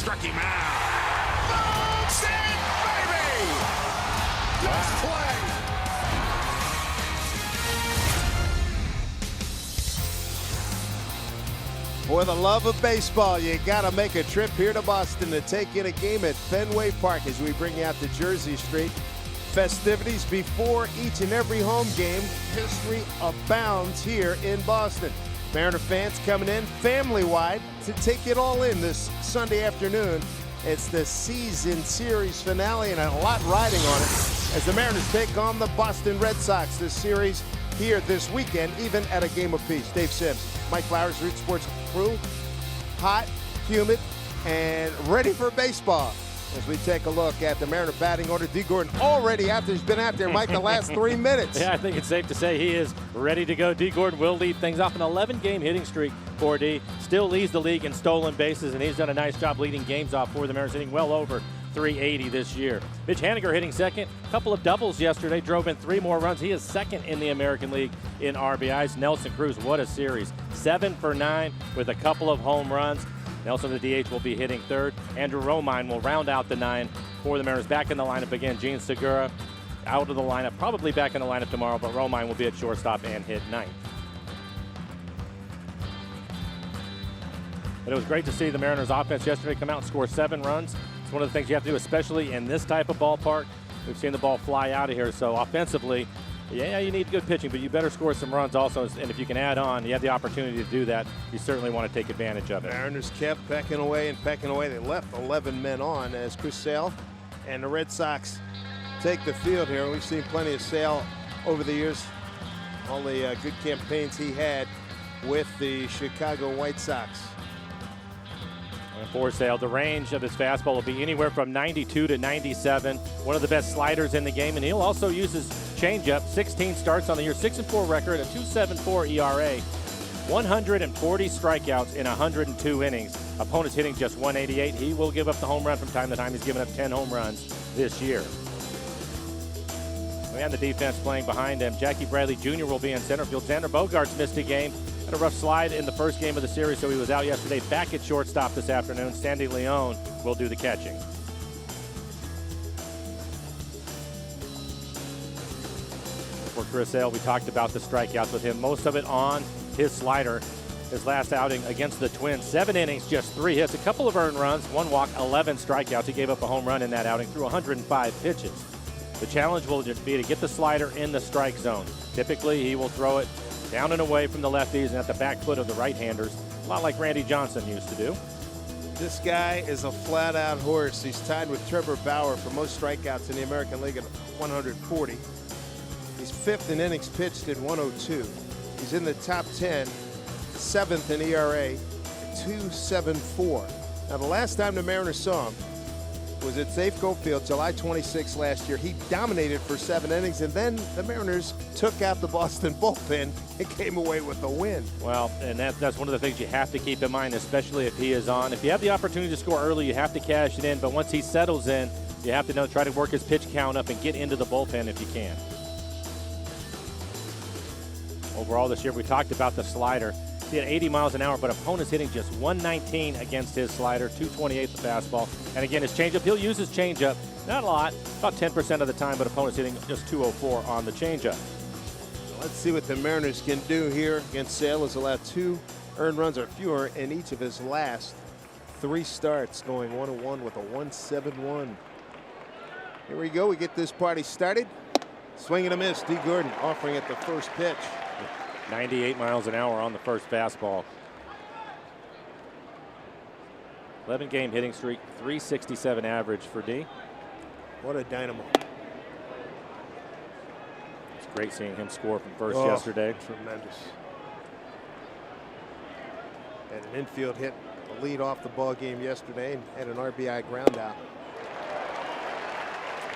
struck him out. Boston, baby! Let's play. For the love of baseball, you got to make a trip here to Boston to take in a game at Fenway Park as we bring you out to Jersey Street. Festivities before each and every home game. History abounds here in Boston. Mariner fans coming in family-wide to take it all in this Sunday afternoon. It's the season series finale and a lot riding on it as the Mariners take on the Boston Red Sox. This series here this weekend, even at a game apiece. Dave Sims, Mike Flowers, Root Sports crew, hot, humid, and ready for baseball. As we take a look at the Mariner batting order, D. Gordon already after he's been out there, Mike, the last 3 minutes. Yeah, I think it's safe to say he is ready to go. D. Gordon will lead things off. An 11-game hitting streak for D. Still leads the league in stolen bases, and he's done a nice job leading games off for the Mariners, hitting well over 380 this year. Mitch Haniger hitting second. A couple of doubles yesterday, drove in 3 more runs. He is second in the American League in RBIs. Nelson Cruz, what a series. 7 for 9 with a couple of home runs. Nelson, the DH, will be hitting third. Andrew Romine will round out the 9 for the Mariners. Back in the lineup again. Gene Segura out of the lineup, probably back in the lineup tomorrow, but Romine will be at shortstop and hit 9th. But it was great to see the Mariners offense yesterday come out and score 7 runs. It's one of the things you have to do, especially in this type of ballpark. We've seen the ball fly out of here, so offensively, yeah, you need good pitching, but you better score some runs also. And if you can add on, you have the opportunity to do that. You certainly want to take advantage of it. Mariners kept pecking away and pecking away. They left 11 men on as Chris Sale and the Red Sox take the field here. We've seen plenty of Sale over the years. All the good campaigns he had with the Chicago White Sox. And for Sale, the range of his fastball will be anywhere from 92 to 97. One of the best sliders in the game, and he'll also use his changeup. 16 starts on the year, 6-4 record, a 2.74 ERA, 140 strikeouts in 102 innings. Opponents hitting just 188. He will give up the home run from time to time. He's given up 10 home runs this year. And the defense playing behind him. Jackie Bradley Jr. will be in center field. Xander Bogaerts missed a game. Had a rough slide in the first game of the series, so he was out yesterday. Back at shortstop this afternoon. Sandy Leon will do the catching. For Chris Sale, we talked about the strikeouts with him. Most of it on his slider. His last outing against the Twins, 7 innings, just 3 hits, a couple of earned runs, 1 walk, 11 strikeouts. He gave up a home run in that outing through 105 pitches. The challenge will just be to get the slider in the strike zone. Typically, he will throw it down and away from the lefties and at the back foot of the right-handers, a lot like Randy Johnson used to do. This guy is a flat-out horse. He's tied with Trevor Bauer for most strikeouts in the American League at 140. He's 5th in innings pitched at 102. He's in the top 10, 7th in ERA, 2.74. Now, the last time the Mariners saw him was at Safeco Field, July 26 last year. He dominated for 7 innings, and then the Mariners took out the Boston bullpen and came away with a win. Well, and that's one of the things you have to keep in mind, especially if he is on. If you have the opportunity to score early, you have to cash it in, but once he settles in, you have to try to work his pitch count up and get into the bullpen if you can. Overall this year, we talked about the slider. He had 80 miles an hour, but opponents hitting just 119 against his slider, 228 the fastball. And again, his changeup, he'll use his changeup, not a lot, about 10% of the time, but opponents hitting just 204 on the changeup. Let's see what the Mariners can do here against Sale. Has allowed 2 earned runs or fewer in each of his last 3 starts, going 1-1 with a 1.71. Here we go. We get this party started. Swing and a miss. D. Gordon offering at the first pitch. 98 miles an hour on the first fastball. 11-game hitting streak, 367 average for D. What a dynamo. It's great seeing him score from first yesterday. Tremendous. Had an infield hit, a lead off the ball game yesterday, and had an RBI ground out.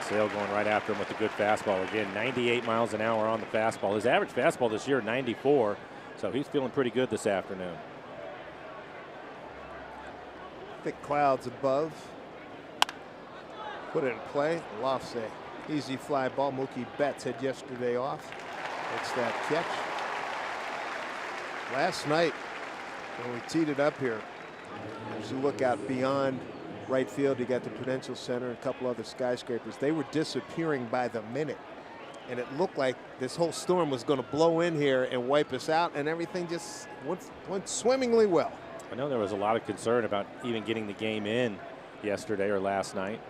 Sale going right after him with a good fastball. Again, 98 miles an hour on the fastball. His average fastball this year, 94. So he's feeling pretty good this afternoon. Thick clouds above. Put it in play. Lofts a easy fly ball. Mookie Betts had yesterday off. Makes that catch. Last night, when we teed it up here, as you look out beyond Right field, you got the Prudential Center, a couple other skyscrapers. They were disappearing by the minute. And it looked like this whole storm was going to blow in here and wipe us out, and everything just went swimmingly well. I know there was a lot of concern about even getting the game in yesterday or last night.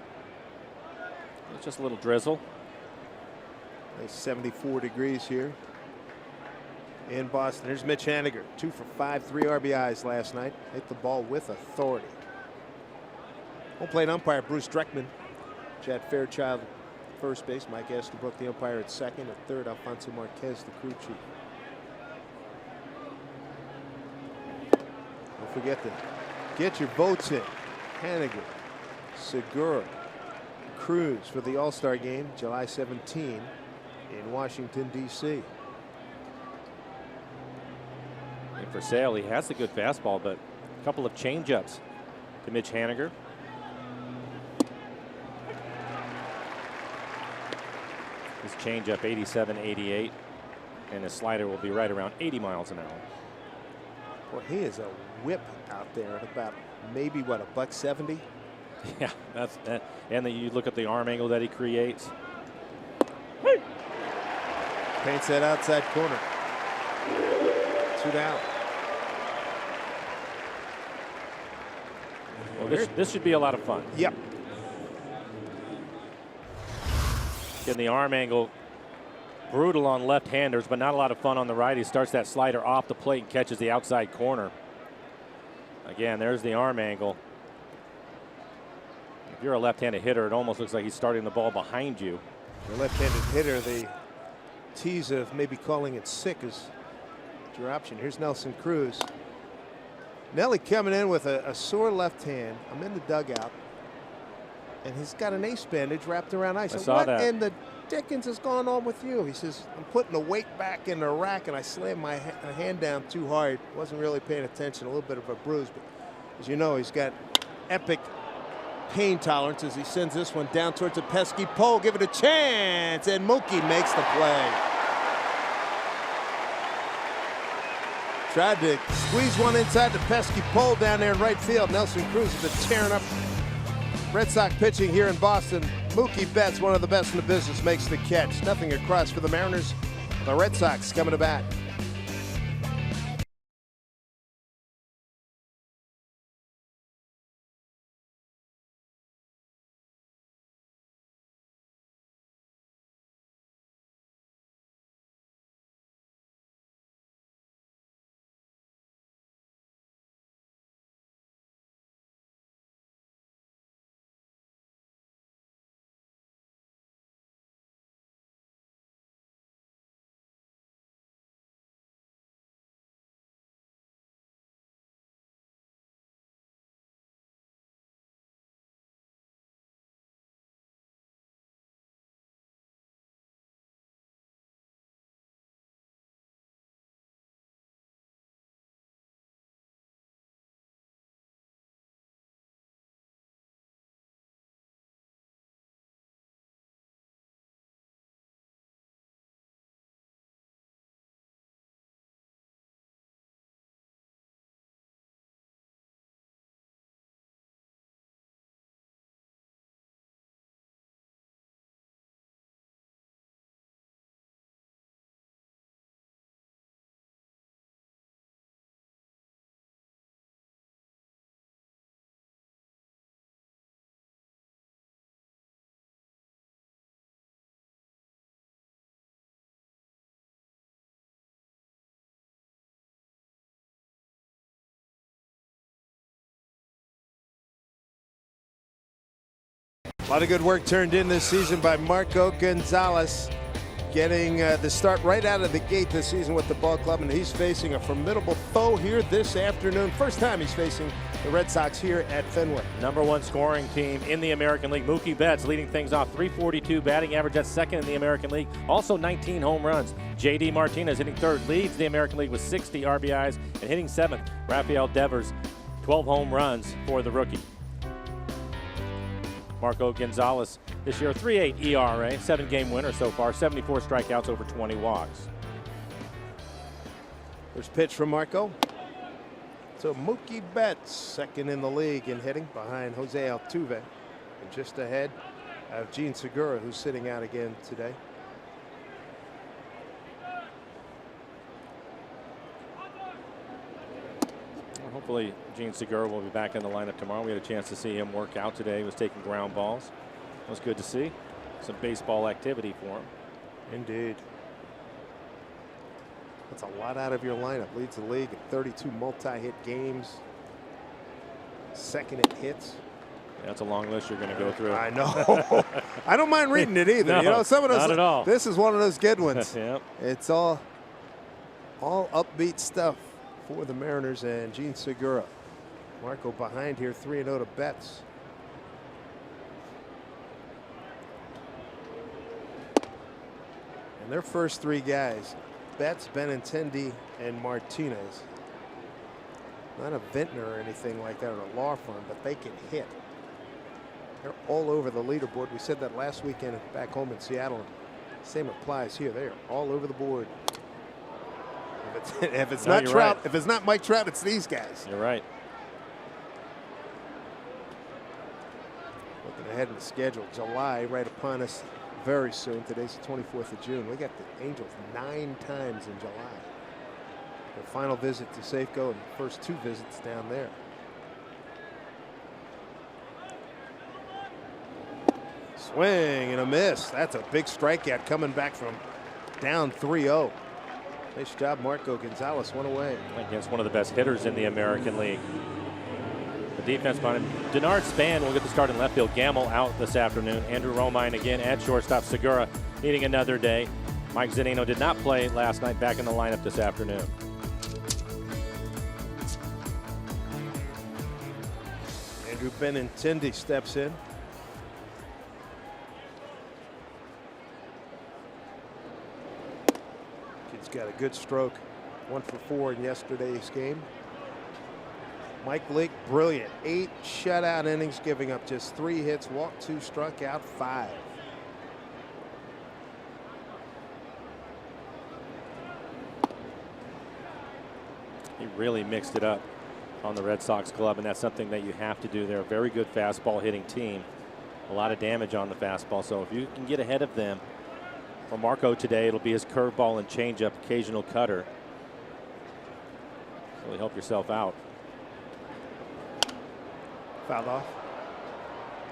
It was just a little drizzle. It's 74 degrees here in Boston. There's Mitch Haniger, 2 for 5, 3 RBIs last night. Hit the ball with authority. Home plate umpire Bruce Dreckman, Chad Fairchild first base, Mike Estabrook the umpire at second, at third Alfonso Marquez the crew chief. Don't forget to get your votes in. Haniger, Segura, Cruz for the All-Star game July 17 in Washington D.C. And for Sale, he has a good fastball, but a couple of changeups to Mitch Haniger. His changeup 87, 88, and his slider will be right around 80 miles an hour. Well, he is a whip out there at about maybe what, $170. Yeah, that's that. And then you look at the arm angle that he creates. Paints that outside corner. 2 down. Well, this should be a lot of fun. Yep. Getting the arm angle brutal on left-handers, but not a lot of fun on the right. He starts that slider off the plate and catches the outside corner. Again, there's the arm angle. If you're a left-handed hitter, it almost looks like he's starting the ball behind you. The left-handed hitter, the tease of maybe calling it sick is your option. Here's Nelson Cruz. Nelly coming in with a sore left hand. I'm in the dugout, and he's got an ace bandage wrapped around ice. I saw what that. in the dickens is going on with you? He says, I'm putting the weight back in the rack, and I slammed my hand down too hard. Wasn't really paying attention. A little bit of a bruise, but as you know, he's got epic pain tolerance as he sends this one down towards the pesky pole. Give it a chance, and Mookie makes the play. Tried to squeeze one inside the pesky pole down there in right field. Nelson Cruz has been tearing up Red Sox pitching here in Boston. Mookie Betts, one of the best in the business, makes the catch. Nothing across for the Mariners. The Red Sox coming to bat. A lot of good work turned in this season by Marco Gonzalez, getting the start right out of the gate this season with the ball club, and he's facing a formidable foe here this afternoon. First time he's facing the Red Sox here at Fenway. #1 scoring team in the American League. Mookie Betts leading things off, 342 batting average. That's second in the American League. Also 19 home runs. J.D. Martinez hitting third, leads the American League with 60 RBIs, and hitting seventh, Rafael Devers, 12 home runs for the rookie. Marco Gonzalez this year, 3.8 ERA, 7-game winner so far, 74 strikeouts, over 20 walks. There's pitch from Marco. So Mookie Betts, second in the league in hitting behind Jose Altuve, and just ahead of Gene Segura, who's sitting out again today. Well, hopefully Gene Segura will be back in the lineup tomorrow. We had a chance to see him work out today. He was taking ground balls. It was good to see some baseball activity for him. Indeed. That's a lot out of your lineup. Leads the league at 32 multi-hit games. Second in hits. Yeah, that's a long list you're going to go through. I know. I don't mind reading it either. No, you know, some of those. not at all. This is one of those good ones. Yep. It's all upbeat stuff for the Mariners and Gene Segura. Marco behind here, 3-0 to Betts. And their first three guys, Betts, Benintendi, and Martinez. Not a vintner or anything like that, or a law firm, but they can hit. They're all over the leaderboard. We said that last weekend back home in Seattle. Same applies here. They are all over the board. If it's not Trout, right. If it's not Mike Trout, it's these guys. You're right. Looking ahead in the schedule, July right upon us very soon. Today's the 24th of June. We got the Angels 9 times in July. Their final visit to Safeco and the first 2 visits down there. Swing and a miss. That's a big strikeout coming back from down 3-0. Nice job, Marco Gonzalez. One away. Against one of the best hitters in the American League. The defense behind him. Denard Span will get the start in left field. Gamble out this afternoon. Andrew Romine again at shortstop. Segura needing another day. Mike Zunino did not play last night. Back in the lineup this afternoon. Andrew Benintendi steps in. Kid's got a good stroke. 1 for 4 in yesterday's game. Mike Leake, brilliant. 8 shutout innings, giving up just 3 hits, walked 2, struck out 5. He really mixed it up on the Red Sox club, and that's something that you have to do. They're a very good fastball hitting team. A lot of damage on the fastball, so if you can get ahead of them. For Marco today, it'll be his curveball and changeup, occasional cutter. Really help yourself out. Fouled off.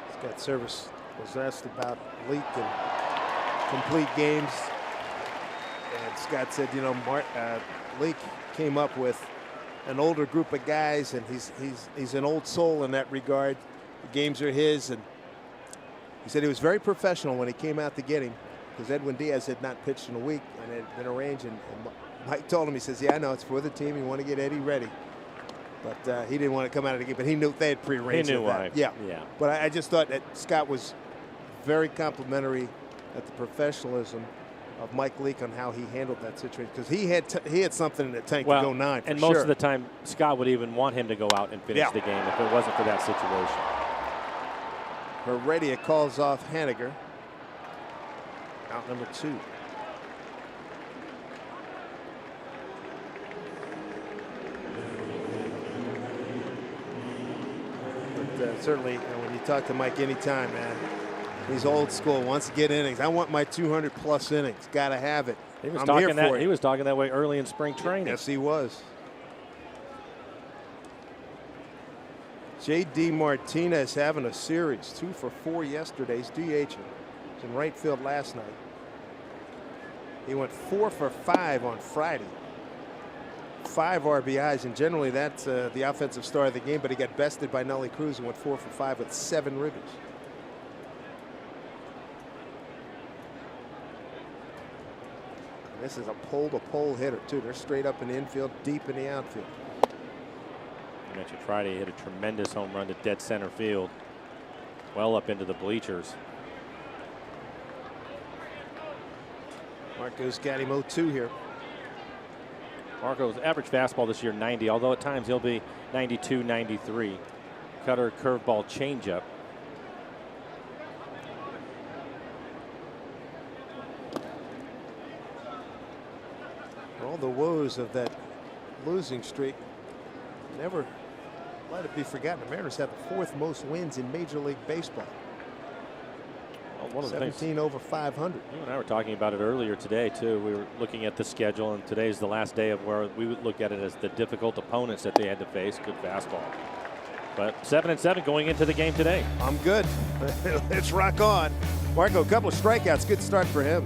He's got service. Was asked about Leake and complete games. And Scott said, you know, Leake came up with an older group of guys, and he's an old soul in that regard. The games are his, and he said he was very professional when he came out to get him, because Edwin Diaz had not pitched in a week and it had been arranged. And Mike told him, he says, yeah, I know it's for the team. You want to get Eddie ready. But he didn't want to come out of the game. But he knew they had prearranged. He knew why. That. Yeah. Yeah. But I just thought that Scott was very complimentary at the professionalism of Mike Leake on how he handled that situation, because he had something in the tank to go 9 for and sure. most of the time, Scott would even want him to go out and finish the game if it wasn't for that situation. Heredia calls off Haniger. Out number 2. But certainly, when you talk to Mike anytime, man, he's old school. Wants to get innings. I want my 200+ innings. Got to have it. He was I'm talking here for it. He was talking that way early in spring training. Yes, he was. J.D. Martinez having a series. 2 for 4 yesterday. He's DHing. He was in right field last night. He went 4 for 5 on Friday. 5 RBIs, and generally that's the offensive star of the game, but he got bested by Nelly Cruz and went 4 for 5 with 7 ribbies. And this is a pole-to-pole hitter, too. They're straight up in the infield, deep in the outfield. I mentioned Friday, he hit a tremendous home run to dead center field, well up into the bleachers. Marco's got him 0-2 here. Marco's average fastball this year 90, although at times he'll be 92, 93. Cutter, curveball, changeup. All the woes of that losing streak never let it be forgotten, the Mariners have the 4th most wins in Major League Baseball. Well, one of the 17 over 500. You and I were talking about it earlier today, too. We were looking at the schedule, and today's the last day of where we would look at it as the difficult opponents that they had to face. Good fastball. But 7-7 going into the game today. I'm good. Let's rock on. Marco, a couple of strikeouts. Good start for him.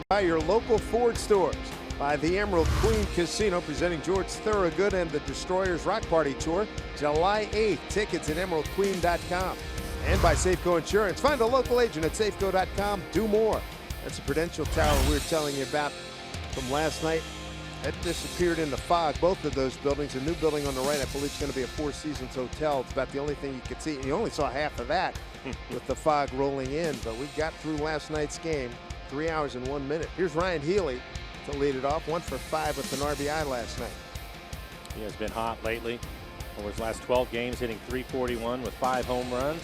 By your local Ford stores, by the Emerald Queen Casino, presenting George Thorogood and the Destroyers Rock Party Tour, July 8th. Tickets at emeraldqueen.com. And by Safeco Insurance. Find a local agent at safeco.com. Do more. That's the Prudential Tower we were telling you about from last night. That disappeared in the fog. Both of those buildings. A new building on the right, I believe, is going to be a Four Seasons hotel. It's about the only thing you could see. And you only saw half of that with the fog rolling in. But we got through last night's game. 3 hours and 1 minute. Here's Ryan Healy to lead it off. 1 for 5 with an RBI last night. He has been hot lately. Over his last 12 games, hitting .341 with 5 home runs.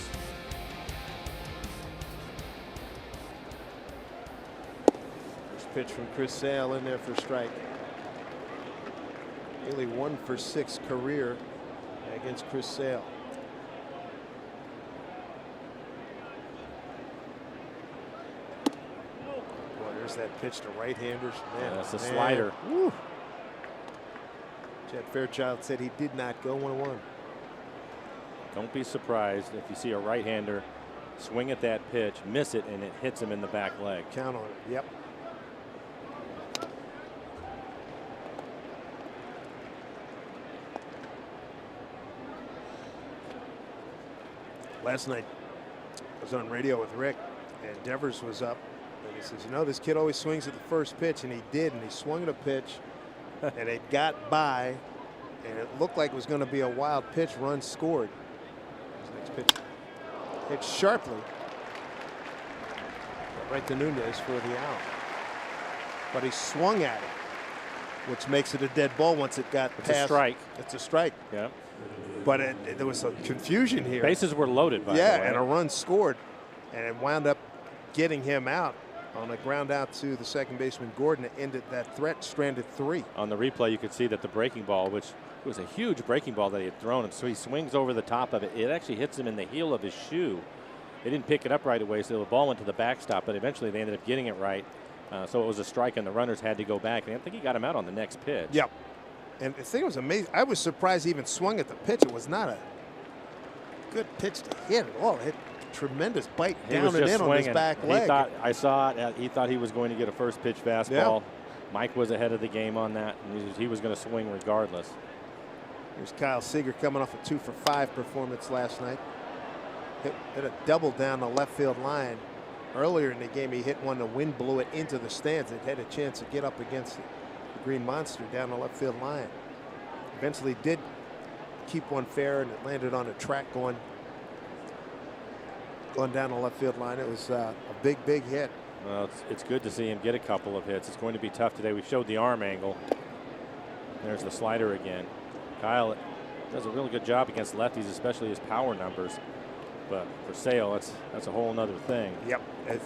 First pitch from Chris Sale in there for strike. Healy 1 for 6 career against Chris Sale. There's that pitch to right-handers. Man, that's a slider. Woo. Chad Fairchild said he did not go 1-1. Don't be surprised if you see a right-hander swing at that pitch, miss it, and it hits him in the back leg. Count on it. Yep. Last night I was on radio with Rick, and Devers was up. And he says, you know, this kid always swings at the first pitch, and he did, and he swung at a pitch, and it got by, and it looked like it was going to be a wild pitch. Run scored. His next pitch hit sharply right to Nunez for the out. But he swung at it, which makes it a dead ball once it got past. It's a strike. It's a strike. Yeah. But there was some confusion here. Bases were loaded, by the way. Yeah, and a run scored, and it wound up getting him out on a ground out to the second baseman Gordon. It ended that threat, stranded 3. On the replay, you could see that the breaking ball, which was a huge breaking ball that he had thrown, and so he swings over the top of it. It actually hits him in the heel of his shoe. They didn't pick it up right away, so the ball went to the backstop, but eventually they ended up getting it right. So it was a strike, and the runners had to go back. And I think he got him out on the next pitch. Yep. And the thing was amazing. I was surprised he even swung at the pitch. It was not a good pitch to hit at all. It hit tremendous bite down and in on his back leg. I saw it. He thought he was going to get a first pitch fastball. Yeah. Mike was ahead of the game on that, and he was going to swing regardless. Here's Kyle Seager coming off a 2 for 5 performance last night. Hit a double down the left field line. Earlier in the game, he hit one. The wind blew it into the stands. It had a chance to get up against the Green Monster down the left field line. Eventually did keep one fair, and it landed on a track going Going down the left field line. It was a big hit. Well, it's good to see him get a couple of hits. It's going to be tough today. We showed the arm angle. There's the slider again. Kyle does a really good job against lefties, especially his power numbers. But for Sale, that's a whole nother thing. Yep,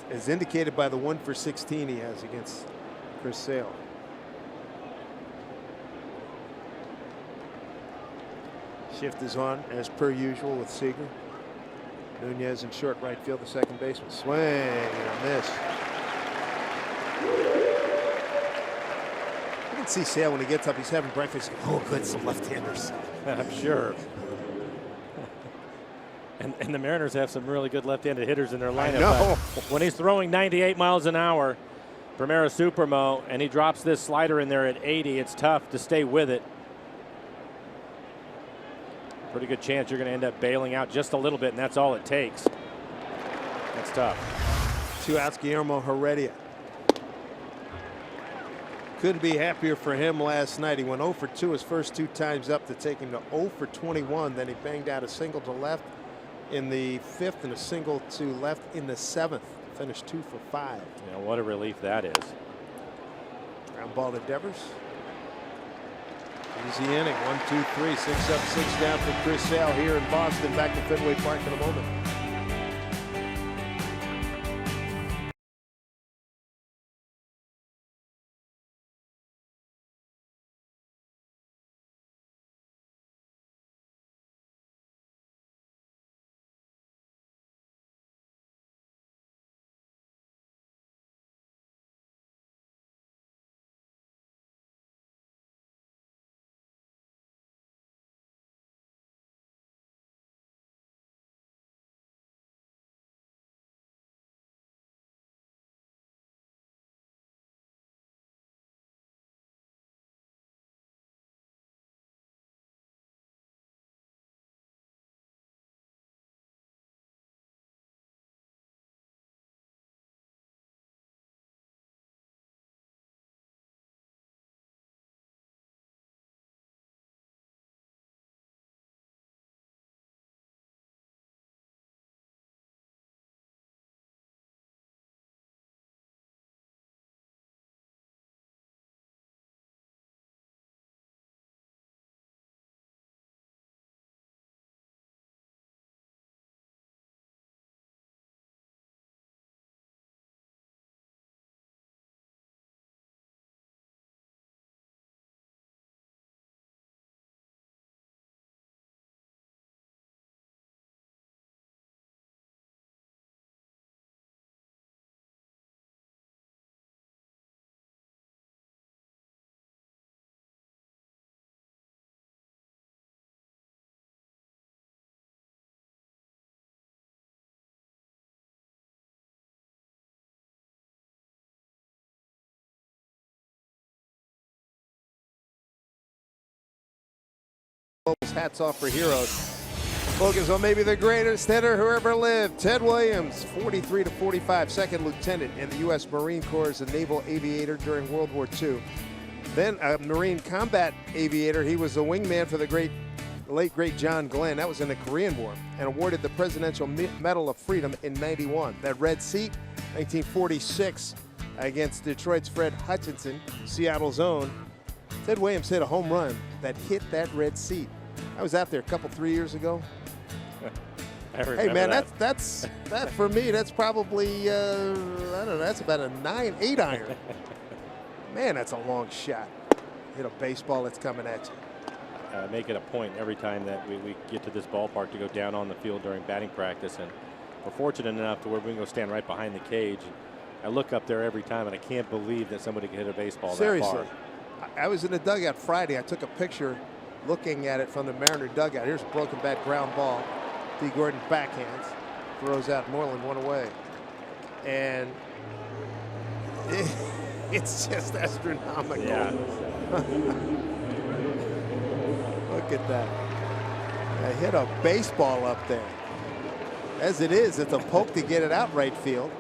as indicated by the 1 for 16 he has against Chris Sale. Shift is on as per usual with Seager. Nunez in short right field, the second baseman. Swing and a miss. You can see Sale when he gets up, he's having breakfast. Oh, good, some left-handers. I'm sure. And the Mariners have some really good left-handed hitters in their lineup. No. When he's throwing 98 miles an hour, Primera Supremo, and he drops this slider in there at 80, it's tough to stay with it. Pretty good chance you're going to end up bailing out just a little bit, and that's all it takes. That's tough. 2 outs, Guillermo Heredia. Couldn't be happier for him last night. He went 0 for 2 his first 2 times up to take him to 0 for 21. Then he banged out a single to left in the 5th and a single to left in the 7th. Finished 2 for 5. You know, what a relief that is. Ground ball to Devers. Easy inning. 1, 2, 3, 6 up, 6 down for Chris Sale here in Boston. Back to Fenway Park in a moment. Hats off for heroes. Focus on maybe the greatest hitter who ever lived. Ted Williams, 43 to 45, second lieutenant in the U.S. Marine Corps as a naval aviator during World War II. Then a Marine combat aviator. He was a wingman for the late great John Glenn. That was in the Korean War, and awarded the Presidential Medal of Freedom in '91. That red seat, 1946, against Detroit's Fred Hutchinson, Seattle's own. Ted Williams hit a home run that hit that red seat. I was out there 3 years ago. Hey man, that for me, that's probably I don't know, that's about a 9-8 iron. Man, that's a long shot. Hit a baseball that's coming at you. Make it a point every time that we get to this ballpark to go down on the field during batting practice, and we're fortunate enough to where we can go stand right behind the cage. I look up there every time, and I can't believe that somebody can hit a baseball Seriously. that far. I was in the dugout Friday. I took a picture looking at it from the Mariner dugout. Here's a broken bat ground ball. D. Gordon backhands, throws out Moreland, one away. And it's just astronomical. Yeah. Look at that. I hit a baseball up there. As it is, it's a poke to get it out right field.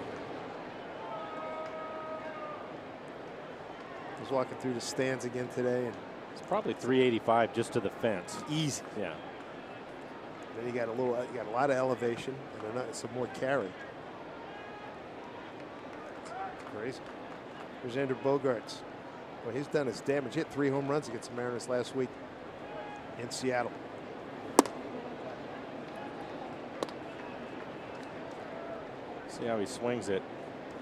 I was walking through the stands again today, and It's probably 385 just to the fence. easy. Yeah. Then you got a lot of elevation and some more carry. Crazy. There's Andrew Bogarts. Well, he's done his damage. He hit 3 home runs against the Mariners last week in Seattle. See how he swings it.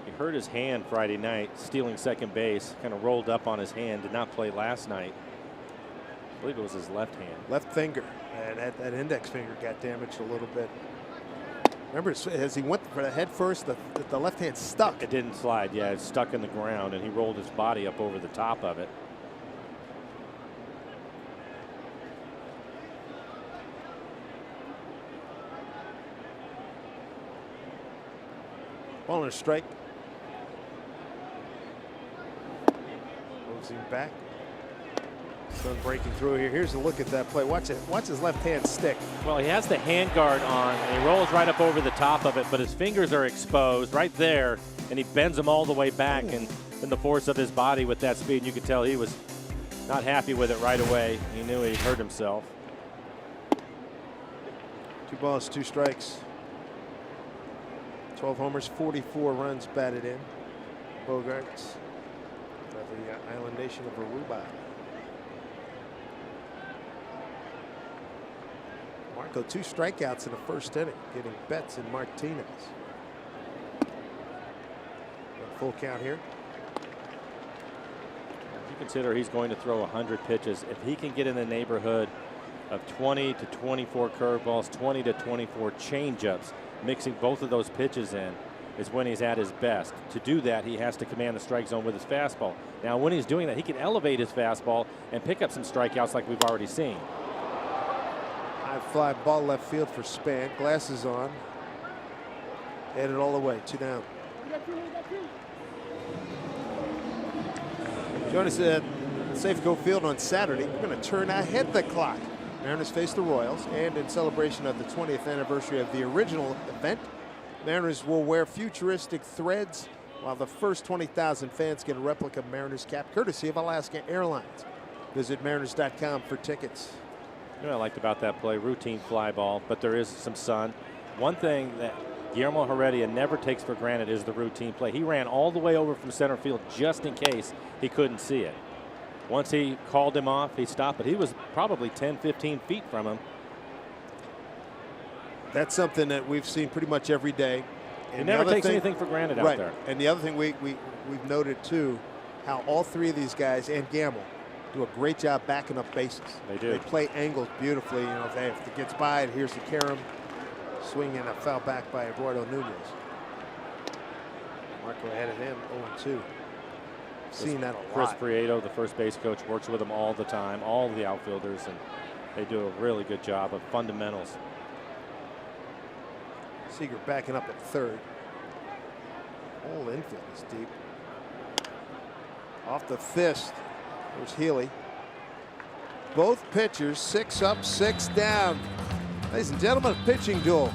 He hurt his hand Friday night, stealing second base. Kind of rolled up on his hand. Did not play last night. I believe it was his left hand. Left finger. And that index finger got damaged a little bit. Remember, as he went for the head first, the left hand stuck. It didn't slide. Yeah, it stuck in the ground, and he rolled his body up over the top of it. Ball and a strike. Moves him back. Sun breaking through here. Here's a look at that play. Watch it. Watch his left hand stick. Well, he has the hand guard on, and he rolls right up over the top of it, but his fingers are exposed right there, and he bends them all the way back, and in the force of his body with that speed, you could tell he was not happy with it right away. He knew he'd hurt himself. 2 balls, 2 strikes. 12 homers, 44 runs batted in. Bogarts of the island nation of Aruba. Marco, 2 strikeouts in the first inning, getting Betts and Martinez. Full count here. You consider he's going to throw 100 pitches. If he can get in the neighborhood of 20 to 24 curveballs, 20 to 24 changeups, mixing both of those pitches in, is when he's at his best. To do that, he has to command the strike zone with his fastball. Now, when he's doing that, he can elevate his fastball and pick up some strikeouts like we've already seen. High fly ball left field for Span. Glasses on. Headed all the way. 2 down. Join us at Safeco Field on Saturday. We're going to turn ahead the clock. Mariners face the Royals, and in celebration of the 20th anniversary of the original event, Mariners will wear futuristic threads, while the first 20,000 fans get a replica Mariners cap courtesy of Alaska Airlines. Visit mariners.com for tickets. You know what I liked about that play? Routine fly ball, but there is some sun. One thing that Guillermo Heredia never takes for granted is the routine play. He ran all the way over from center field just in case he couldn't see it. Once he called him off, he stopped, but he was probably 10, 15 feet from him. That's something that we've seen pretty much every day. And he never takes anything for granted out there. And the other thing we've noted too, how all 3 of these guys and Gamble do a great job backing up bases. They do. They play angles beautifully. You know, if it gets by, here's the carom. Swing and a foul back by Eduardo Nunez. Marco ahead of him, 0-2. Seen that a lot. Chris Prieto, the first base coach, works with them all the time, all the outfielders, and they do a really good job of fundamentals. Seager backing up at third. Whole infield is deep. Off the fist. There's Healy. Both pitchers 6 up, 6 down. Ladies and gentlemen, pitching duel.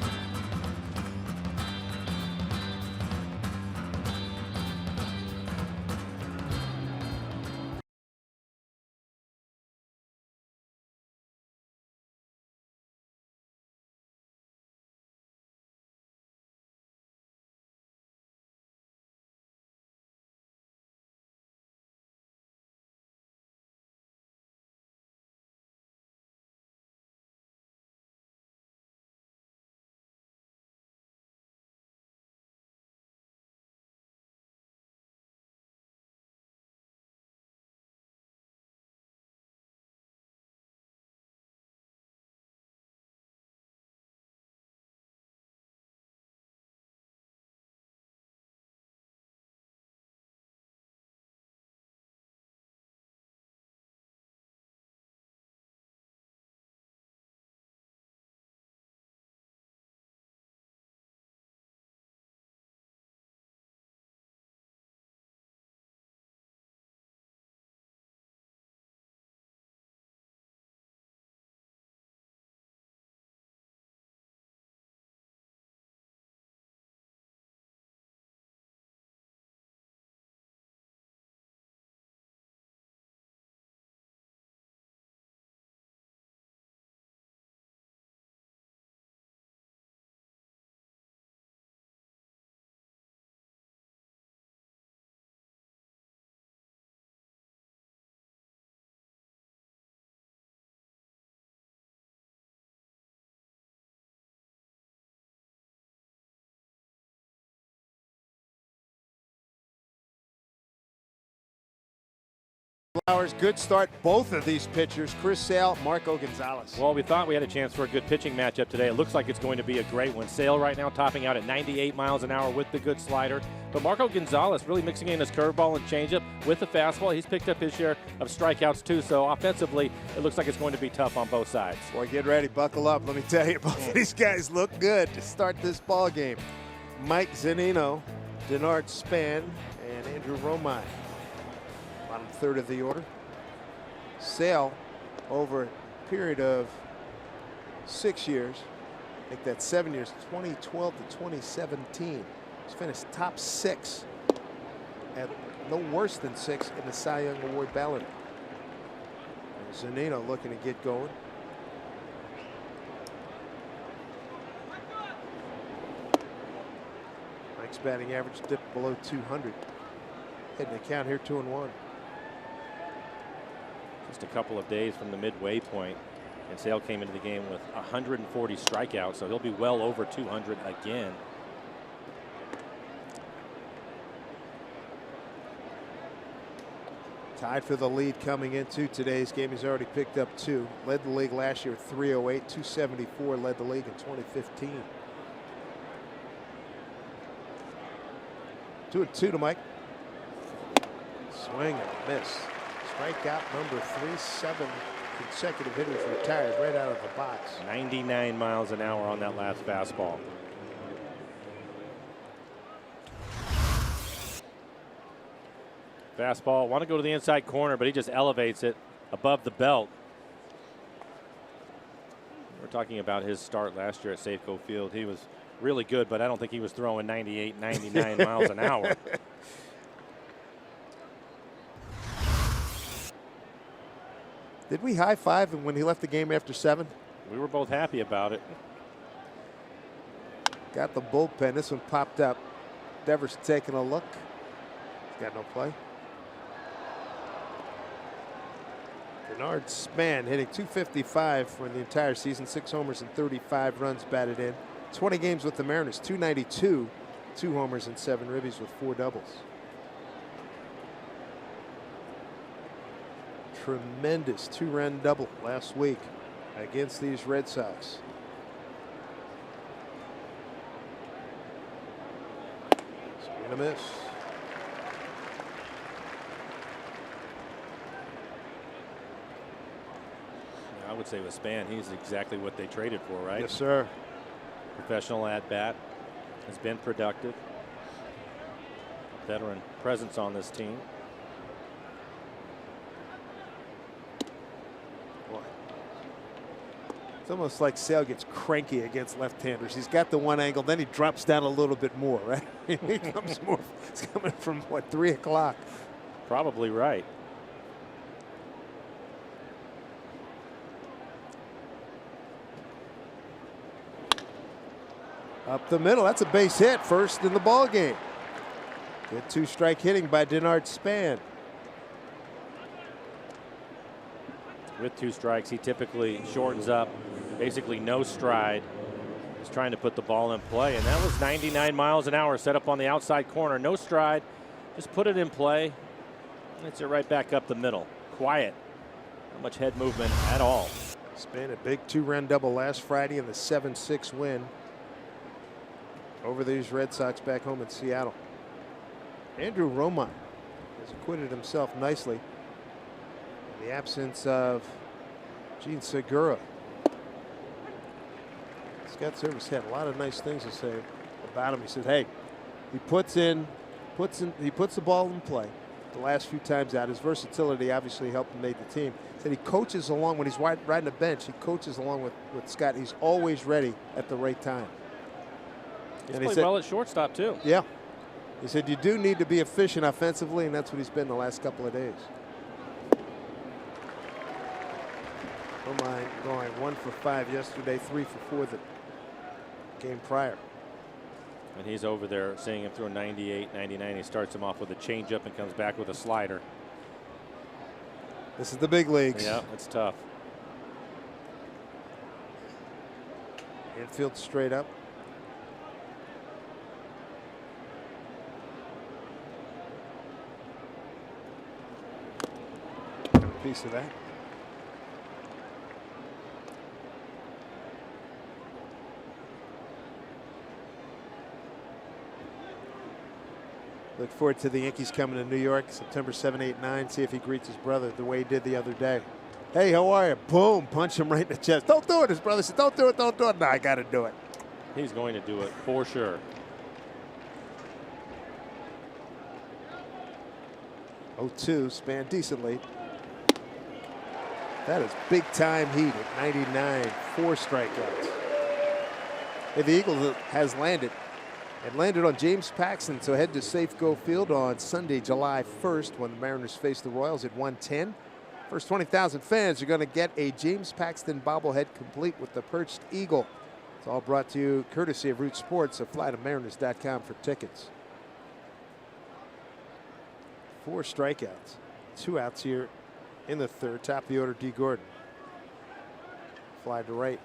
Good start, both of these pitchers, Chris Sale, Marco Gonzalez. Well, we thought we had a chance for a good pitching matchup today. It looks like it's going to be a great one. Sale right now topping out at 98 miles an hour with the good slider. But Marco Gonzalez really mixing in his curveball and changeup with the fastball. He's picked up his share of strikeouts too. So offensively, it looks like it's going to be tough on both sides. Boy, get ready, buckle up. Let me tell you, both of these guys look good to start this ball game. Mike Zunino, Denard Span, and Andrew Romine. Bottom third of the order. Sale, over a period of 6 years, make that 7 years, 2012 to 2017. He's finished top 6 and no worse than 6 in the Cy Young Award ballot. And Zunino looking to get going. Mike's batting average dipped below 200. Hitting the count here, 2-1. Just a couple of days from the midway point, and Sale came into the game with 140 strikeouts, so he'll be well over 200 again. Tied for the lead coming into today's game. He's already picked up 2. Led the league last year, 308, 274. Led the league in 2015. 2-2 to Mike. Swing and miss. Strikeout number 3. 7 consecutive hitters retired right out of the box. 99 miles an hour on that last fastball. Fastball, want to go to the inside corner, but he just elevates it above the belt. We're talking about his start last year at Safeco Field. He was really good, but I don't think he was throwing 98, 99 miles an hour. Did we high-five him when he left the game after 7? We were both happy about it. Got the bullpen. This one popped up. Devers taking a look. He's got no play. Denard Span hitting .255 for the entire season. 6 homers and 35 runs batted in. 20 games with the Mariners. .292. 2 homers and 7 ribbies with 4 doubles. Tremendous 2-run double last week against these Red Sox. Swing and a miss. I would say with Span, he's exactly what they traded for, right? Yes, sir. Professional at bat, has been productive. Veteran presence on this team. It's almost like Sale gets cranky against left-handers. He's got the one angle, then he drops down a little bit more, right? He comes more. It's coming from what, 3 o'clock? Probably right. Up the middle. That's a base hit. First in the ball game. Good 2-strike hitting by Denard Span. With 2 strikes, he typically shortens up, basically no stride. He's trying to put the ball in play, and that was 99 miles an hour set up on the outside corner. No stride, just put it in play. It's it right back up the middle. Quiet, not much head movement at all. Span a big 2-run double last Friday in the 7-6 win over these Red Sox back home in Seattle. Andrew Romine has acquitted himself nicely in the absence of Gene Segura. Scott Service had a lot of nice things to say about him. He said, hey, he puts the ball in play the last few times out. His versatility obviously helped him make the team. He said he coaches along when he's riding the bench. He coaches along with Scott. He's always ready at the right time. He's played well at shortstop too. Yeah. He said you do need to be efficient offensively, and that's what he's been the last couple of days. Romine going 1 for 5 yesterday, 3 for 4 the game prior. And he's over there seeing him throw 98, 99. He starts him off with a changeup and comes back with a slider. This is the big leagues. Yeah, it's tough. Infield straight up. piece of that. Look forward to the Yankees coming to New York September 7, 8, 9. See if he greets his brother the way he did the other day. Hey, how are you? Boom, punch him right in the chest. Don't do it. His brother said, don't do it, don't do it. No, I got to do it. He's going to do it for sure. 0-2, span decently. That is big time heat at 99, 4 strikeouts. And the Eagle has landed. It landed on James Paxton, so head to Safeco Field on Sunday, July 1st, when the Mariners face the Royals at 1:10. First 20,000 fans are going to get a James Paxton bobblehead complete with the perched eagle. It's all brought to you courtesy of Root Sports, so fly to mariners.com for tickets. 4 strikeouts, 2 outs here in the third. Top of the order, D. Gordon. Fly to right.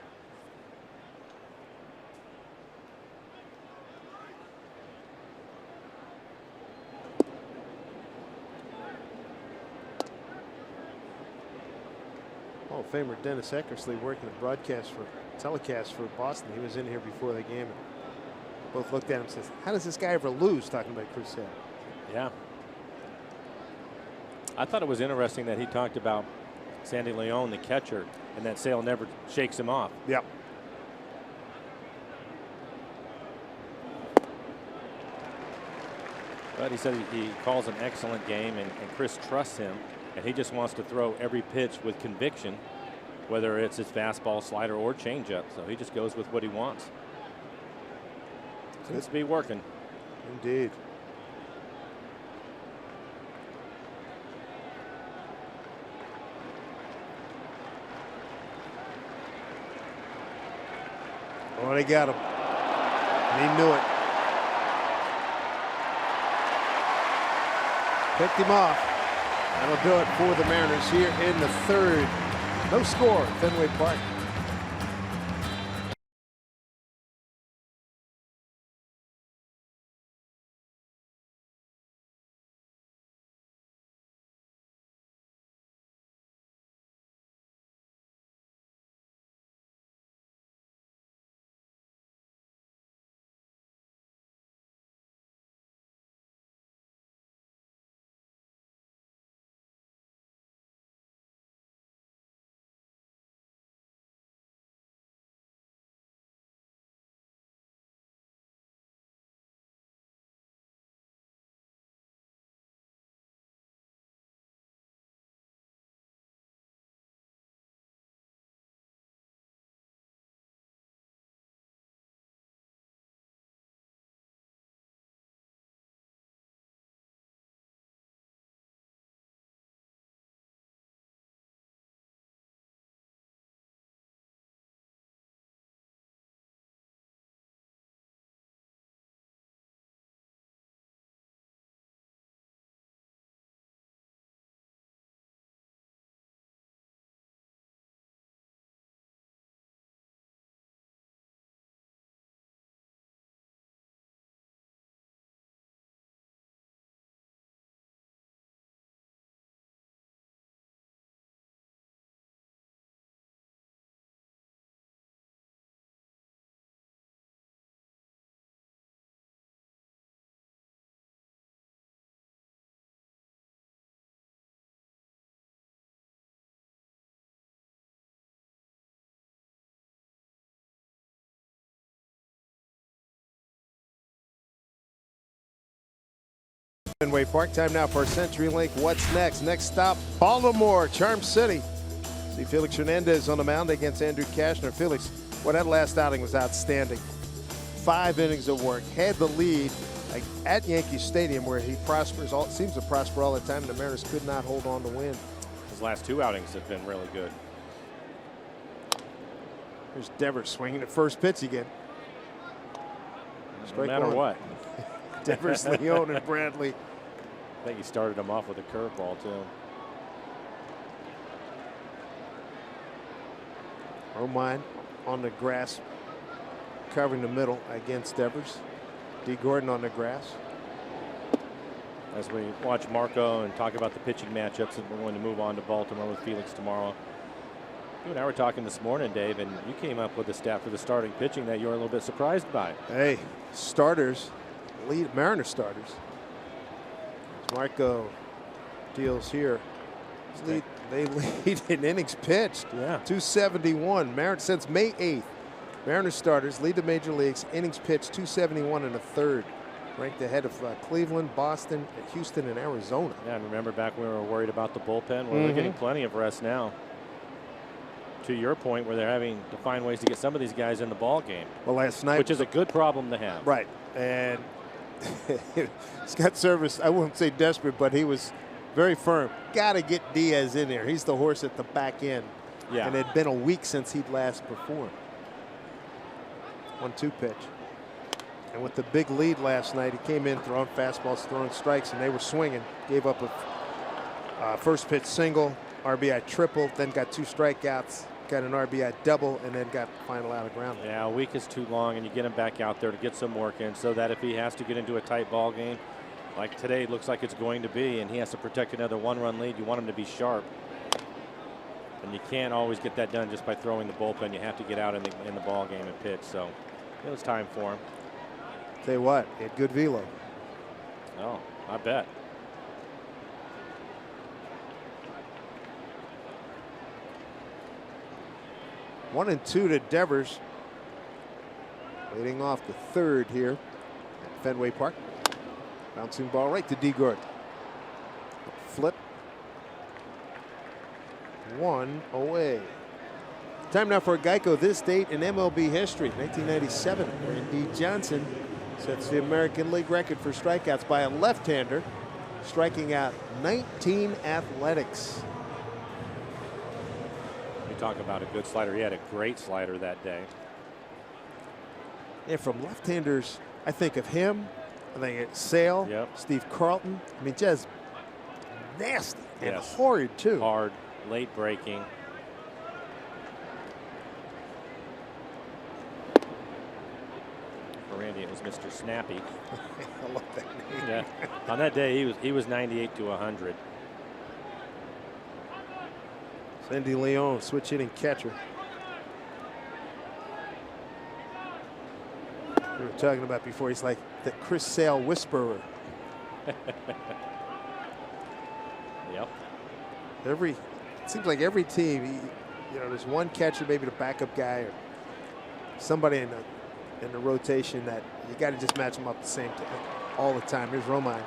Hall of Famer Dennis Eckersley working the telecast for Boston. He was in here before the game. And both looked at him and says, how does this guy ever lose? Talking about Chris Sale. Yeah. I thought it was interesting that he talked about Sandy Leon, the catcher, and that Sale never shakes him off. Yep. But he said he calls an excellent game, and Chris trusts him, and he just wants to throw every pitch with conviction, whether it's his fastball, slider, or changeup. So he just goes with what he wants. Seems to be working. Indeed. Oh, they got him. And he knew it. Picked him off. That'll do it for the Mariners here in the third. No score, Fenway Park. Fenway Park. Time now for CenturyLink. What's next? Next stop, Baltimore, Charm City. See Felix Hernandez on the mound against Andrew Cashner. Felix, well, that last outing was outstanding. 5 innings of work. Had the lead at Yankee Stadium, where he seems to prosper all the time, and the Mariners could not hold on to win. His last 2 outings have been really good. Here's Devers swinging at first pitch again. No matter what. Devers, Leon, and Bradley. I think he started him off with a curveball, too. Romine on the grass, covering the middle against Devers. D. Gordon on the grass. as we watch Marco and talk about the pitching matchups, and we're going to move on to Baltimore with Felix tomorrow. You and I were talking this morning, Dave, and you came up with a stat for the starting pitching that you were a little bit surprised by. Hey, starters, Mariner starters. Marco deals here. They lead in innings pitched. Yeah. 271. Since May 8th, Mariner starters lead the major leagues. Innings pitched 271 and a third. Ranked ahead of Cleveland, Boston, Houston, and Arizona. Yeah, and remember back when we were worried about the bullpen? Well, they're getting plenty of rest now. To your point, where they're having to find ways to get some of these guys in the ball game. Well, last night, which is a good problem to have. Right, and Scott Service, I won't say desperate, but he was very firm. Got to get Diaz in there. He's the horse at the back end. Yeah. And it had been a week since he'd last performed. 1-2 pitch. And with the big lead last night, he came in throwing fastballs, throwing strikes, and they were swinging. Gave up a first pitch single, RBI triple, then got 2 strikeouts, got an RBI double, and then got the final out of ground. Yeah, a week is too long, and you get him back out there to get some work in so that if he has to get into a tight ball game, like today it looks like it's going to be, and he has to protect another 1-run lead, you want him to be sharp. And you can't always get that done just by throwing the bullpen. You have to get out in the ball game and pitch. So it was time for him. Tell you what, he had good velo. Oh, I bet. One and 2 to Devers. Leading off the third here at Fenway Park. Bouncing ball right to DeGord. Flip. 1 away. Time now for Geico. This date in MLB history. 1997. Randy Johnson sets the American League record for strikeouts by a left-hander, striking out 19 Athletics. You talk about a good slider. He had a great slider that day. And from left-handers, I think of him. I think it's Sale, yep. Steve Carlton. I mean, just nasty and yes. horrid, too. Hard, late breaking. For Randy, it was Mr. Snappy. I love that name. Yeah. On that day, he was 98 to 100. Sandy Leon, switch hitting catcher. We were talking about before, he's like the Chris Sale whisperer. Yep. It seems like every team, there's one catcher, maybe the backup guy, or somebody in the rotation that you got to just match them up the same time all the time. Here's Romine.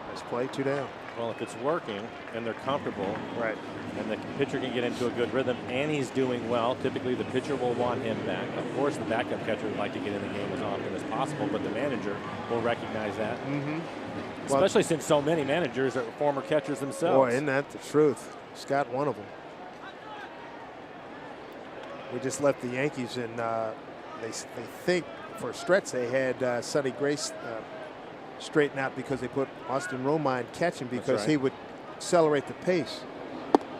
Nice play, 2 down. Well, if it's working and they're comfortable, right, and the pitcher can get into a good rhythm and he's doing well, typically the pitcher will want him back. Of course, the backup catcher would like to get in the game as often as possible, but the manager will recognize that. Especially since so many managers are former catchers themselves. Boy, isn't that the truth? Scott, one of them. We just left the Yankees, and they think for a stretch they had Sonny Gray straighten out because they put Austin Romine catching because he would accelerate the pace.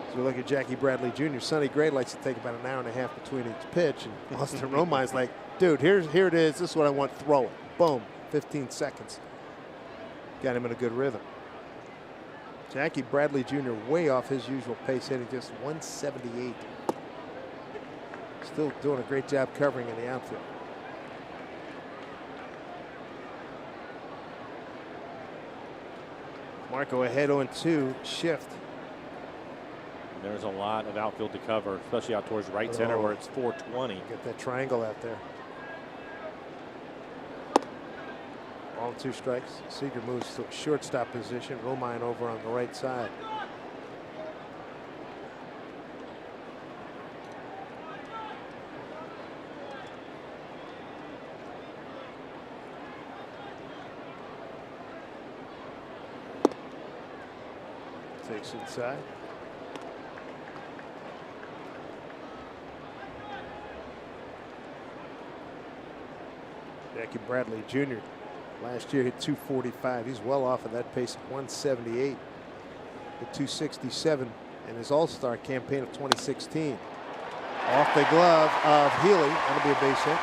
So we look at Jackie Bradley Jr. Sonny Gray likes to take about an hour and a half between each pitch, and Austin Romine's like, dude, here it is. This is what I want. Throw it. Boom. 15 seconds. Got him in a good rhythm. Jackie Bradley Jr. way off his usual pace, hitting just 178. Still doing a great job covering in the outfield. Marco ahead 0-2, shift. There's a lot of outfield to cover, especially out towards right center where it's 420. Get that triangle out there. All 2 strikes. Seager moves to shortstop position. Romine over on the right side. Takes inside. Jackie Bradley Jr. last year hit 245. He's well off of that pace of 178. Hit 267 in his All-Star campaign of 2016. Off the glove of Healy. That'll be a base hit.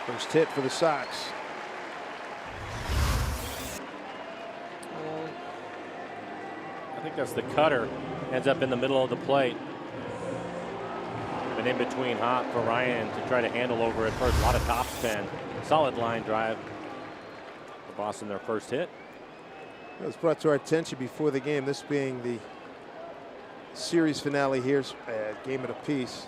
First hit for the Sox. I think that's the cutter. Ends up in the middle of the plate. An in-between hop for Ryan to try to handle over at first. A lot of top spin. Solid line drive for Boston, their first hit. It was brought to our attention before the game, this being the series finale here, game at apiece.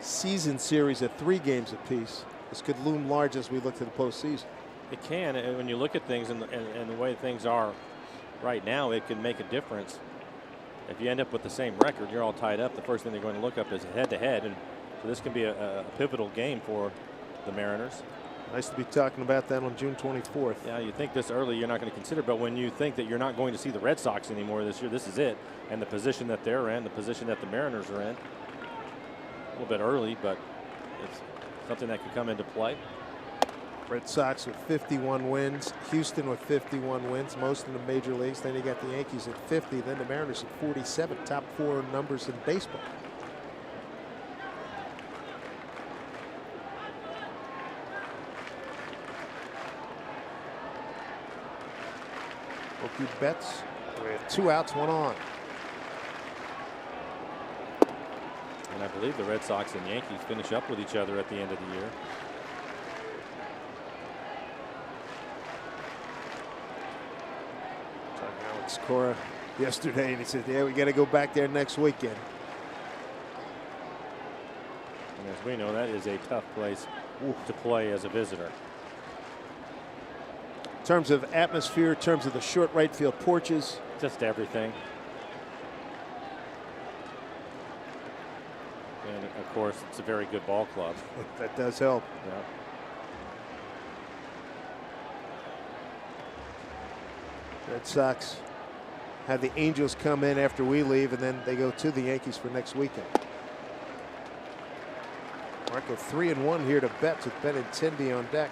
Season series at 3 games apiece. This could loom large as we look to the postseason. It can, and when you look at things and the way things are right now, it can make a difference. If you end up with the same record, you're all tied up. The first thing they're going to look up is head-to-head, and so this can be a pivotal game for the Mariners. Nice to be talking about that on June 24th. Yeah, you think this early you're not going to consider, but when you think that you're not going to see the Red Sox anymore this year, this is it. And the position that they're in, the position that the Mariners are in, a little bit early, but it's something that could come into play. Red Sox with 51 wins, Houston with 51 wins, most in the major leagues. Then you got the Yankees at 50, then the Mariners at 47, top 4 numbers in baseball. Mookie Betts with 2 outs, 1 on. And I believe the Red Sox and Yankees finish up with each other at the end of the year. Talking to Alex Cora yesterday, and he said, yeah, we got to go back there next weekend. And as we know, that is a tough place to play as a visitor. In terms of atmosphere, in terms of the short right field porches. Just everything. And of course, it's a very good ball club. That does help. Yeah. Red Sox have the Angels come in after we leave, and then they go to the Yankees for next weekend. Marco 3-1 here to Betts with Benintendi on deck.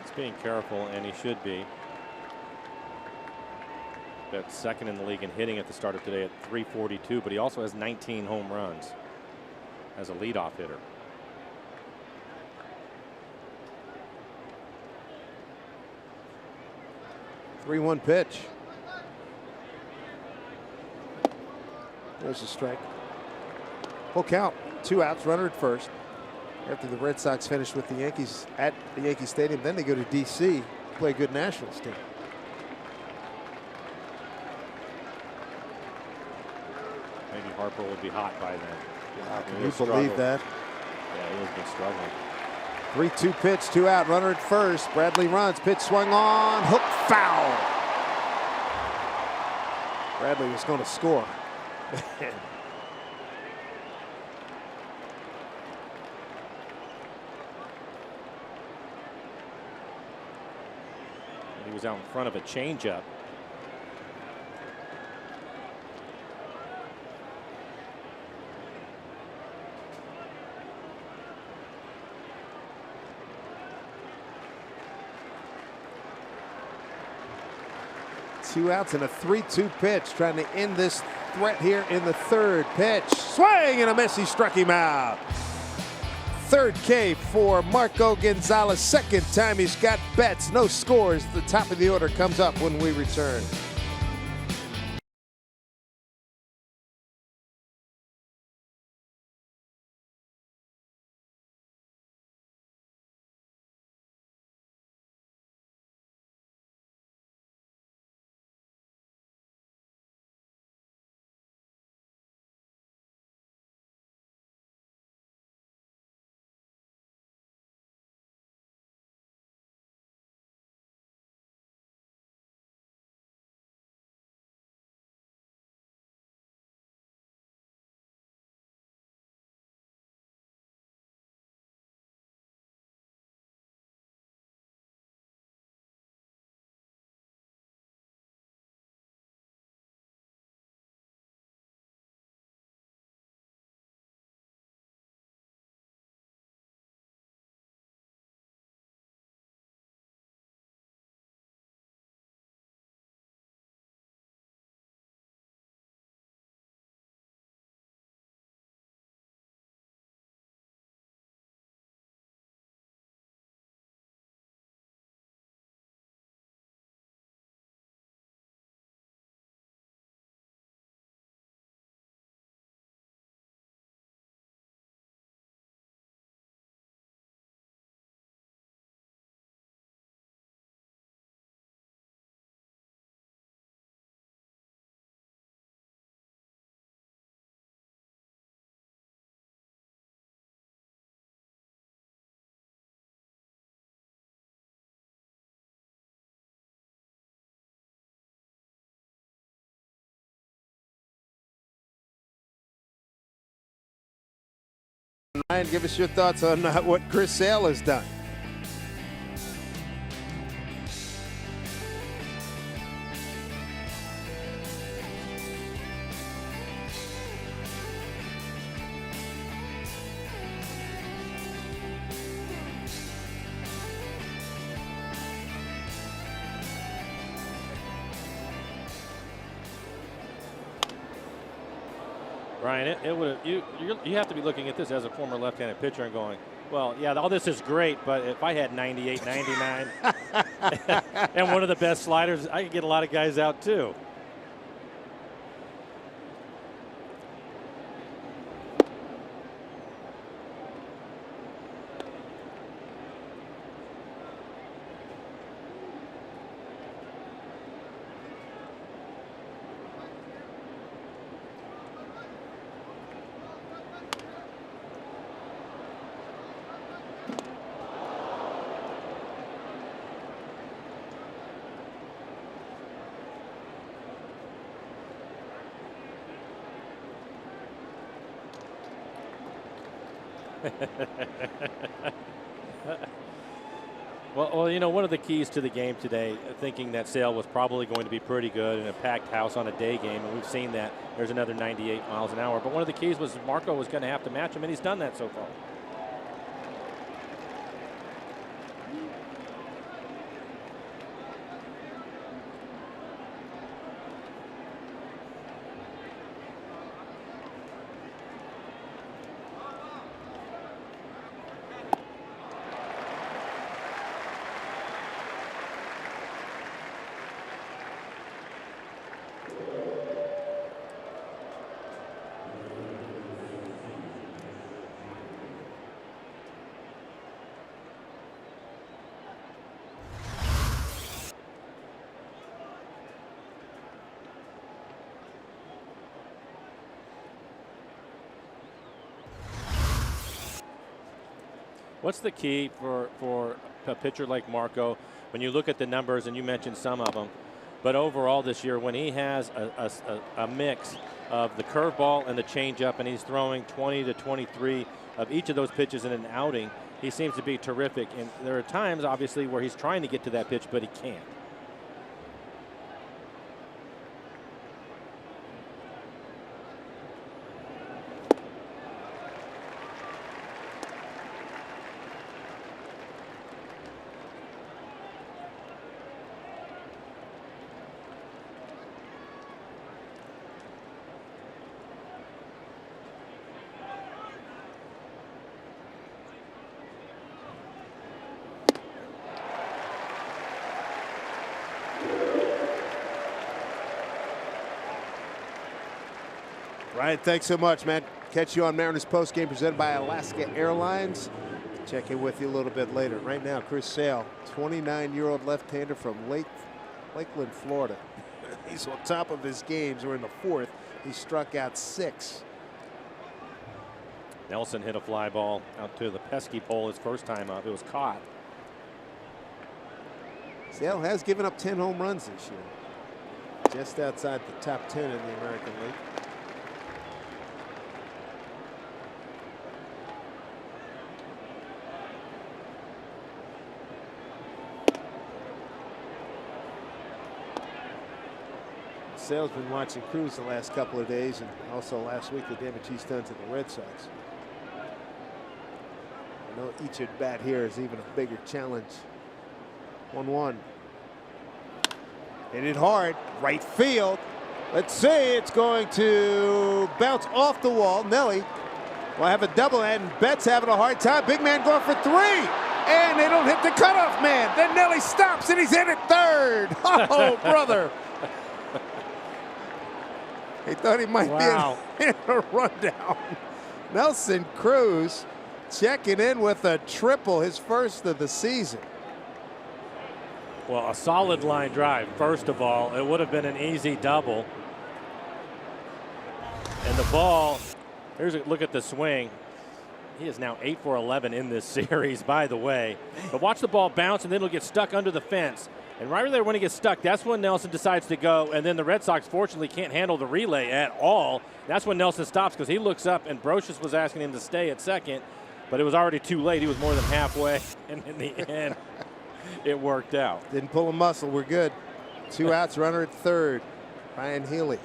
He's being careful, and he should be. Betts second in the league in hitting at the start of today at .342, but he also has 19 home runs as a leadoff hitter. Three-one pitch. There's a strike. Full count. 2 outs, runner at first. After the Red Sox finish with the Yankees at the Yankee Stadium, then they go to D.C. play a good Nationals team. Maybe Harper will be hot by then. Wow, can you believe that? Yeah, he has been struggling. 3-2 pitch, 2 out, runner at first. Bradley runs, pitch swung on, hook foul. Bradley was going to score. He was out in front of a changeup. Two outs and a 3-2 pitch, trying to end this threat here in the third pitch. Swing and a miss, he struck him out. Third K for Marco Gonzalez. Second time he's got Betts. No scores. The top of the order comes up when we return. Ryan, give us your thoughts on what Chris Sale has done. Ryan, it would have, you have to be looking at this as a former left-handed pitcher and going, well, yeah, all this is great, but if I had 98, 99, and one of the best sliders, I could get a lot of guys out too. Well, you know, one of the keys to the game today, thinking that Sale was probably going to be pretty good in a packed house on a day game, and we've seen that. There's another 98 miles an hour. But one of the keys was Marco was going to have to match him, and he's done that so far. What's the key for a pitcher like Marco when you look at the numbers, and you mentioned some of them, but overall this year when he has a mix of the curveball and the changeup, and he's throwing 20 to 23 of each of those pitches in an outing, he seems to be terrific. And there are times, obviously, where he's trying to get to that pitch, but he can't. Ryan, thanks so much, man. Catch you on Mariners Postgame presented by Alaska Airlines. Check in with you a little bit later. Right now, Chris Sale, 29-year-old left-hander from Lakeland, Florida. He's on top of his games. We're in the fourth. He struck out 6. Nelson hit a fly ball out to the pesky pole his first time up. It was caught. Sale has given up 10 home runs this year. Just outside the top 10 in the American League. Sale's been watching Cruz the last couple of days, and also last week the damage he's done to the Red Sox. I know each at bat here is even a bigger challenge. 1-1. Hit it hard, right field. Let's see, it's going to bounce off the wall. Nelly will have a double, and Betts having a hard time. Big man going for 3, and they don't hit the cutoff man. Then Nelly stops, and he's in at third. Oh, brother. He thought he might be in a rundown. Nelson Cruz checking in with a triple, his first of the season. Well, a solid line drive, first of all. It would have been an easy double. And the ball, here's a look at the swing. He is now 8 for 11 in this series, by the way. But watch the ball bounce, and then it'll get stuck under the fence. And right there when he gets stuck, that's when Nelson decides to go, and then the Red Sox fortunately can't handle the relay at all. That's when Nelson stops because he looks up, and Brocious was asking him to stay at second, but it was already too late. He was more than halfway, and in the end, it worked out. Didn't pull a muscle. We're good. 2 outs, runner at third. Ryan Healy.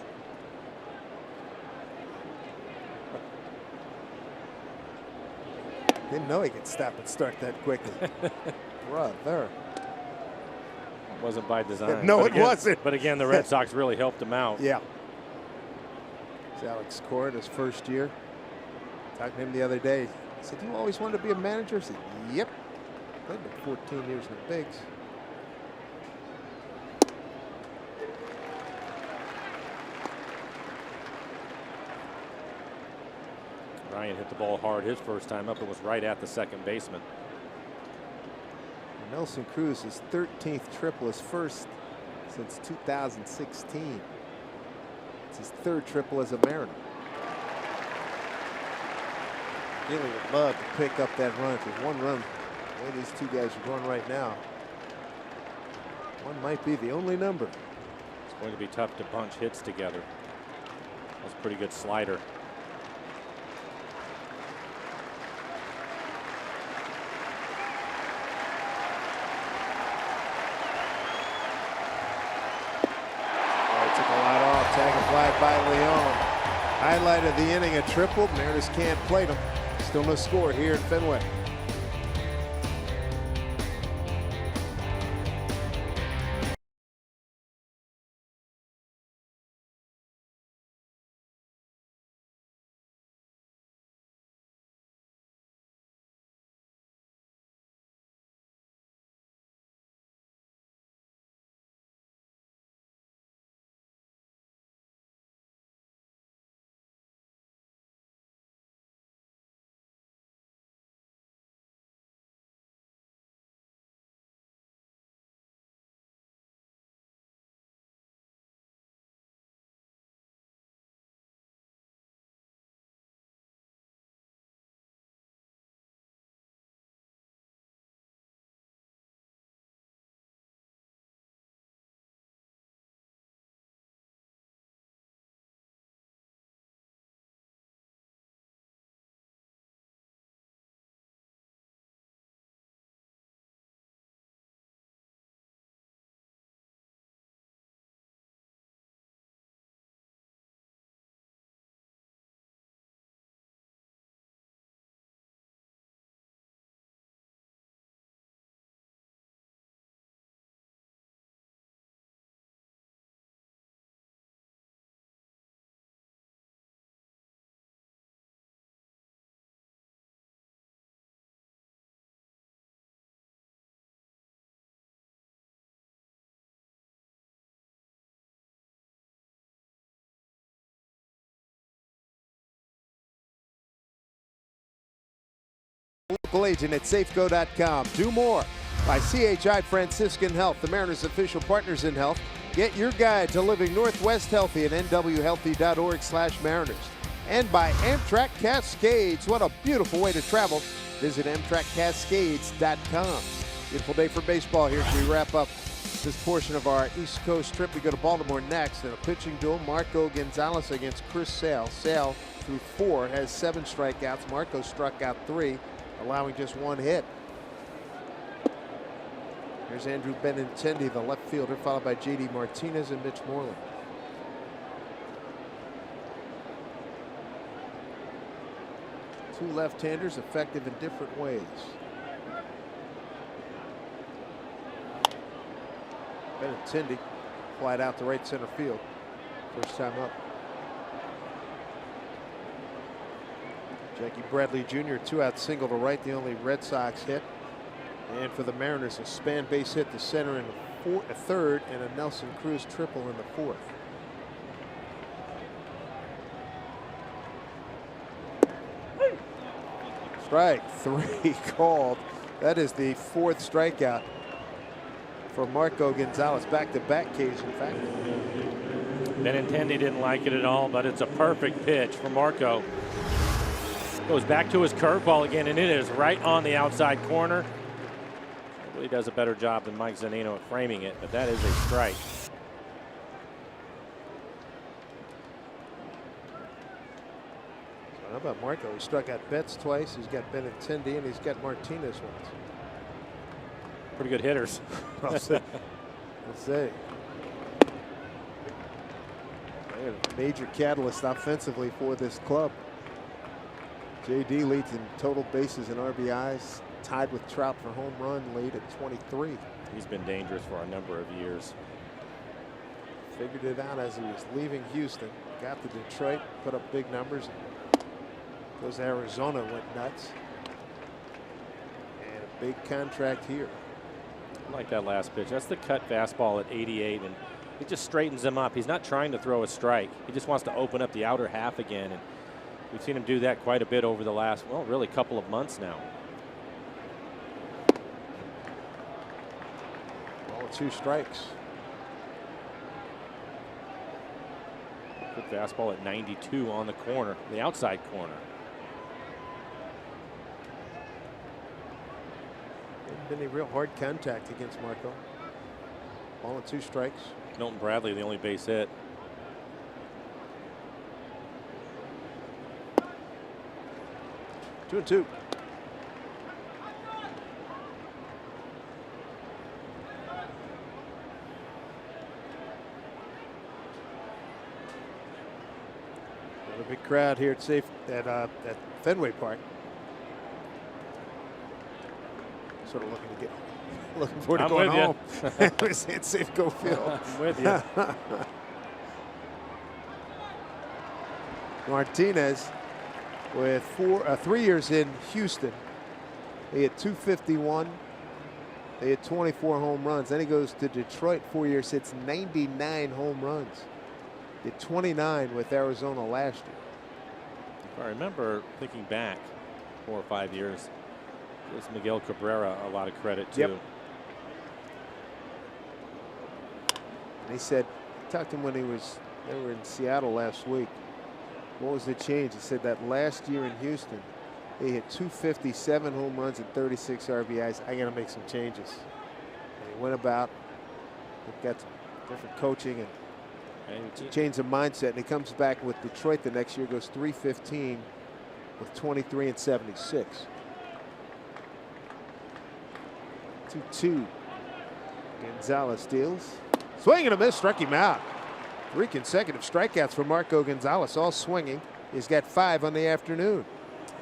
Didn't know he could stop and start that quickly. Brother. It wasn't by design. No, but it again, wasn't. But again, the Red Sox really helped him out. Yeah. It's Alex Cora, his first year. Talking to him the other day. He said, "You always wanted to be a manager?" I said, "Yep. Played for 14 years in the bigs." Ryan hit the ball hard his first time up and was right at the second baseman. Nelson Cruz, his 13th triple, his first since 2016. It's his third triple as a Mariner. Healy would love to pick up that run. If there's one run, the way these two guys are going right now, one might be the only number. It's going to be tough to bunch hits together. That's a pretty good slider. Tag a fly by Leon. Highlight of the inning, a triple. Mariners can't play them. Still no score here in Fenway. Local agent at safeco.com. Do more by CHI Franciscan Health, the Mariners' official partners in health. Get your guide to living Northwest healthy at nwhealthy.org/Mariners. And by Amtrak Cascades. What a beautiful way to travel. Visit AmtrakCascades.com. Beautiful day for baseball here as we wrap up this portion of our East Coast trip. We go to Baltimore next in a pitching duel. Marco Gonzalez against Chris Sale. Sale through 4 has 7 strikeouts. Marco struck out 3, allowing just 1 hit. Here's Andrew Benintendi, the left fielder, followed by J.D. Martinez and Mitch Moreland. Two left-handers effective in different ways. Benintendi flied out to right center field. First time up. Jackie Bradley Jr. 2-out single to right, the only Red Sox hit. And for the Mariners, a span base hit to center in the third, and a Nelson Cruz triple in the 4th. Strike 3 called. That is the 4th strikeout for Marco Gonzalez. Back-to-back Ks, in fact. Benintendi didn't like it at all, but it's a perfect pitch for Marco. Goes back to his curveball again, and it is right on the outside corner. Really does a better job than Mike Zunino at framing it, but that is a strike. How about Marco? He struck out Betts twice. He's got Benintendi, and he's got Martinez once. Pretty good hitters. I'll say. They're a major catalyst offensively for this club. JD leads in total bases and RBIs, tied with Trout for home run lead at 23. He's been dangerous for a number of years. Figured it out as he was leaving Houston. Got to Detroit, put up big numbers. Goes to Arizona, went nuts. And a big contract here. I like that last pitch. That's the cut fastball at 88, and it just straightens him up. He's not trying to throw a strike. He just wants to open up the outer half again. And we've seen him do that quite a bit over the last, well, really couple of months now. Ball 2 strikes. Good fastball at 92 on the corner, the outside corner. Hasn't been any real hard contact against Marco. Ball 2 strikes. Milton Bradley, the only base hit. Two and two. Another big crowd here at Fenway Park. Sort of looking forward to I'm going home. with We're saying Safeco Field. I'm with you. Martinez with 3 years in Houston. He had 251. They had 24 home runs. Then he goes to Detroit, 4 years, hits 99 home runs. Did 29 with Arizona last year. If I remember thinking back 4 or 5 years, gives Miguel Cabrera a lot of credit too. Yep. And he said, I talked to him when they were in Seattle last week. What was the change? He said that last year in Houston, they hit 257 home runs and 36 RBIs. I got to make some changes. And he went about, got some different coaching and changed the mindset. And he comes back with Detroit the next year, goes 315 with 23 and 76. 2-2. Gonzalez deals. Swing and a miss, struck him out. 3 consecutive strikeouts for Marco Gonzalez, all swinging. He's got 5 on the afternoon.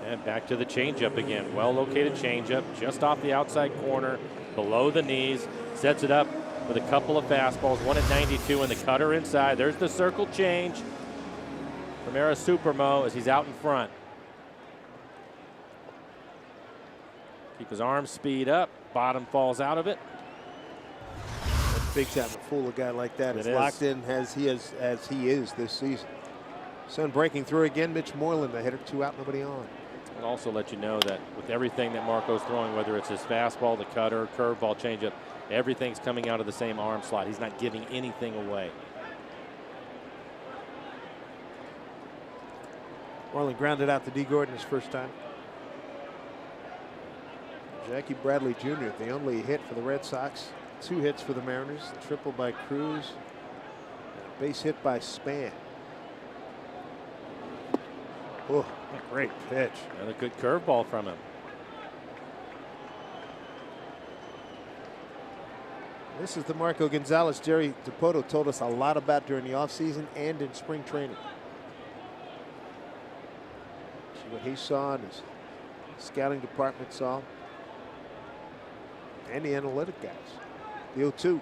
And back to the changeup again. Well-located changeup, just off the outside corner, below the knees. Sets it up with a couple of fastballs, one at 92 and the cutter inside. There's the circle change from Era Supermo as he's out in front. Keep his arm speed up. Bottom falls out of it. That's big time to fool a guy like that. As locked in as he is this season. Sun breaking through again. Mitch Moreland, the hitter, 2 out, nobody on. I'll also let you know that with everything that Marco's throwing, whether it's his fastball, the cutter, curveball, changeup, everything's coming out of the same arm slot. He's not giving anything away. Moreland grounded out to D. Gordon his first time. Jackie Bradley Jr., the only hit for the Red Sox. 2 hits for the Mariners. Triple by Cruz. And a base hit by Span. Oh, great pitch. Another good curveball from him. This is the Marco Gonzalez Jerry DePoto told us a lot about during the offseason and in spring training. See what he saw and his scouting department saw. And the analytic guys. The 0-2.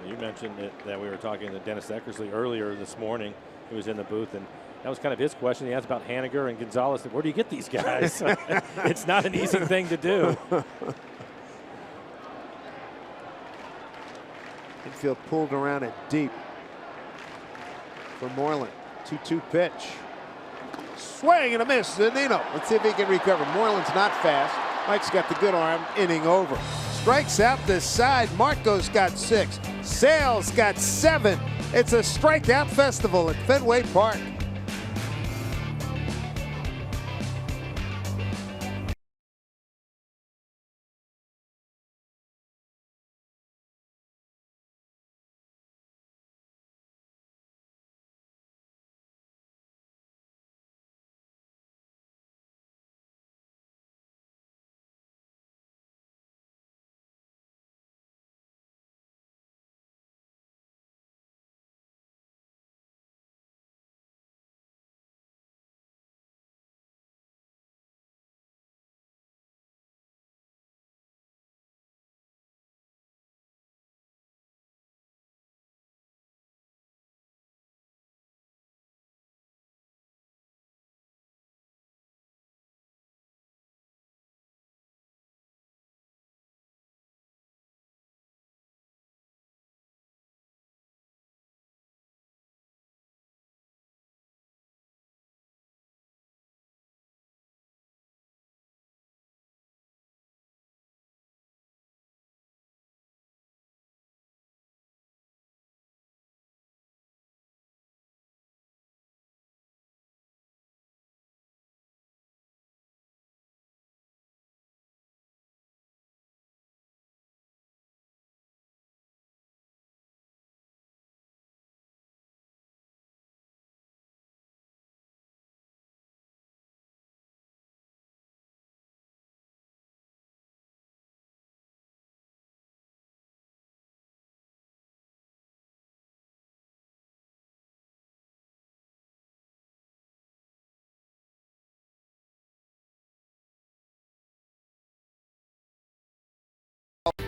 You mentioned that we were talking to Dennis Eckersley earlier this morning. He was in the booth, and that was kind of his question. He asked about Haniger and Gonzalez. Where do you get these guys? It's not an easy thing to do. Infield pulled around it deep for Moreland. 2-2 pitch. Swing and a miss. Zunino. Let's see if he can recover. Moreland's not fast. Mike's got the good arm. Inning over. Strikes out this side. Marco's got 6. Sales got 7. It's a strikeout festival at Fenway Park.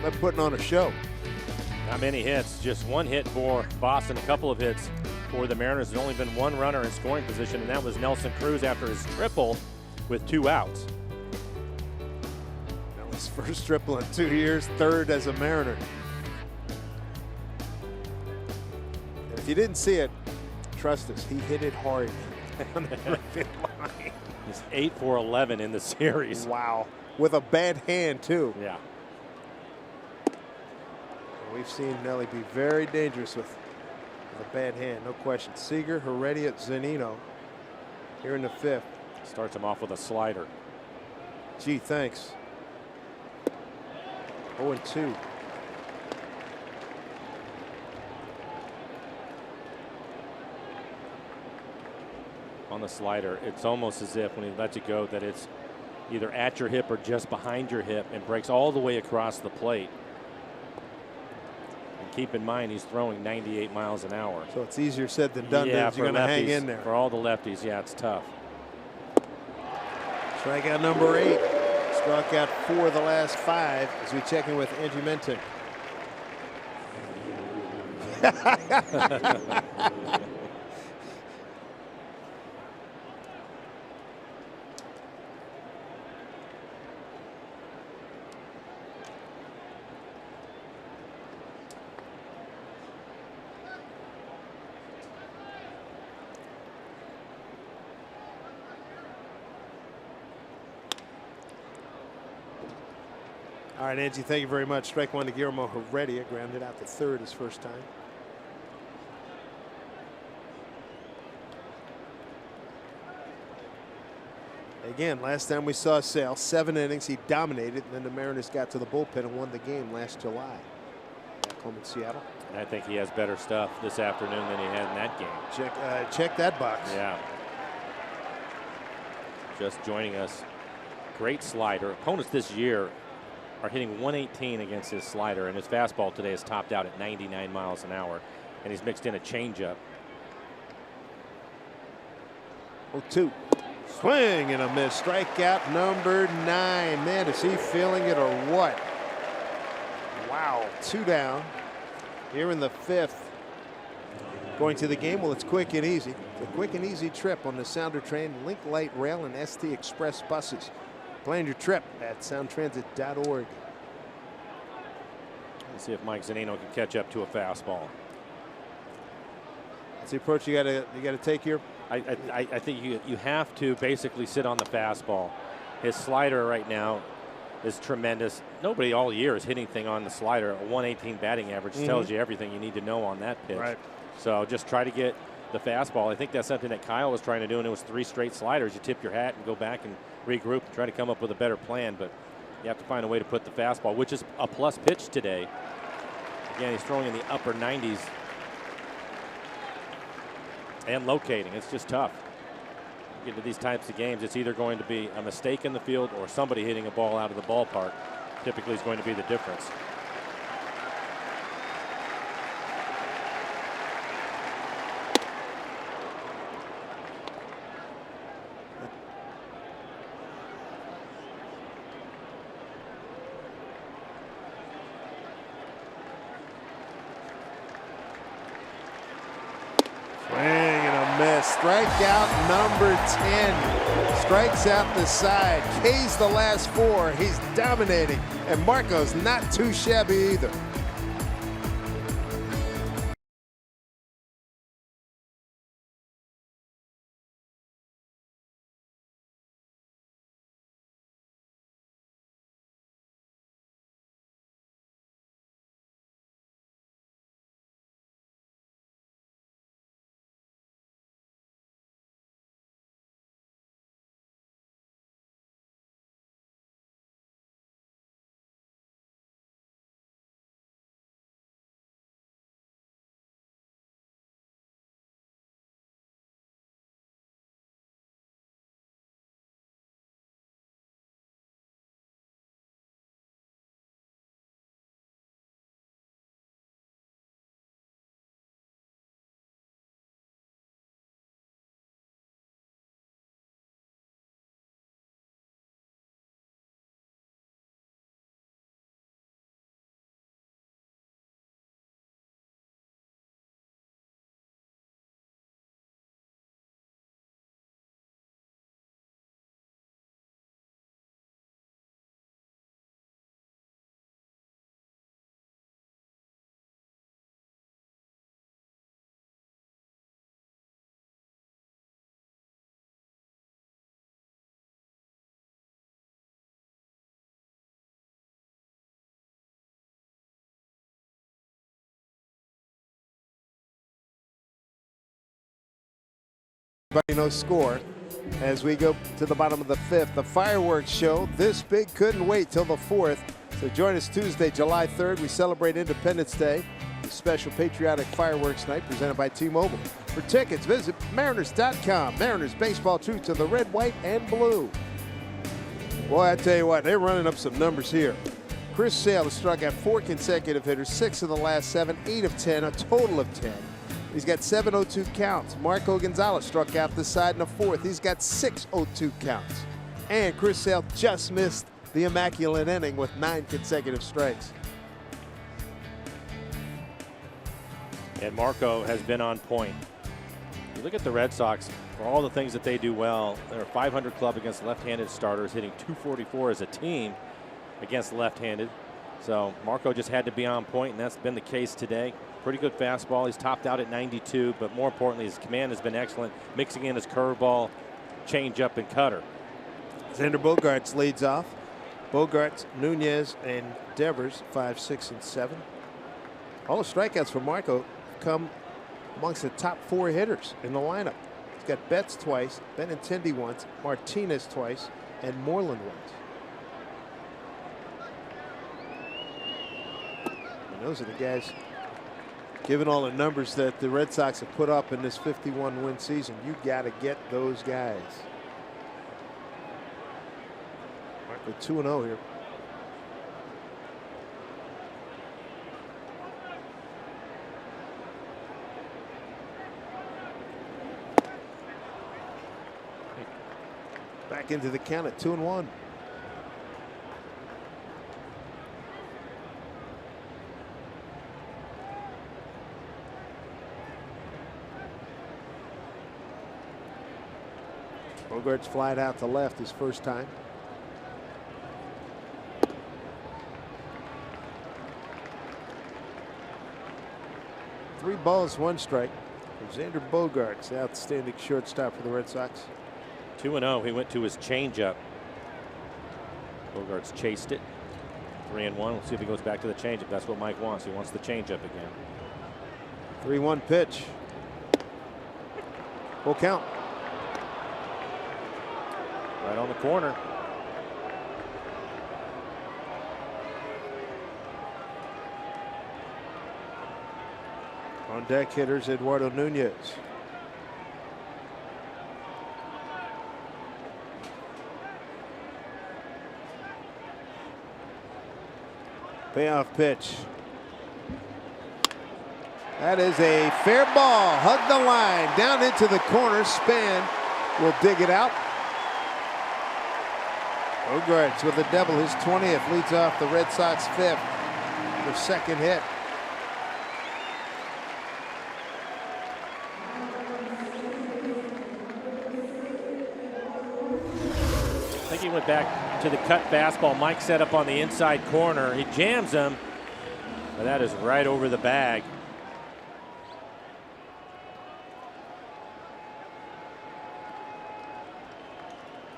They're putting on a show. Not many hits, just one hit for Boston, a couple of hits for the Mariners. There's only been one runner in scoring position, and that was Nelson Cruz after his triple with 2 outs. That was his first triple in 2 years, third as a Mariner. And if you didn't see it, trust us, he hit it hard on the red line. He's 8 for 11 in the series. Wow, with a bad hand too. Yeah. We've seen Nelly be very dangerous with a bad hand, no question. Seager, Heredia, Zunino here in the 5th. Starts him off with a slider. Gee, thanks. 0-2. On the slider, it's almost as if when he lets it go that it's either at your hip or just behind your hip and breaks all the way across the plate. And keep in mind, he's throwing 98 miles an hour. So it's easier said than done. Yeah, You're going to hang in there. For all the lefties, yeah, it's tough. Strikeout number 8. Struck out 4 of the last 5 as we check in with Andrew Menton. All right, Angie, thank you very much. Strike 1 to Guillermo Heredia, grounded out to third his first time. Again, last time we saw Sale, 7 innings, he dominated, and then the Mariners got to the bullpen and won the game last July. Back home in Seattle. And I think he has better stuff this afternoon than he had in that game. Check that box. Yeah. Just joining us. Great slider. Opponents this year are hitting 118 against his slider, and his fastball today is topped out at 99 miles an hour, and he's mixed in a changeup. 0-2. Swing and a miss. Strikeout number 9. Man, is he feeling it or what? Wow. 2 down here in the 5th. Going to the game. Well, it's quick and easy. It's a quick and easy trip on the Sounder Train, Link Light Rail, and ST Express buses. Plan your trip at soundtransit.org. Let's see if Mike Zunino can catch up to a fastball. That's the approach you gotta take here. I think you have to basically sit on the fastball. His slider right now is tremendous. Nobody all year is hitting anything on the slider. A 118 batting average tells you everything you need to know on that pitch. Right. So just try to get the fastball. I think that's something that Kyle was trying to do, and it was 3 straight sliders. You tip your hat and go back and regroup and try to come up with a better plan, but you have to find a way to put the fastball, which is a plus pitch today. Again, he's throwing in the upper 90s and locating. It's just tough. Get into these types of games, it's either going to be a mistake in the field or somebody hitting a ball out of the ballpark. Typically is going to be the difference. Strikeout number 10. Strikes out the side. K's the last 4. He's dominating. And Marco's not too shabby either. No score as we go to the bottom of the fifth. The fireworks show this big couldn't wait till the fourth. So join us Tuesday, July 3rd. We celebrate Independence Day. A special patriotic fireworks night presented by T-Mobile. For tickets, visit Mariners.com. Mariners baseball true to the red, white, and blue. Boy, I tell you what, they're running up some numbers here. Chris Sale has struck out 4 consecutive hitters, 6 of the last 7, 8 of 10, a total of 10. He's got 7 0-2 counts. Marco Gonzalez struck out this side in the fourth. He's got 6 0-2 counts. And Chris Sale just missed the immaculate inning with 9 consecutive strikes. And Marco has been on point. You look at the Red Sox, for all the things that they do well, they're a 500 club against left-handed starters, hitting .244 as a team against left-handed. So Marco just had to be on point, and that's been the case today. Pretty good fastball. He's topped out at 92, but more importantly, his command has been excellent, mixing in his curveball, changeup, and cutter. Xander Bogaerts leads off. Bogaerts, Nunez, and Devers, 5, 6, and 7. All the strikeouts for Marco come amongst the top 4 hitters in the lineup. He's got Betts twice, Benintendi once, Martinez twice, and Moreland once. And those are the guys, given all the numbers that the Red Sox have put up in this 51-win season, you got to get those guys. Marco 2-0 here. Back into the count at 2-1. Bogaerts flied out to left his first time. Three balls, 1 strike. For Xander Bogaerts, outstanding shortstop for the Red Sox. 2-0. He went to his changeup. Bogaerts chased it. 3-1. We'll see if he goes back to the changeup. That's what Mike wants. He wants the changeup again. 3-1 pitch. Full count. Right on the corner. On deck hitters Eduardo Nunez. Payoff pitch. That is a fair ball. Hug the line. Down into the corner. Span will dig it out. Bogaerts with a double, his 20th, leads off the Red Sox 5th. Their second hit. I think he went back to the cut fastball. Mike set up on the inside corner. He jams him, but that is right over the bag.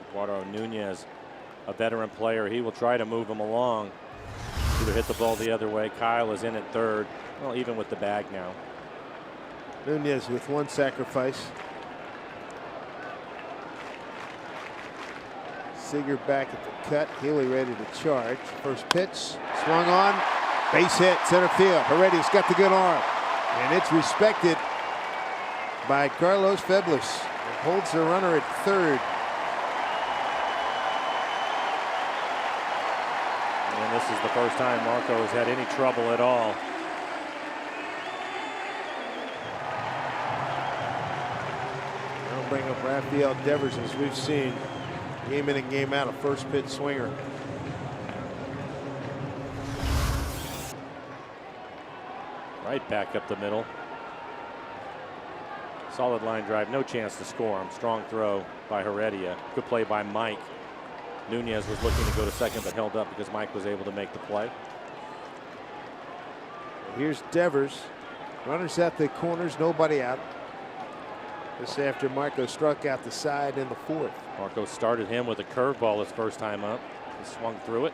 Eduardo Nunez, a veteran player. He will try to move him along. Either hit the ball the other way. Kyle is in at third. Well, even with the bag now. Nunez with 1 sacrifice. Seager back at the cut. Healy ready to charge. First pitch. Swung on. Base hit. Center field. Heredia's got the good arm. And it's respected by Carlos Febles. It holds the runner at third. And this is the first time Marco has had any trouble at all. I'll bring up Rafael Devers, as we've seen game in and game out, a first pitch swinger. Right back up the middle. Solid line drive, no chance to score him. Strong throw by Heredia. Good play by Mike. Nunez was looking to go to second, but held up because Mike was able to make the play. Here's Devers. Runners at the corners, nobody out. This after Marco struck out the side in the fourth. Marco started him with a curveball his first time up. He swung through it.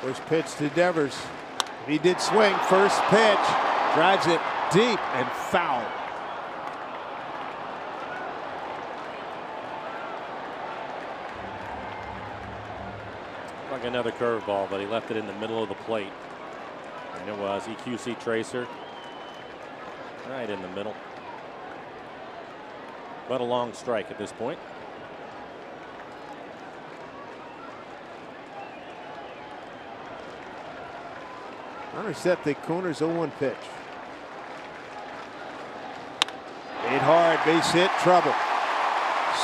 First pitch to Devers. He did swing. First pitch. Drives it deep and foul. Like another curveball, but he left it in the middle of the plate. And it was EQC tracer. Right in the middle. But a long strike at this point. Runner set the corners 0-1 pitch. Hit hard, base hit, trouble.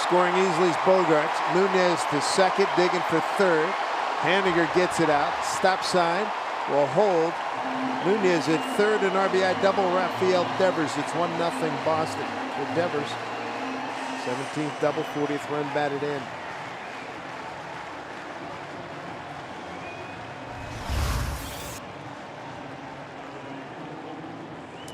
Scoring easily is Bogarts. Nunez to second, digging for third. Haniger gets it out. Stop sign will hold. Nunez at third, and RBI double. Rafael Devers. It's 1-0 Boston for Devers. 17th double, 40th run batted in.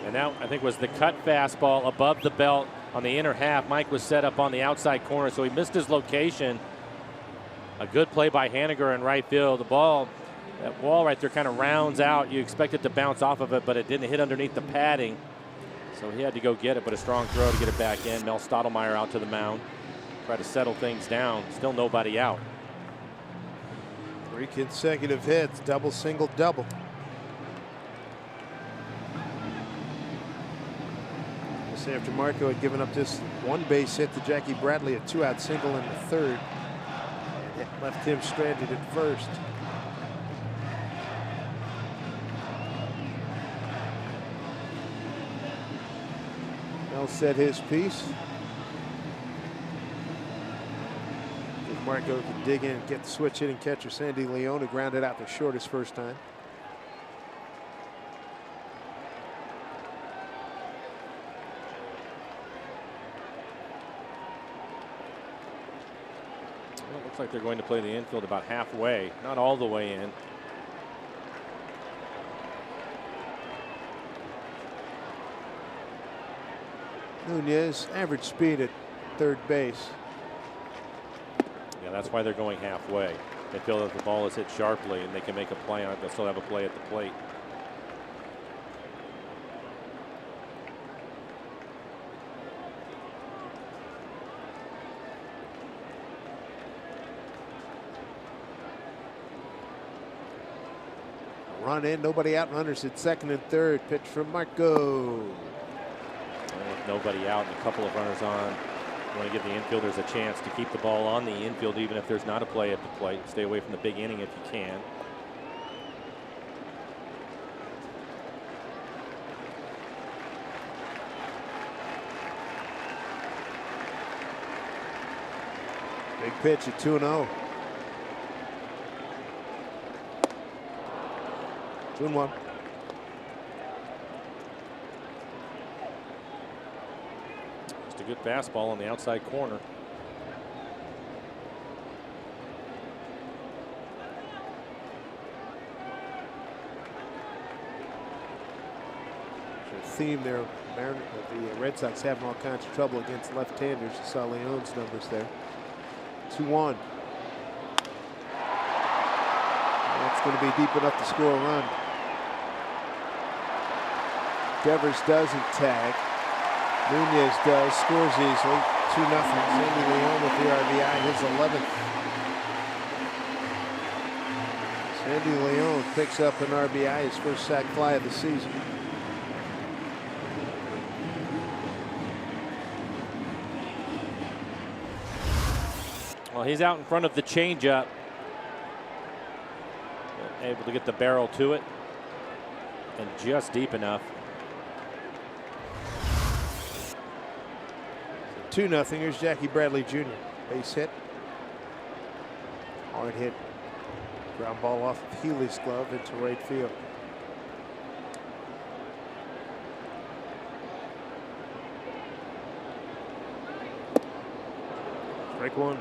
And now I think was the cut fastball above the belt on the inner half. Mike was set up on the outside corner, so he missed his location. A good play by Haniger in right field. The ball, that wall right there kind of rounds out. You expect it to bounce off of it, but it didn't hit underneath the padding. So he had to go get it, but a strong throw to get it back in. Mel Stottlemyre out to the mound. Try to settle things down. Still nobody out. 3 consecutive hits, double, single, double. This after Marco had given up just 1 base hit to Jackie Bradley, a 2-out single in the third. And it left him stranded at first. Mel said his piece. If Marco could dig in and get the switch hitting catcher Sandy Leone, who grounded out to short his first time. Well, it looks like they're going to play the infield about halfway, not all the way in. Nunez, average speed at third base. Yeah, that's why they're going halfway. They feel that the ball is hit sharply and they can make a play on it. They'll still have a play at the plate. Run in, nobody out, runners at second and third. Pitch from Marco. With nobody out and a couple of runners on, you want to give the infielders a chance to keep the ball on the infield even if there's not a play at the plate. Stay away from the big inning if you can. Big pitch at 2-0. 2-1. Just a good fastball on the outside corner. Theme there, the Red Sox having all kinds of trouble against left-handers. You saw Leone's numbers there. 2-1. That's going to be deep enough to score a run. Devers doesn't tag. Nunez does, scores easily. 2-0. Sandy Leone with the RBI, his 11th. Sandy Leone picks up an RBI, his first sac fly of the season. Well, he's out in front of the changeup. Able to get the barrel to it. And just deep enough. 2-0. Here's Jackie Bradley Jr. Base hit. Hard hit. Ground ball off of Healy's glove into right field. Strike one.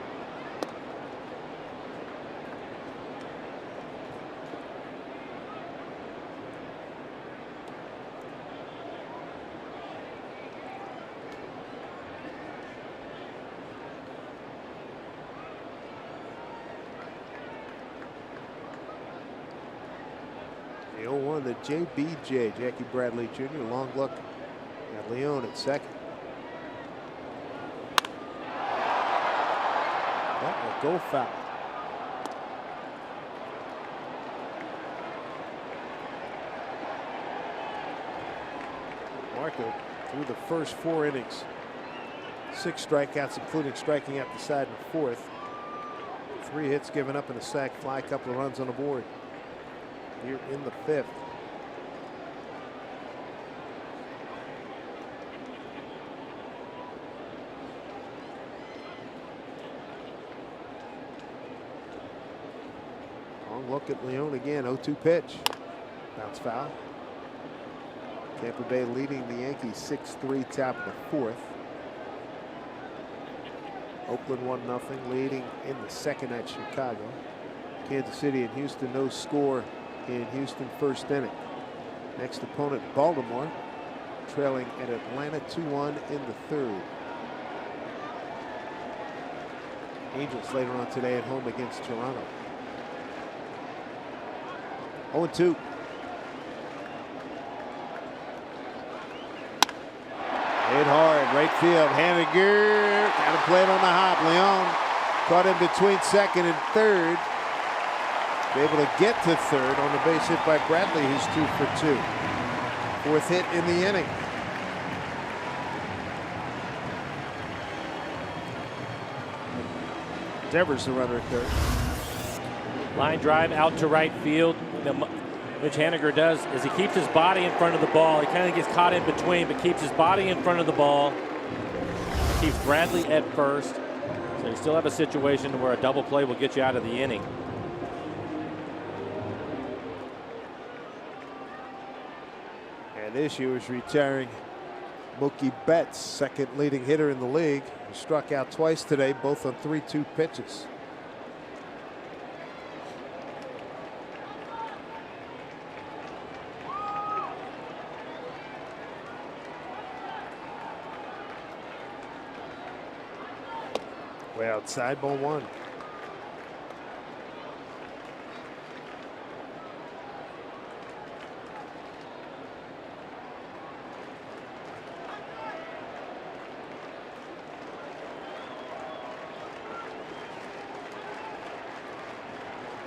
going to JBJ, Jackie Bradley Jr. Long look at Leone at second. That will go foul. Marco through the first 4 innings. 6 strikeouts, including striking out the side in the 4th. 3 hits given up and a sac fly, a couple of runs on the board. Here in the 5th. Long look at Leone again. 0-2 pitch. Bounce foul. Tampa Bay leading the Yankees 6-3, top of the 4th. Oakland 1-0, leading in the 2nd at Chicago. Kansas City and Houston, no score in Houston, 1st inning. Next opponent, Baltimore, trailing at Atlanta 2-1 in the 3rd. Angels later on today at home against Toronto. 0-2. Hit hard, right field. Haniger got to play it on the hop. Leone caught in between 2nd and 3rd. Be able to get to 3rd on the base hit by Bradley, who's 2 for 2. 4th hit in the inning. Devers the runner at 3rd. Line drive out to right field. Which Haniger does is he keeps his body in front of the ball. He kind of gets caught in between, but keeps his body in front of the ball. Keeps Bradley at first. So you still have a situation where a double play will get you out of the inning. And this year is retiring Mookie Betts, 2nd leading hitter in the league. He struck out twice today, both on 3-2 pitches. Way outside, ball 1.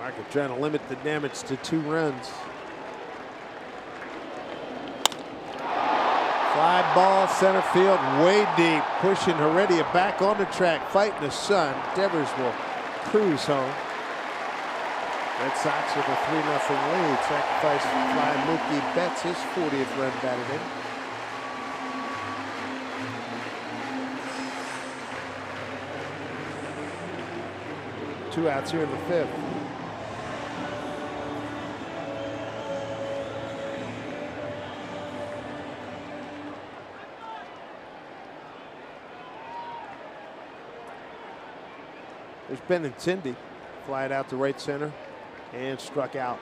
Market trying to limit the damage to 2 runs. Fly ball, center field, way deep, pushing Heredia back on the track, fighting the sun. Devers will cruise home. Red Sox with a 3-0 lead. Sacrifice fly Mookie Betts, his 40th run batted in. 2 outs here in the 5th. There's Benintendi, flied out to right center and struck out.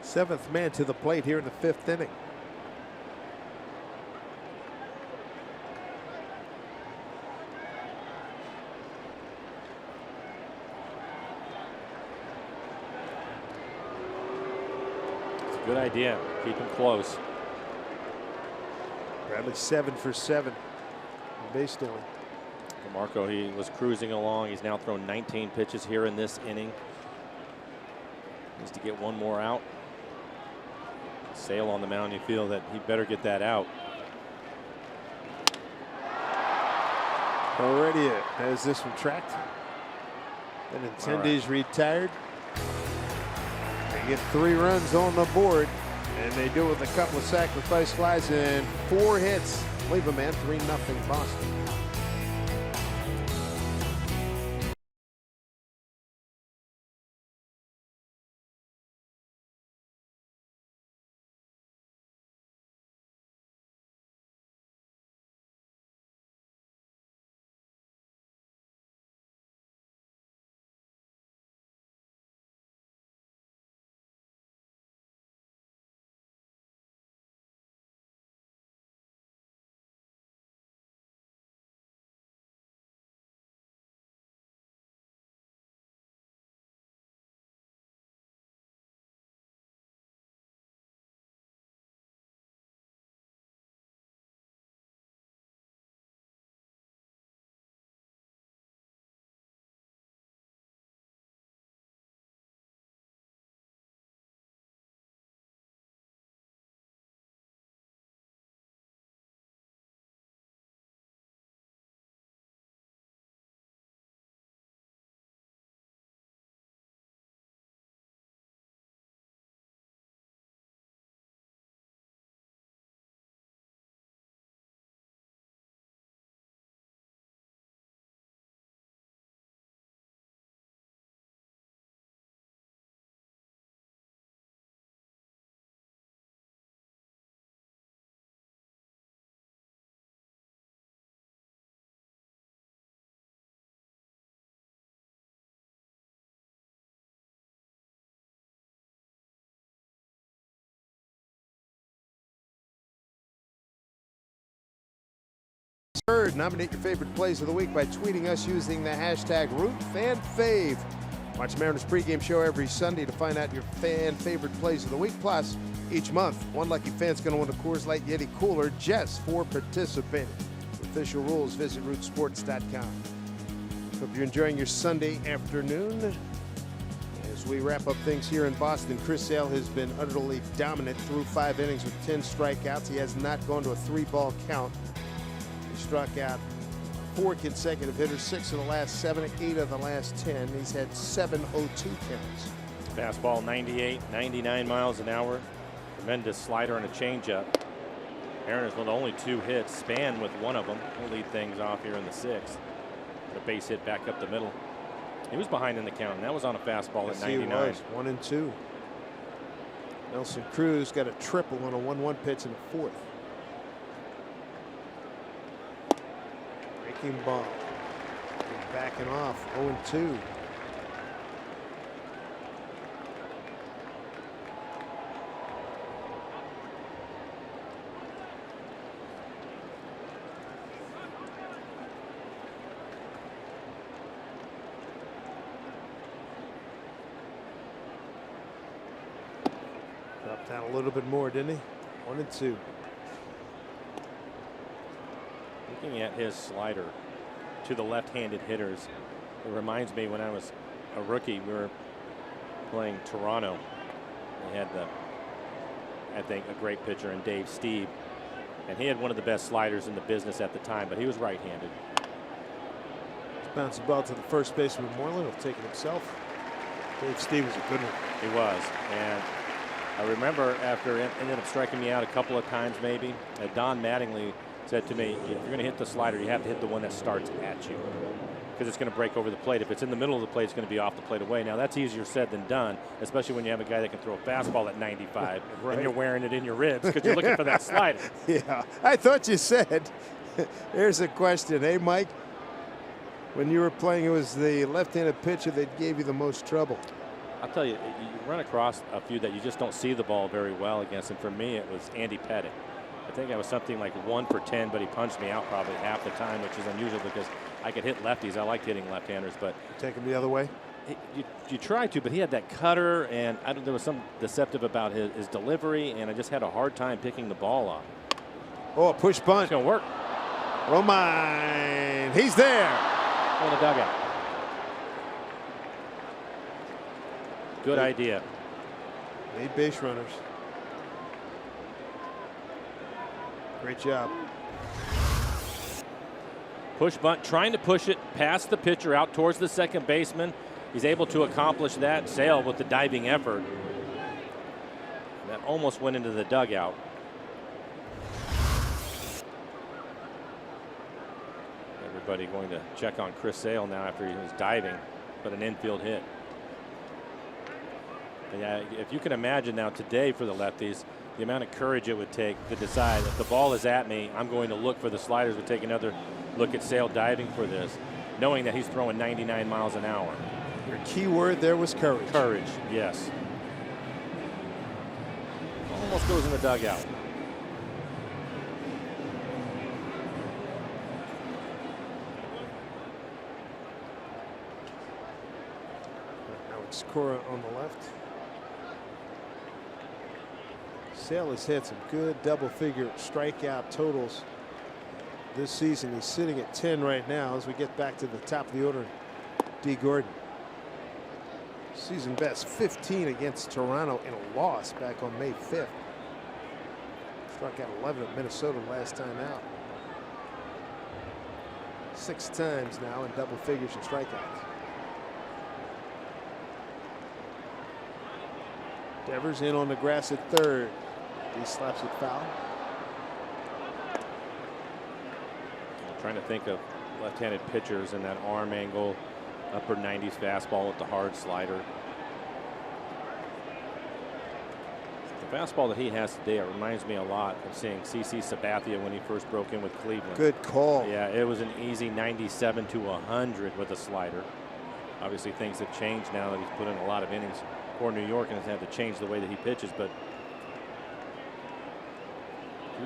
Seventh man to the plate here in the 5th inning. Good idea. Keep him close. Bradley 7 for 7. Base stealing. Marco, he was cruising along. He's now thrown 19 pitches here in this inning. Needs to get 1 more out. Sale on the mound. You feel that he better get that out. Heredia has this one tracked. Benintendi's retired. They get 3 runs on the board, and they do it with a couple of sacrifice flies and 4 hits. Leave a man 3-0 Boston. 3rd. Nominate your favorite plays of the week by tweeting us using the hashtag RootFanFave. Watch Mariners pregame show every Sunday to find out your fan favorite plays of the week. Plus, each month, one lucky fan's going to win a Coors Light Yeti cooler just for participating. For official rules, visit rootsports.com. Hope you're enjoying your Sunday afternoon. As we wrap up things here in Boston, Chris Sale has been utterly dominant through 5 innings with 10 strikeouts. He has not gone to a 3-ball count. He struck out 4 consecutive hitters, 6 of the last 7, 8 of the last 10. He's had 7 0-2 counts. Fastball 98, 99 miles an hour. Tremendous slider and a changeup. Aaron with only 2 hits, Span with 1 of them. He'll lead things off here in the 6th. A base hit back up the middle. He was behind in the count, and that was on a fastball at 99. He was 1-2. Nelson Cruz got a triple on a 1-1 pitch in the 4th. Breaking ball. And backing off. 0-2. Dropped down a little bit more, didn't he? 1-2. Looking at his slider to the left-handed hitters, it reminds me when I was a rookie, we were playing Toronto. We had I think, a great pitcher in Dave Steve, and he had one of the best sliders in the business at the time, but he was right-handed. Bounce the ball to the first baseman, Moreland. He'll take it himself. Dave Steve was a good one. He was, and I remember after it ended up striking me out a couple of times maybe, Don Mattingly said to me, if you're going to hit the slider, you have to hit the one that starts at you, because it's going to break over the plate. If it's in the middle of the plate, it's going to be off the plate away. Now, that's easier said than done, especially when you have a guy that can throw a fastball at 95 right. and you're wearing it in your ribs because you're looking for that slider. Yeah, I thought you said, here's a question. Hey, Mike, when you were playing, it was the left-handed pitcher that gave you the most trouble. I'll tell you, you run across a few that you just don't see the ball very well against, and for me, it was Andy Pettit. I think I was something like 1 for 10, but he punched me out probably half the time, which is unusual because I could hit lefties. I liked hitting left-handers, but take him the other way. You try to, but he had that cutter, and there was some deceptive about his delivery, and I just had a hard time picking the ball up. Oh, a push bunt. It's going to work. Romine, he's there. In the dugout. Good idea. 8 base runners. Great job. Push bunt, trying to push it past the pitcher out towards the second baseman. He's able to accomplish that. Sale with the diving effort. That almost went into the dugout. Everybody going to check on Chris Sale now after he was diving, but an infield hit. And yeah, if you can imagine now today for the lefties, the amount of courage it would take to decide if the ball is at me, I'm going to look for the sliders. Would take another look at Sale diving for this, knowing that he's throwing 99 miles an hour. Your key word there was courage. Courage, yes. Almost goes in the dugout. Alex Cora on the left. Sale has had some good double-figure strikeout totals this season. He's sitting at 10 right now as we get back to the top of the order. D. Gordon. Season best 15 against Toronto in a loss back on May 5th. Struck out 11 at Minnesota last time out. 6 times now in double figures in strikeouts. Devers in on the grass at third. He slaps it foul. I'm trying to think of left-handed pitchers in that arm angle, upper 90s fastball with the hard slider. The fastball that he has today, it reminds me a lot of seeing CC Sabathia when he first broke in with Cleveland. Good call. Yeah, it was an easy 97 to 100 with a slider. Obviously, things have changed now that he's put in a lot of innings for New York and has had to change the way that he pitches. But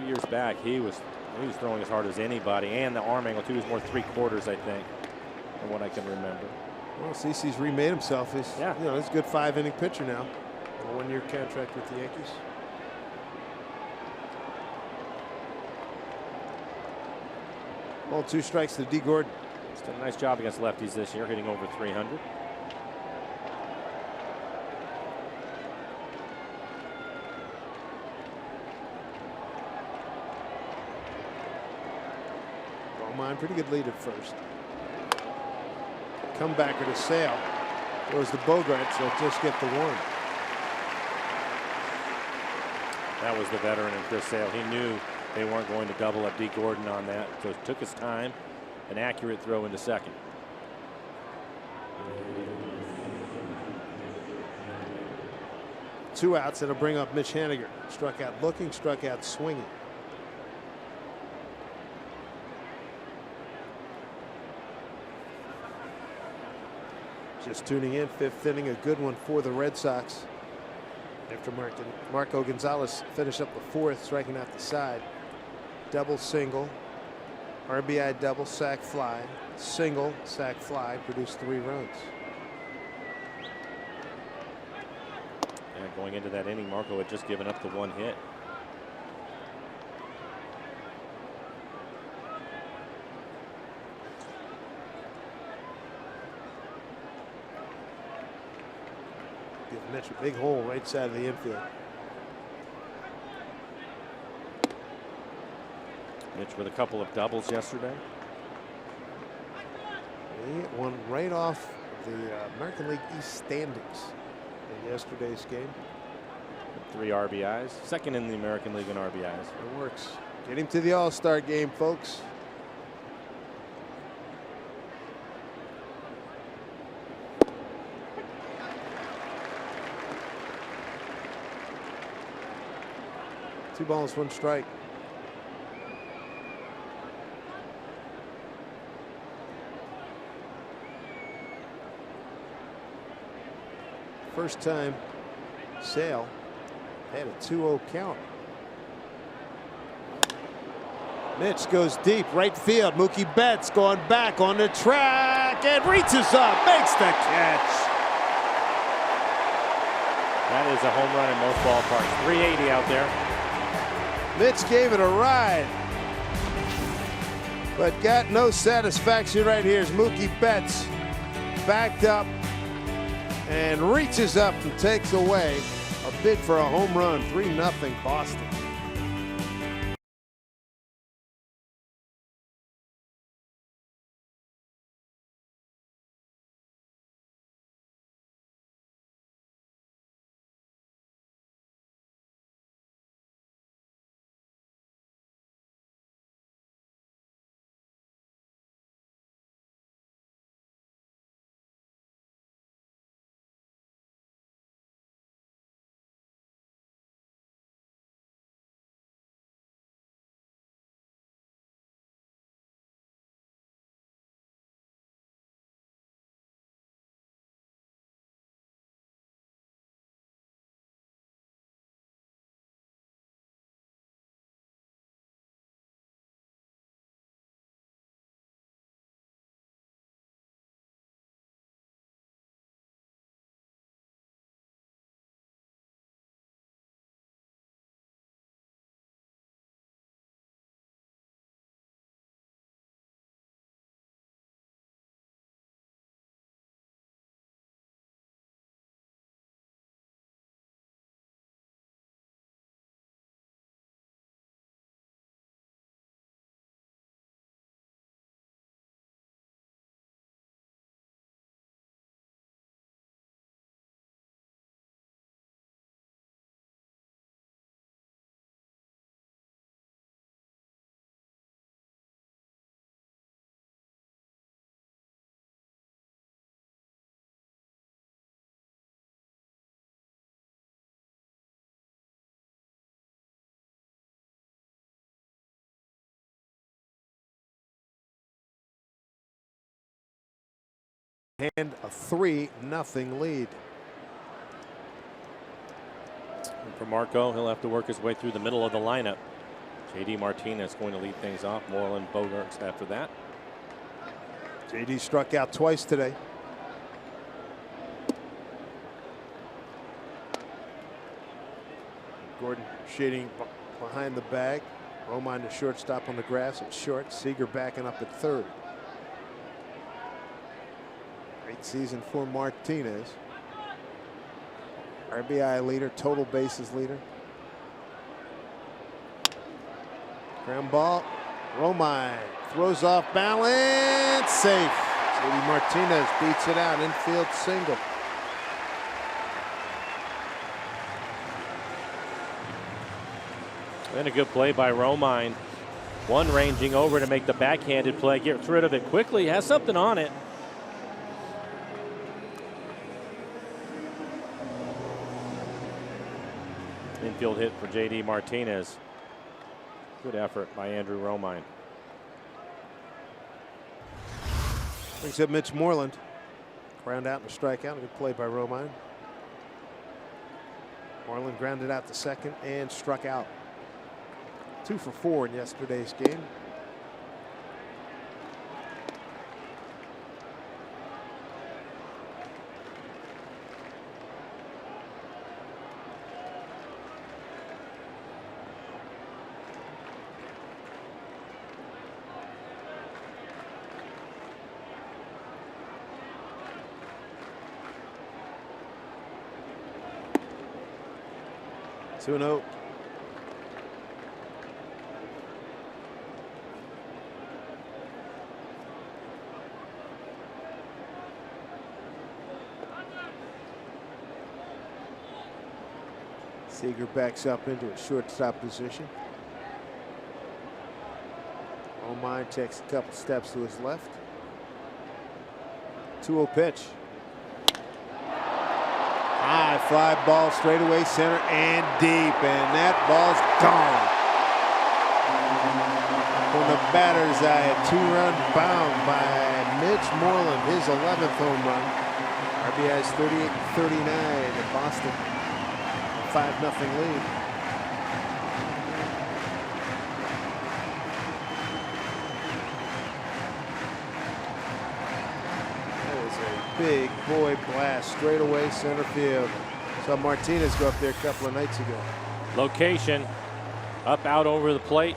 2 years back, he was He was throwing as hard as anybody, and the arm angle too was more 3/4, I think, from what I can remember. Well, CeCe's remade himself. He's, yeah, you know, he's a good 5-inning pitcher now. A 1-year contract with the Yankees. Ball 2 strikes to D. Gordon. He's done a nice job against lefties this year, hitting over 300. Pretty good lead at first. Comebacker to Sale. Goes the Bogarts. They'll just get the one. That was the veteran in Chris Sale. He knew they weren't going to double up D. Gordon on that, so it took his time. An accurate throw into second. Two outs. That'll bring up Mitch Haniger. Struck out looking, struck out swinging. Just tuning in, 5th inning, a good one for the Red Sox. After Marco Gonzalez finished up the 4th, striking out the side. Double, single, RBI double, sac fly, single, sac fly, produced 3 runs. And going into that inning, Marco had just given up the 1 hit. Give Mitch a big hole right side of the infield. Mitch with a couple of doubles yesterday. He hit one right off the American League East standings in yesterday's game. 3 RBIs, second in the American League in RBIs. It works. Get him to the All-Star game, folks. Two balls, 1 strike. First time Sale had a 2-0 count. Mitch goes deep, right field. Mookie Betts going back on the track and reaches up, makes the catch. That is a home run in most ballparks. 380 out there. Mitch gave it a ride, but got no satisfaction right here as Mookie Betts backed up and reaches up and takes away a bid for a home run. 3-0 Boston. And a 3-0 lead. And for Marco, he'll have to work his way through the middle of the lineup. JD Martinez going to lead things off. Moreland, Bogarts after that. JD struck out twice today. Gordon shading behind the bag. Romine the shortstop on the grass at short. Seager backing up at third. Great season for Martinez. RBI leader, total bases leader. Ground ball. Romine throws off balance. Safe. JD Martinez beats it out. Infield single. And a good play by Romine. One ranging over to make the backhanded play. Gets rid of it quickly. Has something on it. Infield hit for JD Martinez. Good effort by Andrew Romine. Brings up Mitch Moreland. Ground out and a strikeout. A good play by Romine. Moreland grounded out to second and struck out. 2 for 4 in yesterday's game. Two and 0. Seager backs up into a shortstop position. Romine takes a couple steps to his left. 2-0 pitch. High fly ball straightaway center and deep, and that ball's gone. From the batter's eye, a 2-run bound by Mitch Moreland, his 11th home run. RBI's 38-39 in Boston. 5-0 lead. That was a big boy blast straight away center field. Saw Martinez go up there a couple of nights ago. Location. Up, out, over the plate.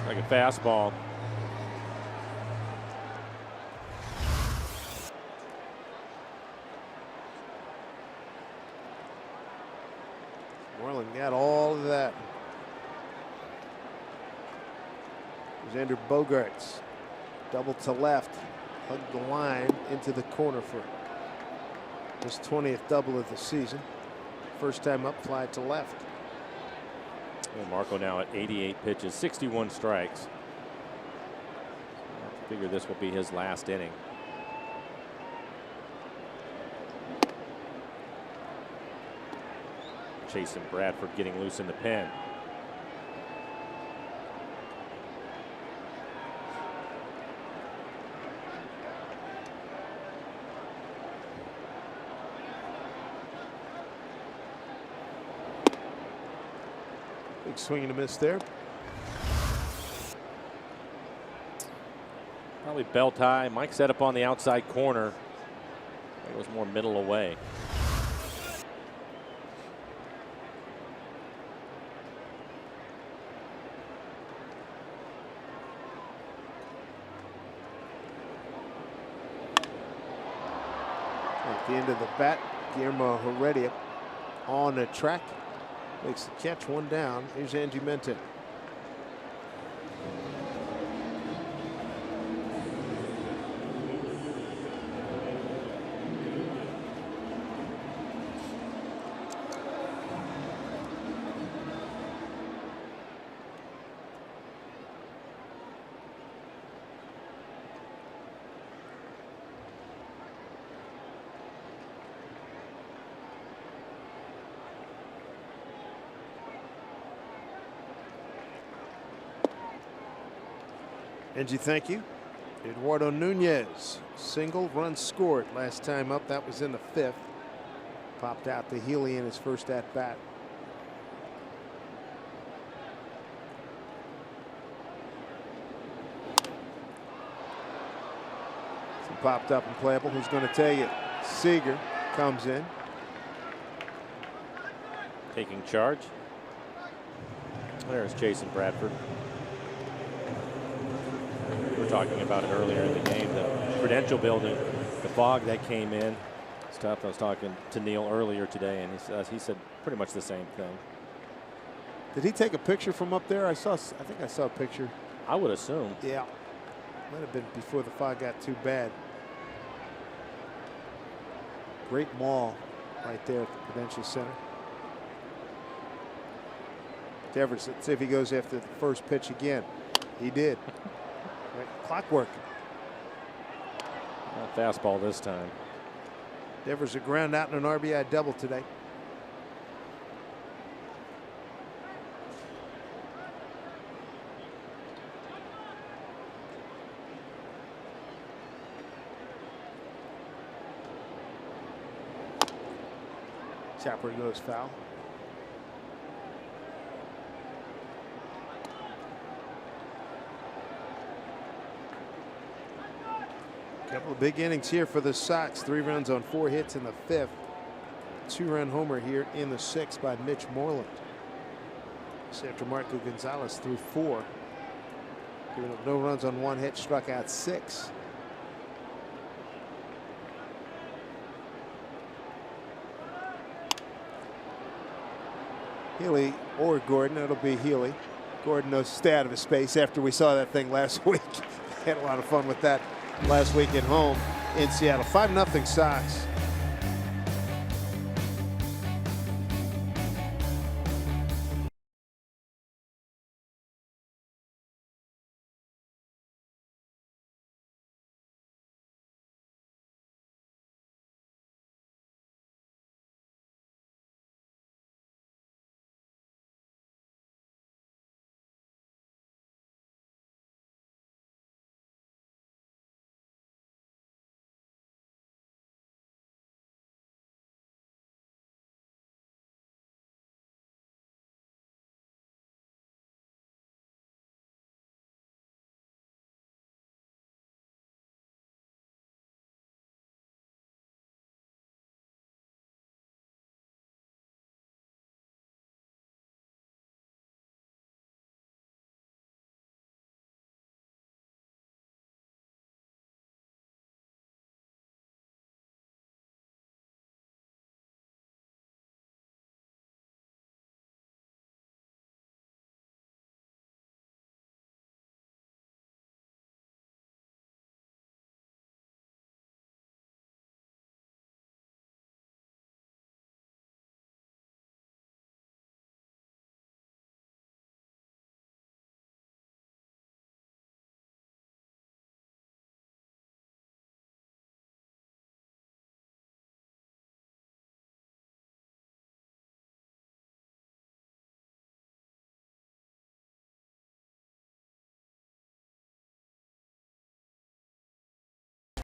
Like a fastball. Moreland got all of that. There's Andrew Bogarts. Double to left. Hugged the line into the corner for his 20th double of the season. First time up, fly to left. And Marco now at 88 pitches, 61 strikes. I figure this will be his last inning. Chasing Bradford getting loose in the pen. Big swing and a miss there. Probably belt high. Mike set up on the outside corner. It was more middle away. At the end of the bat, Guillermo Heredia on the track. Makes the catch, one down. Here's Angie Menten. Angie, thank you. Eduardo Nunez, single, run scored. Last time up, that was in the 5th. Popped out to Healy in his first at bat. popped up and playable. Who's going to tell you? Seager comes in. Taking charge. There's Jason Bradford. We were talking about it earlier in the game, the credential building, the fog that came in. Stuff. I was talking to Neil earlier today, and he said pretty much the same thing. Did he take a picture from up there? I think I saw a picture. I would assume. Yeah. Might have been before the fog got too bad. Great mall right there at the Prudential Center. Devers, let's see if he goes after the first pitch again. He did. Right. Clockwork. Fastball this time. Devers a ground out and an RBI double today. Chopper goes foul. Couple of big innings here for the Sox. 3 runs on 4 hits in the 5th. 2-run homer here in the 6th by Mitch Moreland. This after Marco Gonzalez threw 4. Giving up no runs on 1 hit, struck out 6. Healy or Gordon. It'll be Healy. Gordon knows to stay out of his space after we saw that thing last week. Had a lot of fun with that last week at home in Seattle. 5-0 Sox.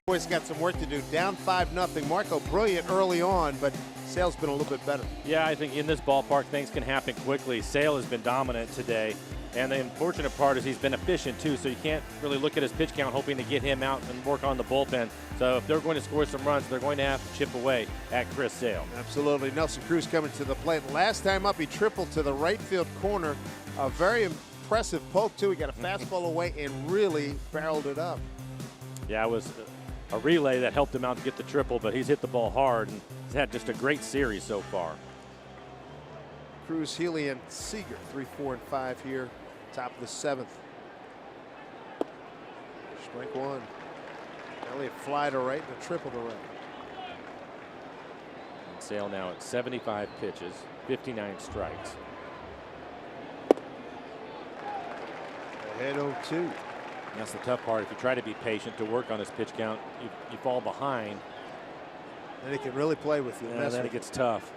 Boys got some work to do. Down 5-0. Marco brilliant early on, but Sale's been a little bit better. Yeah, I think in this ballpark things can happen quickly. Sale has been dominant today, and the unfortunate part is he's been efficient too, so you can't really look at his pitch count hoping to get him out and work on the bullpen. So if they're going to score some runs, they're going to have to chip away at Chris Sale. Absolutely. Nelson Cruz coming to the plate. Last time up, he tripled to the right field corner. A very impressive poke too. He got a fastball away and really barreled it up. Yeah, it was a relay that helped him out to get the triple, but he's hit the ball hard and he's had just a great series so far. Cruz, Healy, and Seager, 3, 4, and 5 here, top of the 7th. Strike 1. Elliott fly to right and a triple to right. And Sale now at 75 pitches, 59 strikes. Ahead 0-2. That's the tough part. If you try to be patient to work on his pitch count, you fall behind. And he can really play with you. And then it gets tough.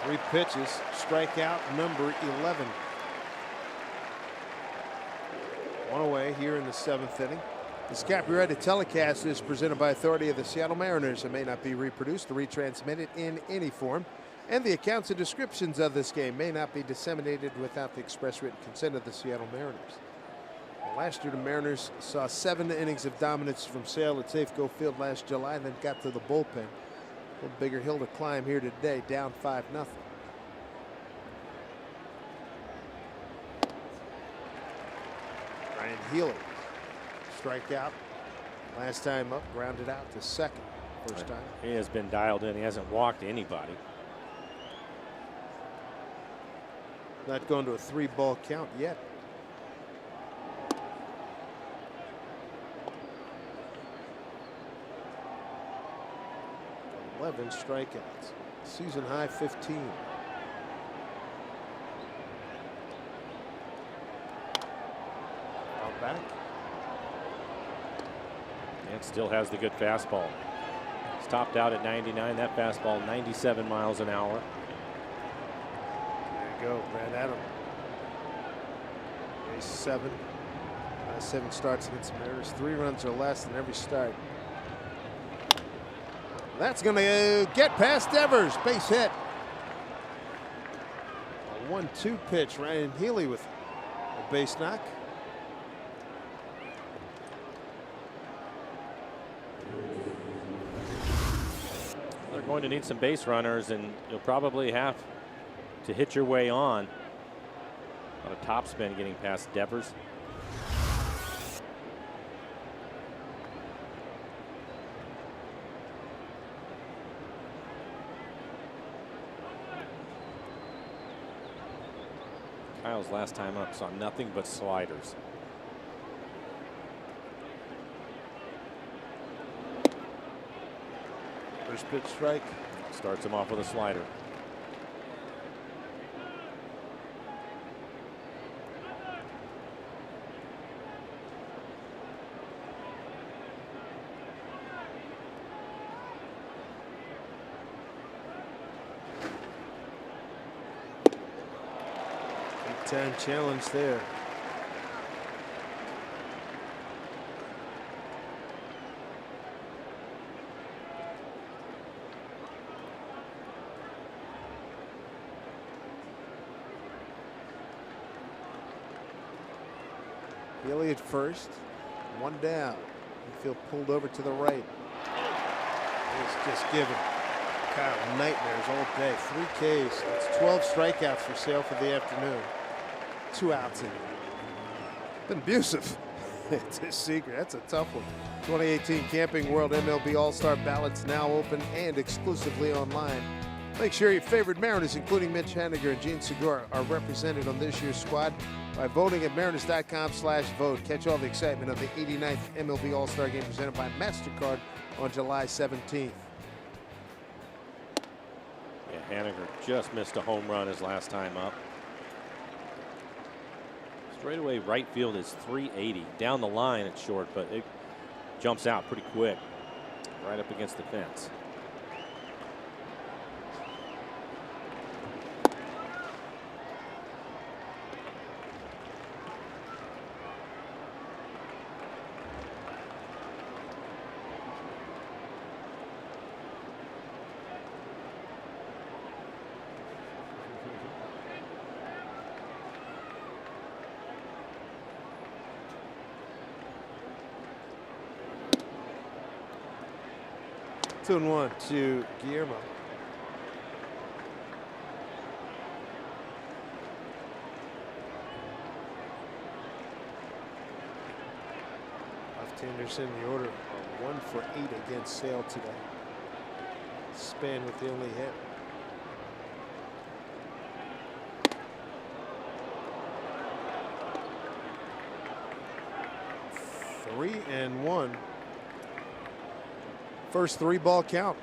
Three pitches, strikeout number 11. One away here in the 7th inning. This copyrighted telecast is presented by authority of the Seattle Mariners and may not be reproduced or retransmitted in any form. And the accounts and descriptions of this game may not be disseminated without the express written consent of the Seattle Mariners. Last year, the Mariners saw 7 innings of dominance from Sale at Safeco Field last July, and then got to the bullpen. A little bigger hill to climb here today, down 5-0. Ryan Healy, strikeout. Last time up, grounded out to second. First time. He has been dialed in. He hasn't walked anybody. Not going to a 3-ball count yet. 11 strikeouts. Season high 15. Out back. And still has the good fastball. It's topped out at 99. That fastball 97 miles an hour. There you go, Brad Adam. Race 7. 7 starts against the Mariners. 3 runs or less in every start. That's going to get past Devers. Base hit. A 1-2 pitch. Ryan Healy with a base knock. They're going to need some base runners, and you'll probably have to hit your way on. On a topspin getting past Devers. Kyle's last time up saw nothing but sliders. First pitch strike. Starts him off with a slider. Big-time challenge there. Healy at first, 1 down. Infield pulled over to the right. It's just giving Kyle nightmares all day. 3 Ks. That's 12 strikeouts for Sale for the afternoon. 2 outs in. Been abusive. It's a secret. That's a tough one. 2018 Camping World MLB All-Star ballots now open and exclusively online. Make sure your favorite Mariners, including Mitch Haniger and Gene Segura, are represented on this year's squad by voting at mariners.com/vote. Catch all the excitement of the 89th MLB All-Star Game presented by MasterCard on July 17th. Yeah, Haniger just missed a home run his last time up. Straightaway right field is 380. Down the line it's short, but it jumps out pretty quick. Right up against the fence. Two and 1 to Guillermo. Left-handers in the order are 1 for 8 against Sale today. Span with the only hit. Three and 1. First 3-ball count.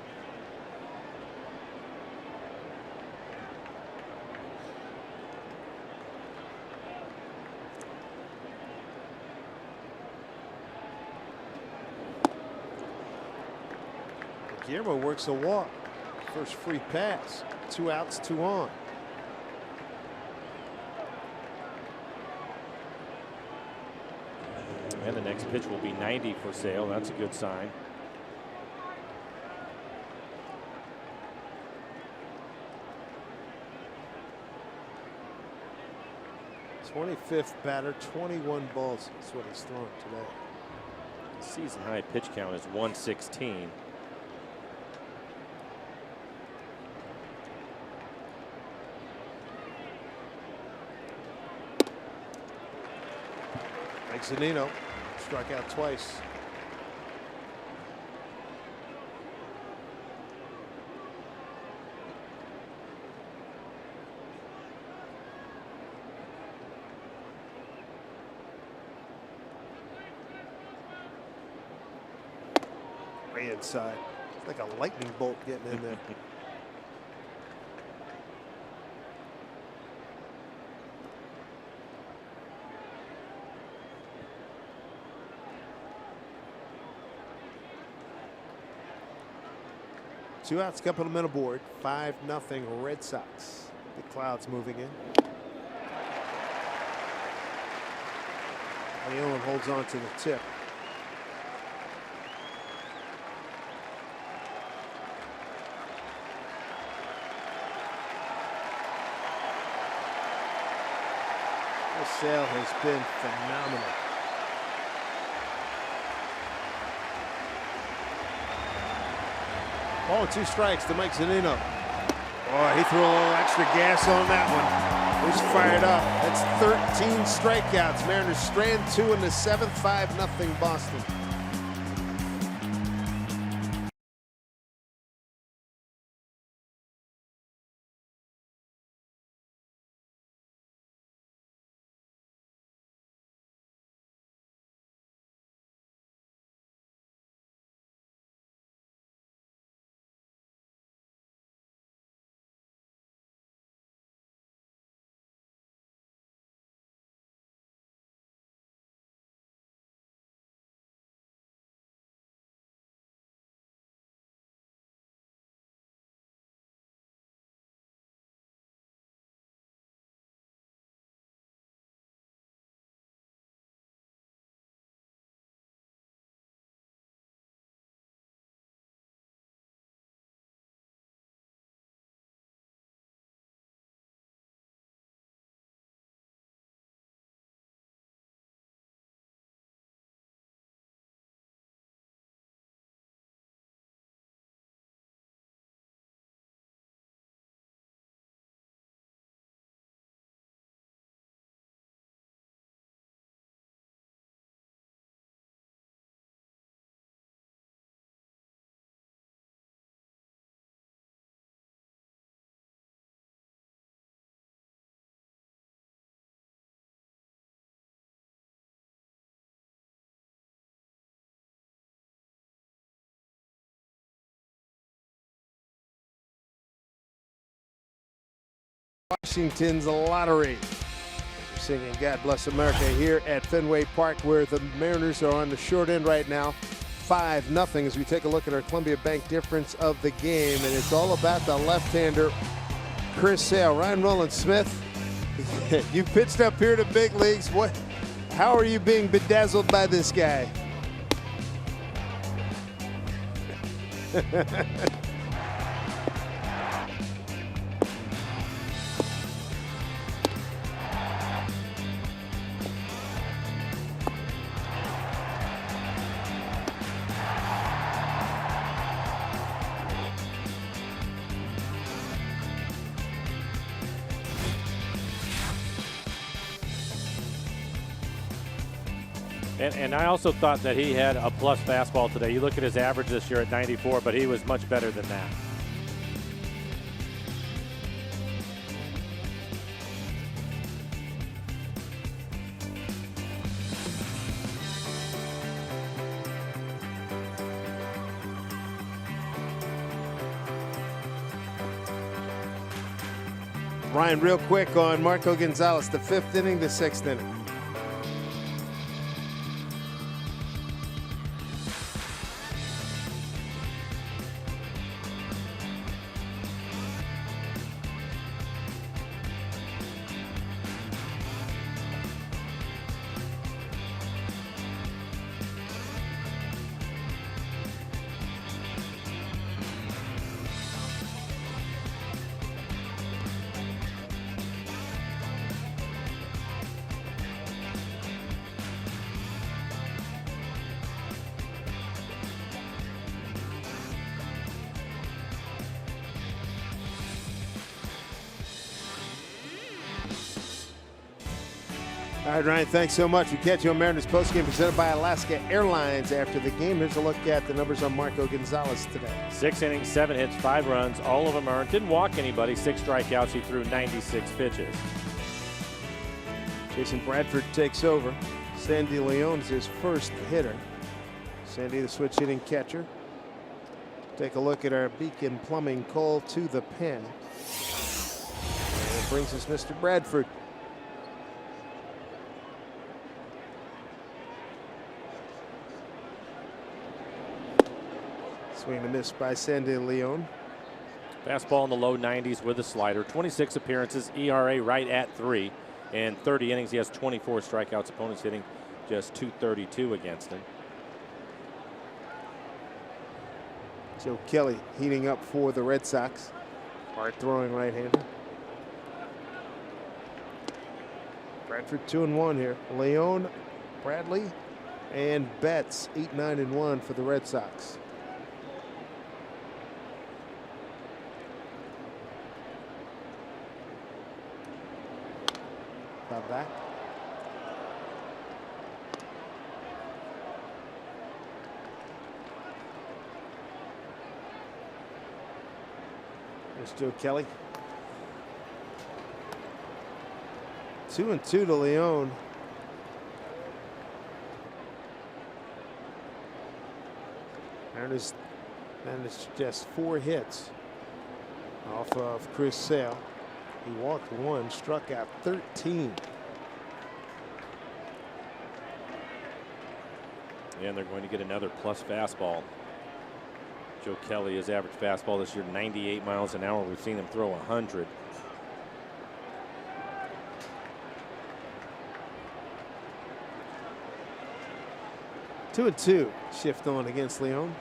Guillermo works a walk. First free pass. 2 outs, 2 on. And the next pitch will be 90 for Sale. That's a good sign. 25th batter, 21 balls. That's what he's throwing today. Season high pitch count is 116. Zanino struck out twice. Way inside. It's like a lightning bolt getting in there. Two outs, couple of men aboard. 5-0 Red Sox. The clouds moving in. Leon holds on to the tip. This sale has been phenomenal. Oh, 2 strikes to Mike Zanino. Oh, he threw a little extra gas on that one. He's fired up. That's 13 strikeouts. Mariners strand 2 in the 7th, 5-0 Boston. Washington's lottery. We're singing God Bless America here at Fenway Park, where the Mariners are on the short end right now. 5-0 as we take a look at our Columbia Bank difference of the game. And it's all about the left-hander, Chris Sale. Ryan Rowland-Smith, you pitched up here to big leagues. How are you being bedazzled by this guy? And I also thought that he had a plus fastball today. You look at his average this year at 94, but he was much better than that. Ryan, real quick on Marco Gonzalez, the 5th inning, the 6th inning. All right, Ryan, thanks so much. We catch you on Mariners postgame presented by Alaska Airlines. After the game, here's a look at the numbers on Marco Gonzalez today. 6 innings, 7 hits, 5 runs, all of them earned. Didn't walk anybody, 6 strikeouts. He threw 96 pitches. Jason Bradford takes over. Sandy Leon is his first hitter. Sandy, the switch hitting catcher. Take a look at our Beacon Plumbing call to the pen. And it brings us Mr. Bradford. Swing and a miss by Sandy Leon. Fastball in the low 90s with a slider. 26 appearances, ERA right at 3. In 30 innings, he has 24 strikeouts. Opponents hitting just .232 against him. Joe Kelly heating up for the Red Sox. Hard throwing right-hander. Bradford 2-1 here. Leon, Bradley, and Betts 8-9-1 for the Red Sox. About that. There's Joe Kelly. 2-2 to Leon. Mariners managed just 4 hits off of Chris Sale. He walked 1, struck out 13. And they're going to get another plus fastball. Joe Kelly, his average fastball this year, 98 miles an hour. We've seen him throw 100. Two and two. Shift on against Leon.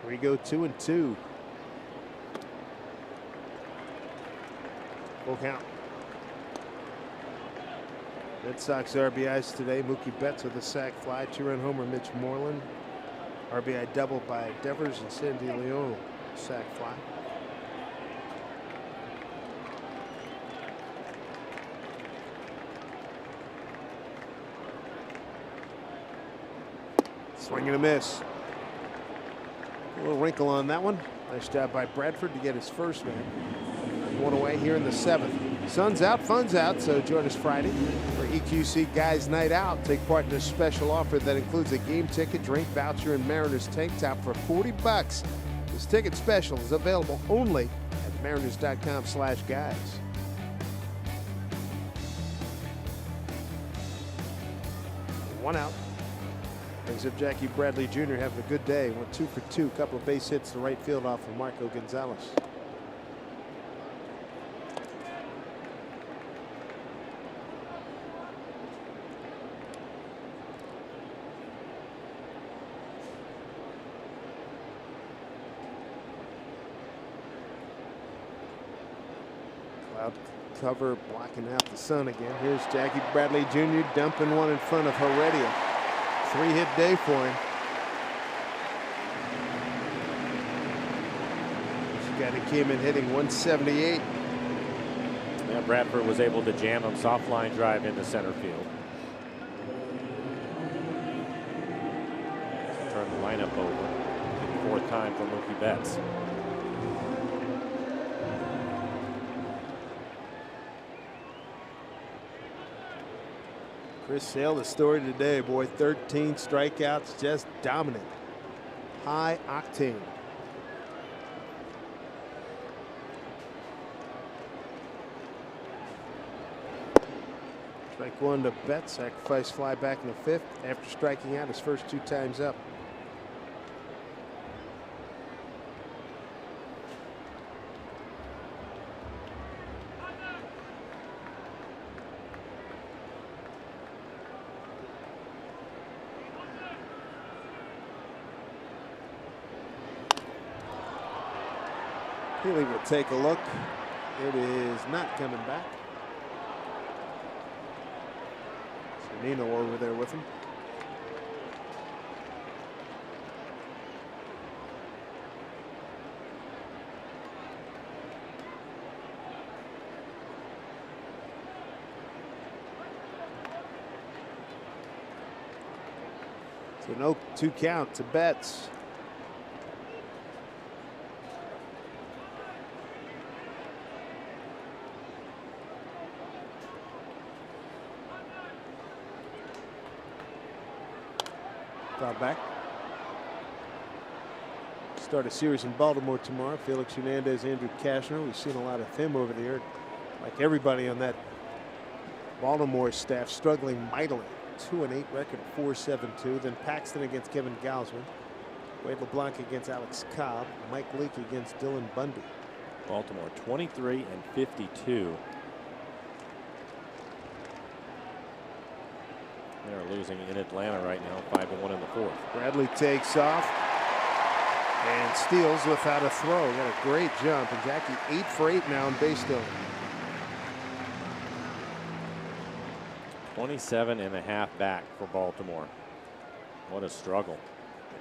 We go 2-2. Full count. Red Sox RBIs today. Mookie Betts with a sac fly. 2-run homer, Mitch Moreland. RBI double by Devers and Sandy Leon. Sac fly. Swing and a miss. A little wrinkle on that one. Nice job by Bradford to get his first man. 1 away here in the 7th. Sun's out, fun's out, so join us Friday for EQC Guys Night Out. Take part in a special offer that includes a game ticket, drink voucher, and Mariners tank top for $40. This ticket special is available only at mariners.com/guys. One out. Brings up Jackie Bradley Jr. having a good day. Went 2 for 2. Couple of base hits to right field off of Marco Gonzalez. Cloud cover blocking out the sun again. Here's Jackie Bradley Jr. dumping one in front of Heredia. 3-hit day for him. This guy came in hitting 178. Yeah, Bradford was able to jam him. Soft line drive into center field. Turn the lineup over. 4th time for Mookie Betts. Chris Sale, the story today, boy. 13 strikeouts, just dominant. High octane. Strike 1 to Betts. Sacrifice fly back in the 5th after striking out his first 2 times up. Healy will take a look. It is not coming back. So Nino over there with him. So no 2 count to Betts. Foul back. Start a series in Baltimore tomorrow. Felix Hernandez, Andrew Kashner. We've seen a lot of him over there. Like everybody on that Baltimore staff, struggling mightily. 2-8 record, 4-7-2. Then Paxton against Kevin Gausman. Wade LeBlanc against Alex Cobb. Mike Leake against Dylan Bundy. Baltimore 23 and 52. They're losing in Atlanta right now, 5-1 in the 4th. Bradley takes off and steals without a throw. Got a great jump. And Jackie 8 for 8 now in base stealing. 27.5 back for Baltimore. What a struggle.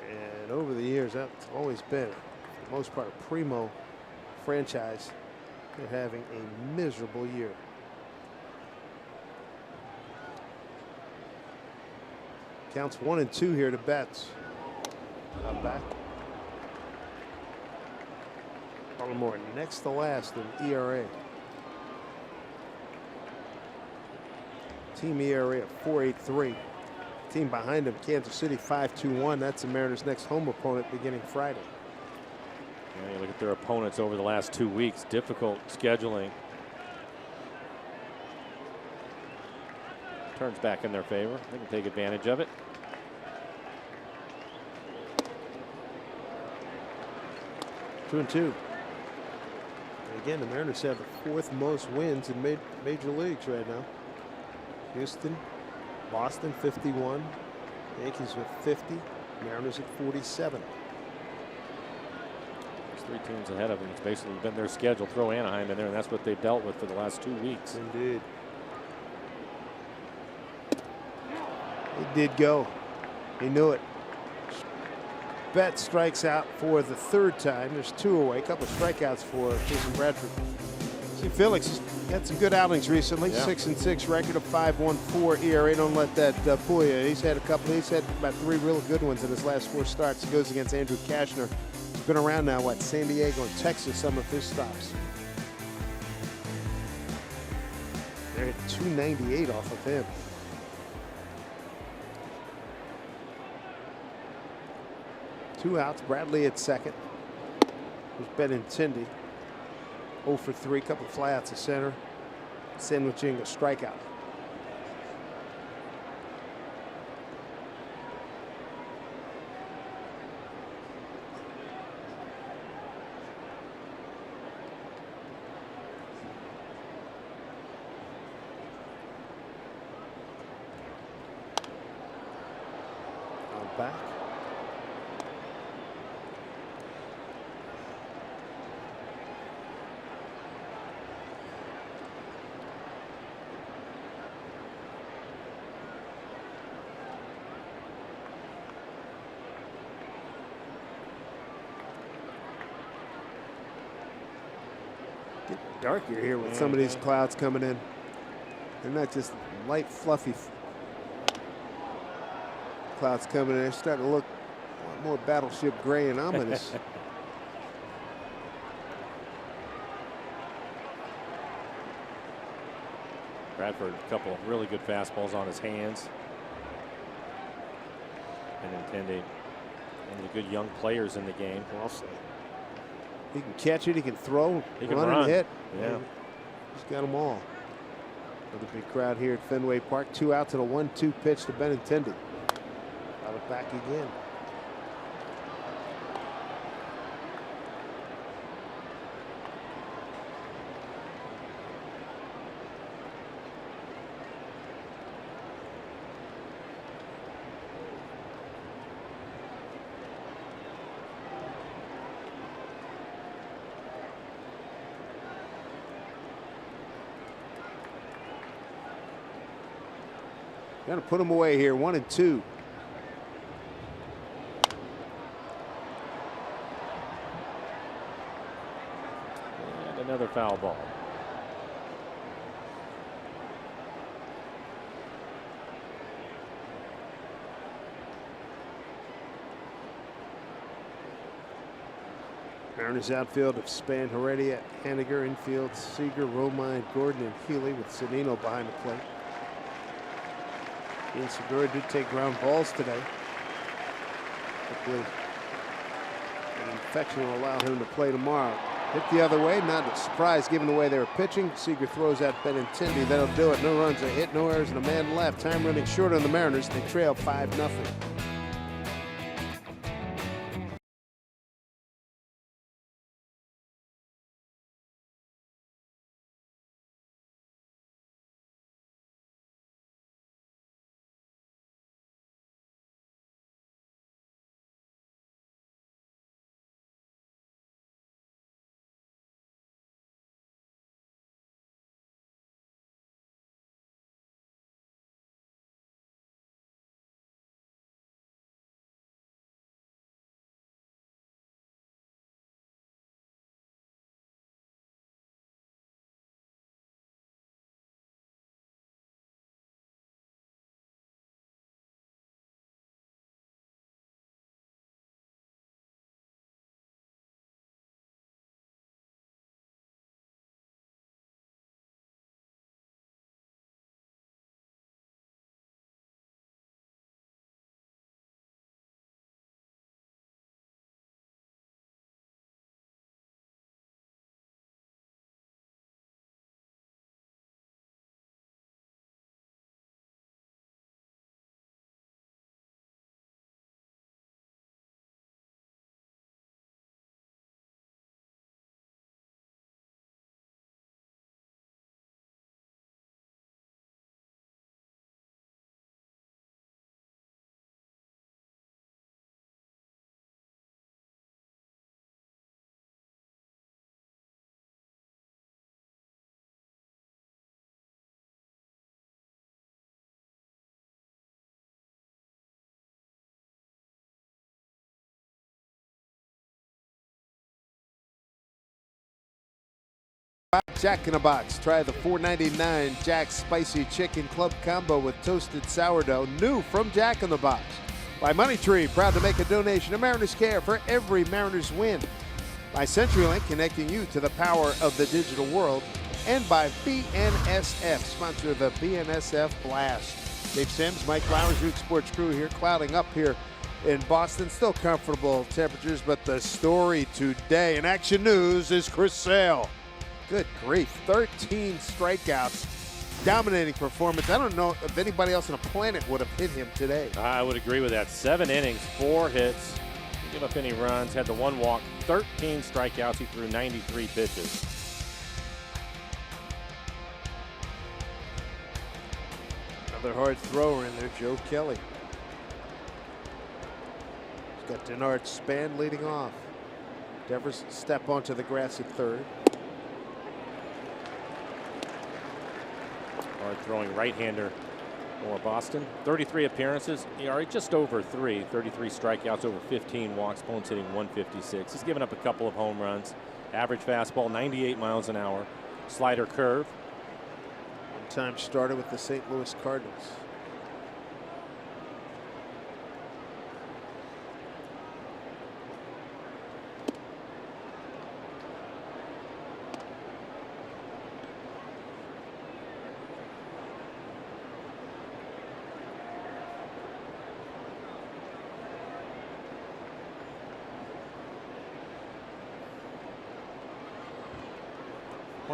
And over the years, that's always been, for the most part, a primo franchise. They're having a miserable year. Counts 1 and 2 here to Betts. Not back. Baltimore next to last in ERA. Team ERA of 4.83. Team behind them, Kansas City 5-2-1. That's the Mariners' next home opponent beginning Friday. Yeah, you look at their opponents over the last 2 weeks. Difficult scheduling. Turns back in their favor. They can take advantage of it. Two and 2. And again, the Mariners have the 4th most wins in major leagues right now. Houston, Boston 51, Yankees with 50, Mariners at 47. There's 3 teams ahead of them. It's basically been their schedule. Throw Anaheim in there, and that's what they've dealt with for the last 2 weeks. Indeed. It did go. He knew it. Betts strikes out for the 3rd time. There's 2 away. A couple of strikeouts for Jason Bradford. See, Felix had some good outings recently. Yeah. 6-6 record of 5.14 ERA. Don't let that pull you. He's had a couple. He's had about 3 real good ones in his last 4 starts. He goes against Andrew Kashner. He's been around now, what, San Diego and Texas, some of his stops. They're at 298 off of him. Two outs. Bradley at second. There's Benintendi. 0 for 3. Couple of flyouts to center. Sandwiching a strikeout. On back. Darker here with some of these clouds coming in. They're not just light, fluffy clouds coming in. They're starting to look a lot more battleship gray and ominous. Bradford, a couple of really good fastballs on his hands. And intending one of the good young players in the game. Also, he can catch it, he can throw, he can run and hit. Yeah. He's got them all. Another big crowd here at Fenway Park. 2 outs and a 1-2 pitch to Benintendi. Out of back again. Gonna put them away here, 1-2. And another foul ball. Mariners outfield of Span, Heredia, Haniger, infield, Seager, Romine, Gordon, and Healy with Cedeno behind the plate. Ian Segura did take ground balls today. Hopefully an infection will allow him to play tomorrow. Hit the other way, not a surprise given the way they were pitching. Seager throws out Benintendi, that'll do it. No runs, a hit, no errors, and a man left. Time running short on the Mariners. They trail 5-0. Jack in a Box. Try the $4.99 Jack's Spicy Chicken Club Combo with toasted sourdough. New from Jack in the Box. By Money Tree, proud to make a donation to Mariners Care for every Mariners win. By CenturyLink, connecting you to the power of the digital world. And by BNSF, sponsor of the BNSF Blast. Dave Sims, Mike Flowers, Root Sports crew here, clouding up here in Boston. Still comfortable temperatures, but the story today in Action News is Chris Sale. Good grief, 13 strikeouts, dominating performance. I don't know if anybody else on the planet would have hit him today. I would agree with that. 7 innings, 4 hits, didn't give up any runs, had the 1 walk, 13 strikeouts. He threw 93 pitches. Another hard thrower in there, Joe Kelly. He's got Denard Span leading off. Devers step onto the grass at third. Hard throwing right-hander for Boston. 33 appearances, ERA just over 3. 33 strikeouts, over 15 walks. Pones hitting 156. He's given up a couple of home runs. Average fastball 98 miles an hour. Slider curve. One-time starter with the St. Louis Cardinals.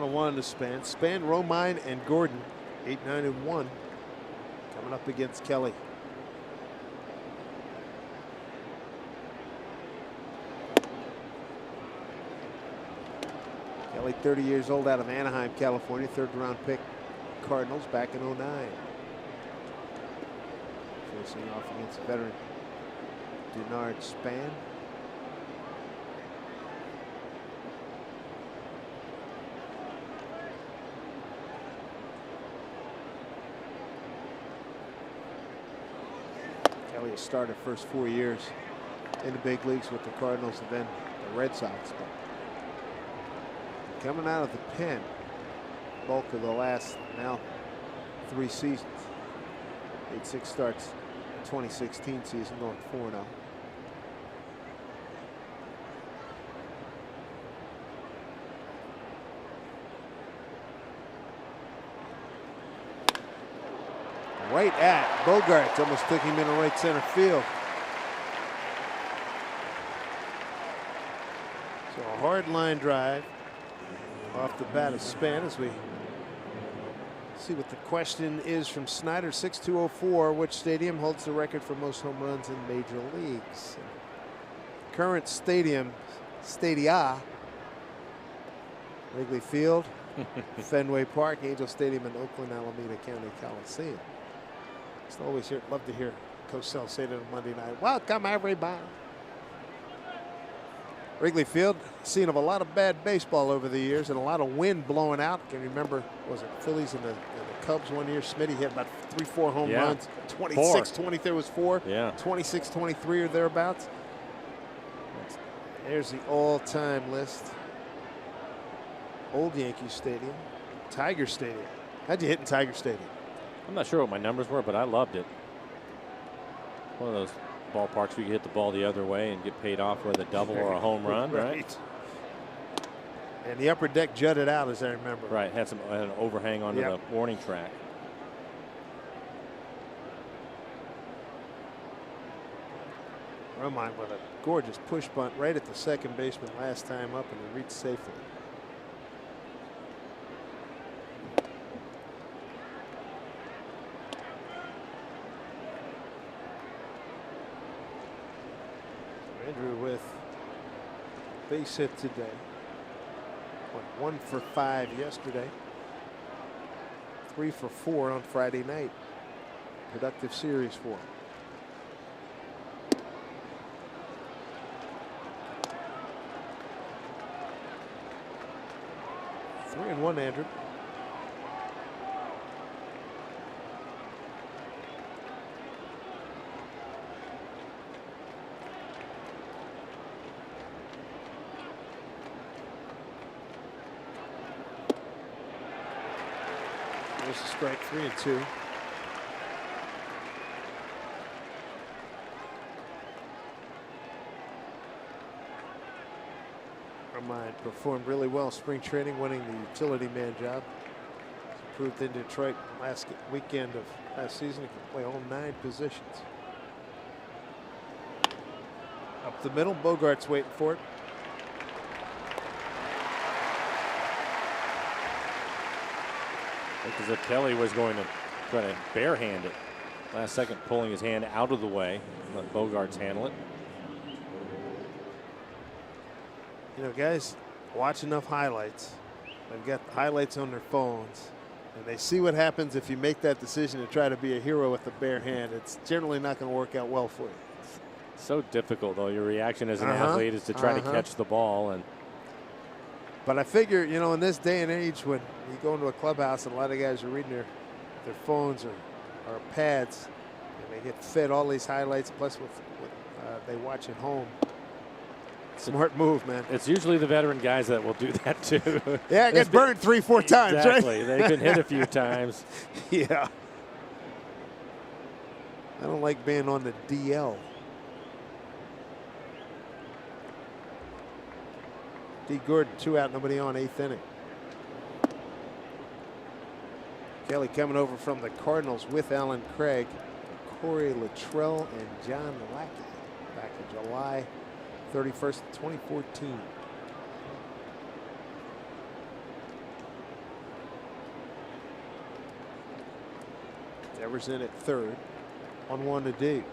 One to Span. Span, Romine, and Gordon. 8-9-1. Coming up against Kelly. Kelly, 30 years old, out of Anaheim, California. 3rd-round pick. Cardinals back in 09. Facing off against veteran Denard Span. Kelly has started first 4 years in the big leagues with the Cardinals and then the Red Sox. But coming out of the pen, bulk of the last now 3 seasons. 8-6 starts 2016 season, going 4-0. Right at Bogaerts, almost took him into right center field. So a hard line drive off the bat of Span as we see what the question is from Snyder. 6204, which stadium holds the record for most home runs in major leagues? Current stadium, Stadia, Wrigley Field, Fenway Park, Angel Stadium in Oakland, Alameda County Coliseum. Always love to hear Cosell say that on Monday night. Welcome, everybody. Wrigley Field, scene of a lot of bad baseball over the years and a lot of wind blowing out. Can you remember, was it Phillies and the Cubs one year? Smitty hit about 3-4 home runs. 26-20, there was 4. Yeah. 26-23 or thereabouts. There's the all-time list. Old Yankee Stadium, Tiger Stadium. How'd you hit in Tiger Stadium? I'm not sure what my numbers were, but I loved it. One of those ballparks where you can hit the ball the other way and get paid off with a double or a home run, right? And the upper deck jutted out, as I remember. Right, had an overhang onto the warning track. Romine with a gorgeous push bunt right at the second baseman last time up, and he reached safely. Andrew with base hit today. Went 1 for 5 yesterday. 3 for 4 on Friday night. Productive series for him. 3-1, Andrew. There's a strike, 3-2. Romine performed really well spring training, winning the utility man job. Proved in Detroit last weekend of last season. He can play all 9 positions. Up the middle, Bogaerts waiting for it. As if Kelly was going to try to barehand it. Last second, pulling his hand out of the way. Let Bogaerts handle it. You know, guys watch enough highlights. They've got the highlights on their phones, and they see what happens if you make that decision to try to be a hero with a bare hand. It's generally not going to work out well for you. So difficult, though. Your reaction as an athlete is to try to catch the ball. But I figure, you know, in this day and age, when you go into a clubhouse and a lot of guys are reading their phones or pads, and they get fed all these highlights, plus what they watch at home. Smart move, man. It's usually the veteran guys that will do that too. Yeah, it gets burned 3-4 times, exactly. right? They've been hit a few times. Yeah. I don't like being on the DL. D. Gordon, 2 out, nobody on, 8th inning. Kelly coming over from the Cardinals with Alan Craig, Corey Luttrell, and John Lackey back in July 31st, 2014. Devers in at third. 1-1 to D.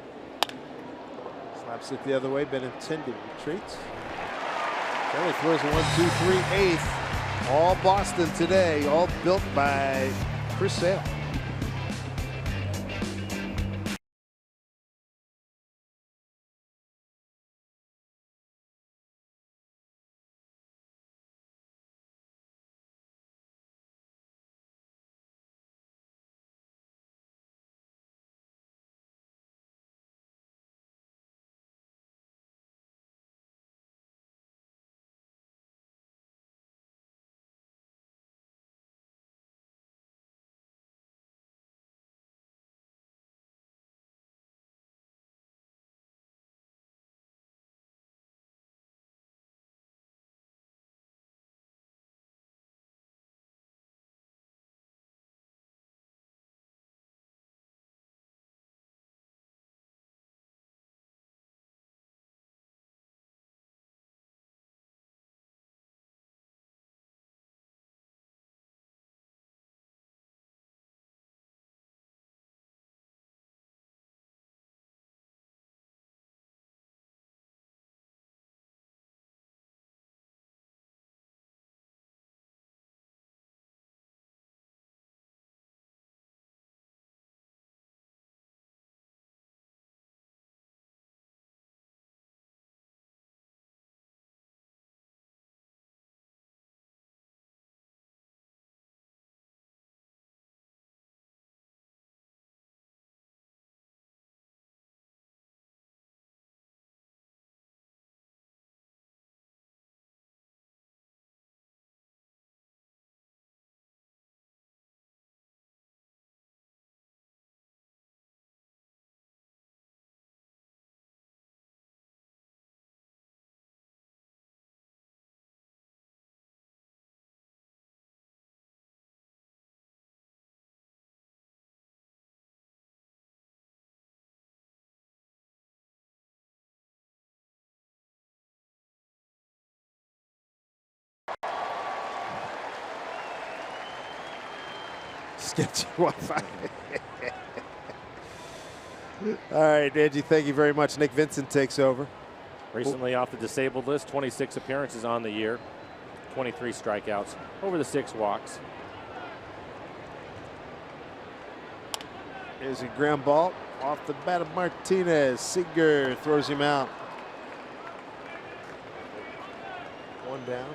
Slaps it the other way. Benintendi retreats. Kelly throws a 1-2-3 eighth. All Boston today. All built by Chris Sale. Sketchy Wi-Fi. All right, Angie, thank you very much. Nick Vincent takes over. Recently off the disabled list, 26 appearances on the year, 23 strikeouts, over the 6 walks. There's a ground ball off the bat of Martinez. Seager throws him out. 1 down.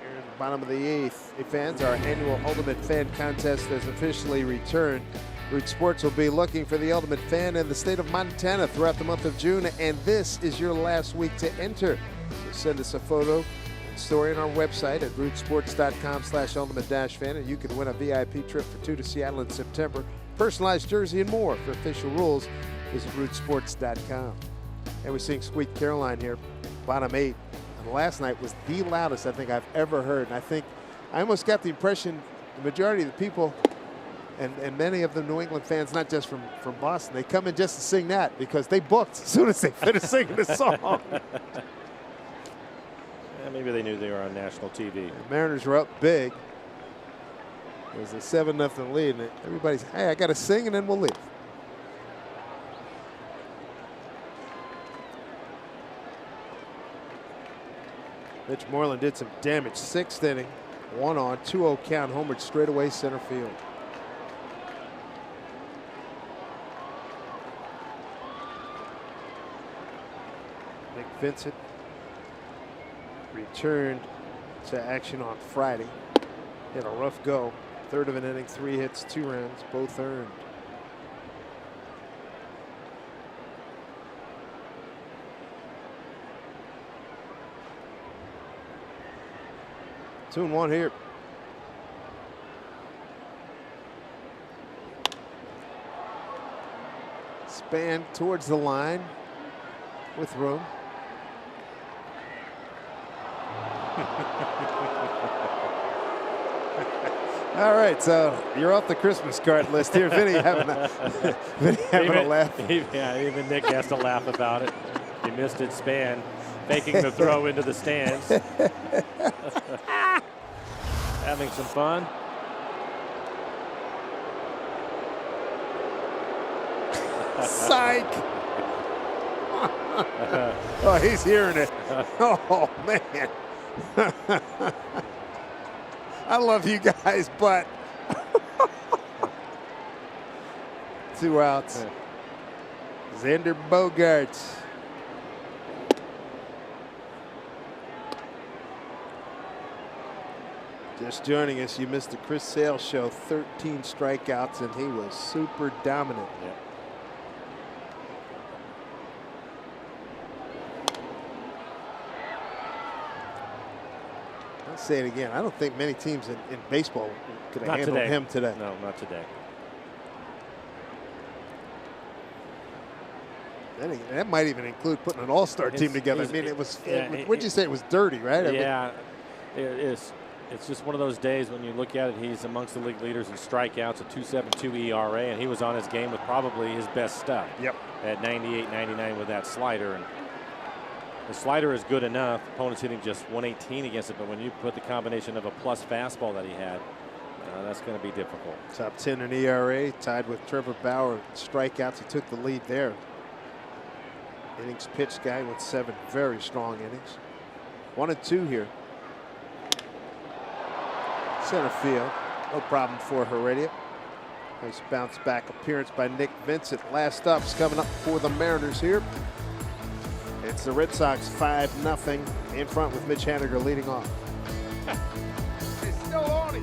Here in the bottom of the 8th. Hey fans, our annual Ultimate Fan Contest has officially returned. Root Sports will be looking for the Ultimate Fan in the state of Montana throughout the month of June, and this is your last week to enter. So send us a photo and story on our website at rootsports.com/ultimate-fan, and you can win a VIP trip for 2 to Seattle in September, personalized jersey, and more. For official rules, visit rootsports.com. And we're seeing Sweet Caroline here, bottom 8. And last night was the loudest I think I've ever heard. And I almost got the impression the majority of the people and many of the New England fans, not just from Boston, they come in just to sing that because they booked as soon as they finished singing the song. Yeah, maybe they knew they were on national TV. The Mariners were up big. It was a 7-0 lead, and everybody's, hey, I got to sing and then we'll leave. Mitch Moreland did some damage. 6th inning, 1 on, 2-0 count, homered straight away center field. Nick Vincent returned to action on Friday. Had a rough go. 3rd of an inning, 3 hits, 2 runs, both earned. Two and 1 here. Span towards the line with room. All right, so you're off the Christmas card list here. Vinny having a laugh. Yeah, even Nick has to laugh about it. He missed it, Span making the throw into the stands. Having some fun. Psych. Oh, he's hearing it. Oh, man. I love you guys, but 2 outs. Xander Bogaerts. Just joining us, you missed the Chris Sale show. 13 strikeouts, and he was super dominant. Yeah. I'll say it again. I don't think many teams in baseball could have handled him today. No, not today. That might even include putting an all-star team together. I mean, it was, what'd you say? It was dirty, right? Yeah, it is. It's just one of those days when you look at it, he's amongst the league leaders in strikeouts, a 2.72 ERA, and he was on his game with probably his best stuff. Yep. At 98, 99 with that slider. And the slider is good enough. Opponent's hitting just 118 against it, but when you put the combination of a plus fastball that he had, that's going to be difficult. Top 10 in ERA, tied with Trevor Bauer in strikeouts. He took the lead there. Innings pitched guy with 7 very strong innings. 1 and 2 here. Center field, no problem for Heredia. Nice bounce back appearance by Nick Vincent. Last up's coming up for the Mariners here. It's the Red Sox 5-0 in front with Mitch Haniger leading off. He's still on it.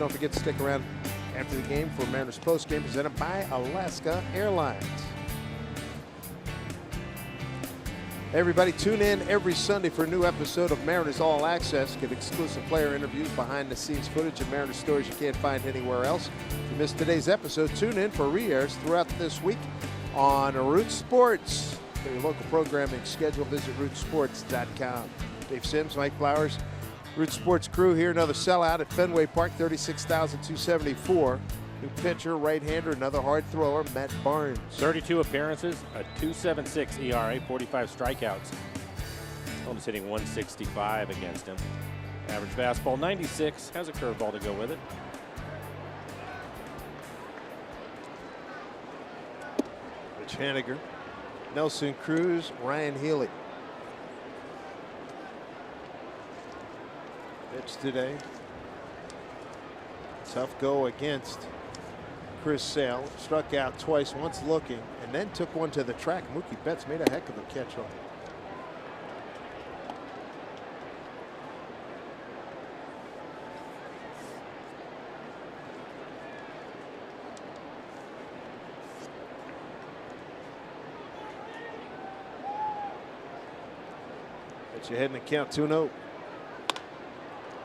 Don't forget to stick around after the game for Mariners postgame presented by Alaska Airlines. Hey everybody, tune in every Sunday for a new episode of Mariners All Access. Get exclusive player interviews, behind-the-scenes footage, and Mariners stories you can't find anywhere else. If you missed today's episode, tune in for re-airs throughout this week on Root Sports. For your local programming schedule, visit rootsports.com. Dave Sims, Mike Flowers, Root Sports crew here. Another sellout at Fenway Park, 36,274. New pitcher, right-hander, another hard thrower, Matt Barnes. 32 appearances, a 2.76 ERA, 45 strikeouts. Holmes hitting 165 against him. Average fastball 96, has a curveball to go with it. Rich Haniger, Nelson Cruz, Ryan Healy. Pitch today. Tough go against Chris Sale. Struck out twice, once looking, and then took one to the track. Mookie Betts made a heck of a catch on it. Pitch ahead in the count, 2-0.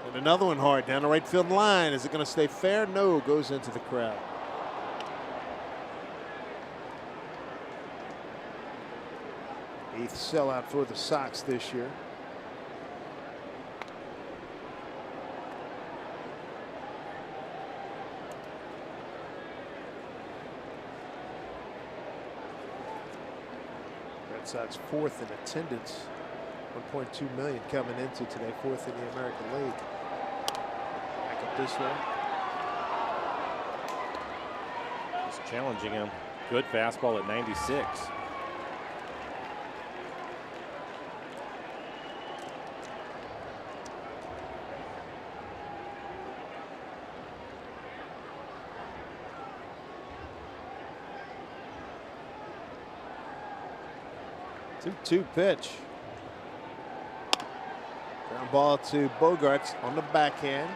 And another one hard down the right field line. Is it going to stay fair? No, goes into the crowd. Eighth sellout for the Sox this year. Red Sox fourth in attendance. 1.2 million coming into today, fourth in the American League. Back up this way. Just challenging him. Good fastball at 96. Two pitch. Ground ball to Bogarts on the backhand.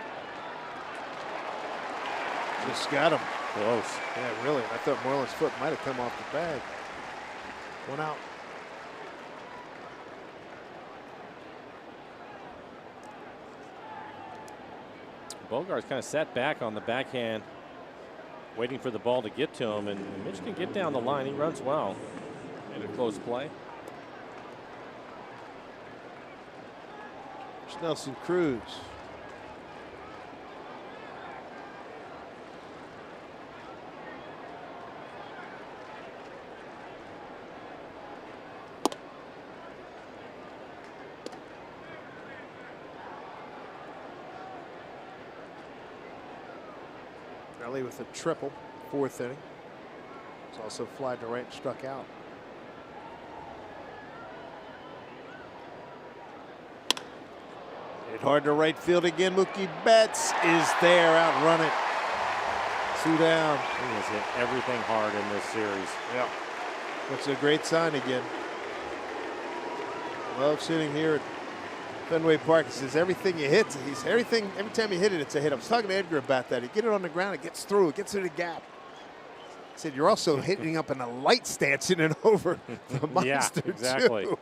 Just got him. Close. Yeah, really. I thought Moreland's foot might have come off the bag. One out. Bogart's kind of sat back on the backhand, waiting for the ball to get to him, and Mitch can get down the line. He runs well. Made a close play. Nelson Cruz. Rally with a triple, fourth inning. He's also fly to right and struck out. Hit hard to right field again. Mookie Betts is there. Outrun it. 2 down. He has hit everything hard in this series. Yeah. That's a great sign again. Love sitting here at Fenway Park. He says everything you hit, every time you hit it, it's a hit. I was talking to Edgar about that. You get it on the ground, it gets through, it gets through the gap. He said you're also hitting up in a light stance in and over the monster, yeah, exactly. Too.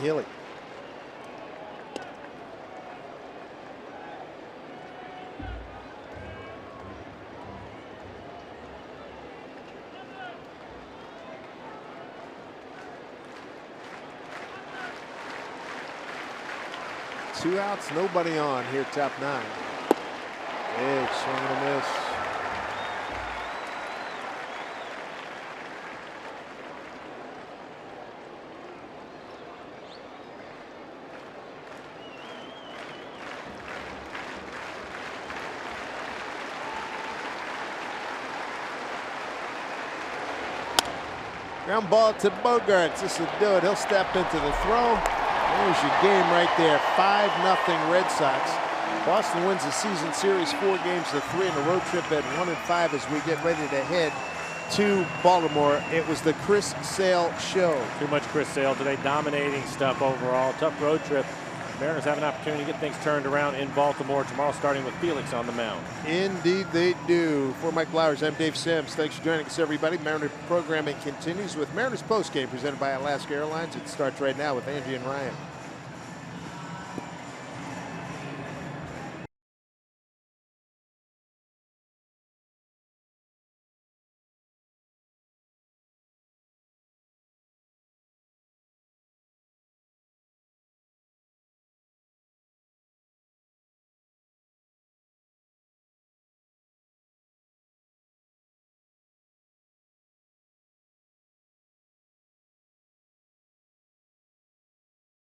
Healy. Two outs, nobody on here, top 9. Big swing and a miss. Ground ball to Bogarts. This will do it. He'll step into the throw. There's your game right there. 5-0 Red Sox. Boston wins the season series 4 games to 3 in a road trip at 1-5 as we get ready to head to Baltimore. It was the Chris Sale show. Too much Chris Sale today, dominating stuff overall. Tough road trip. Mariners have an opportunity to get things turned around in Baltimore tomorrow, starting with Felix on the mound. Indeed they do. For Mike Blowers, I'm Dave Sims. Thanks for joining us, everybody. Mariner programming continues with Mariners postgame presented by Alaska Airlines. It starts right now with Angie and Ryan.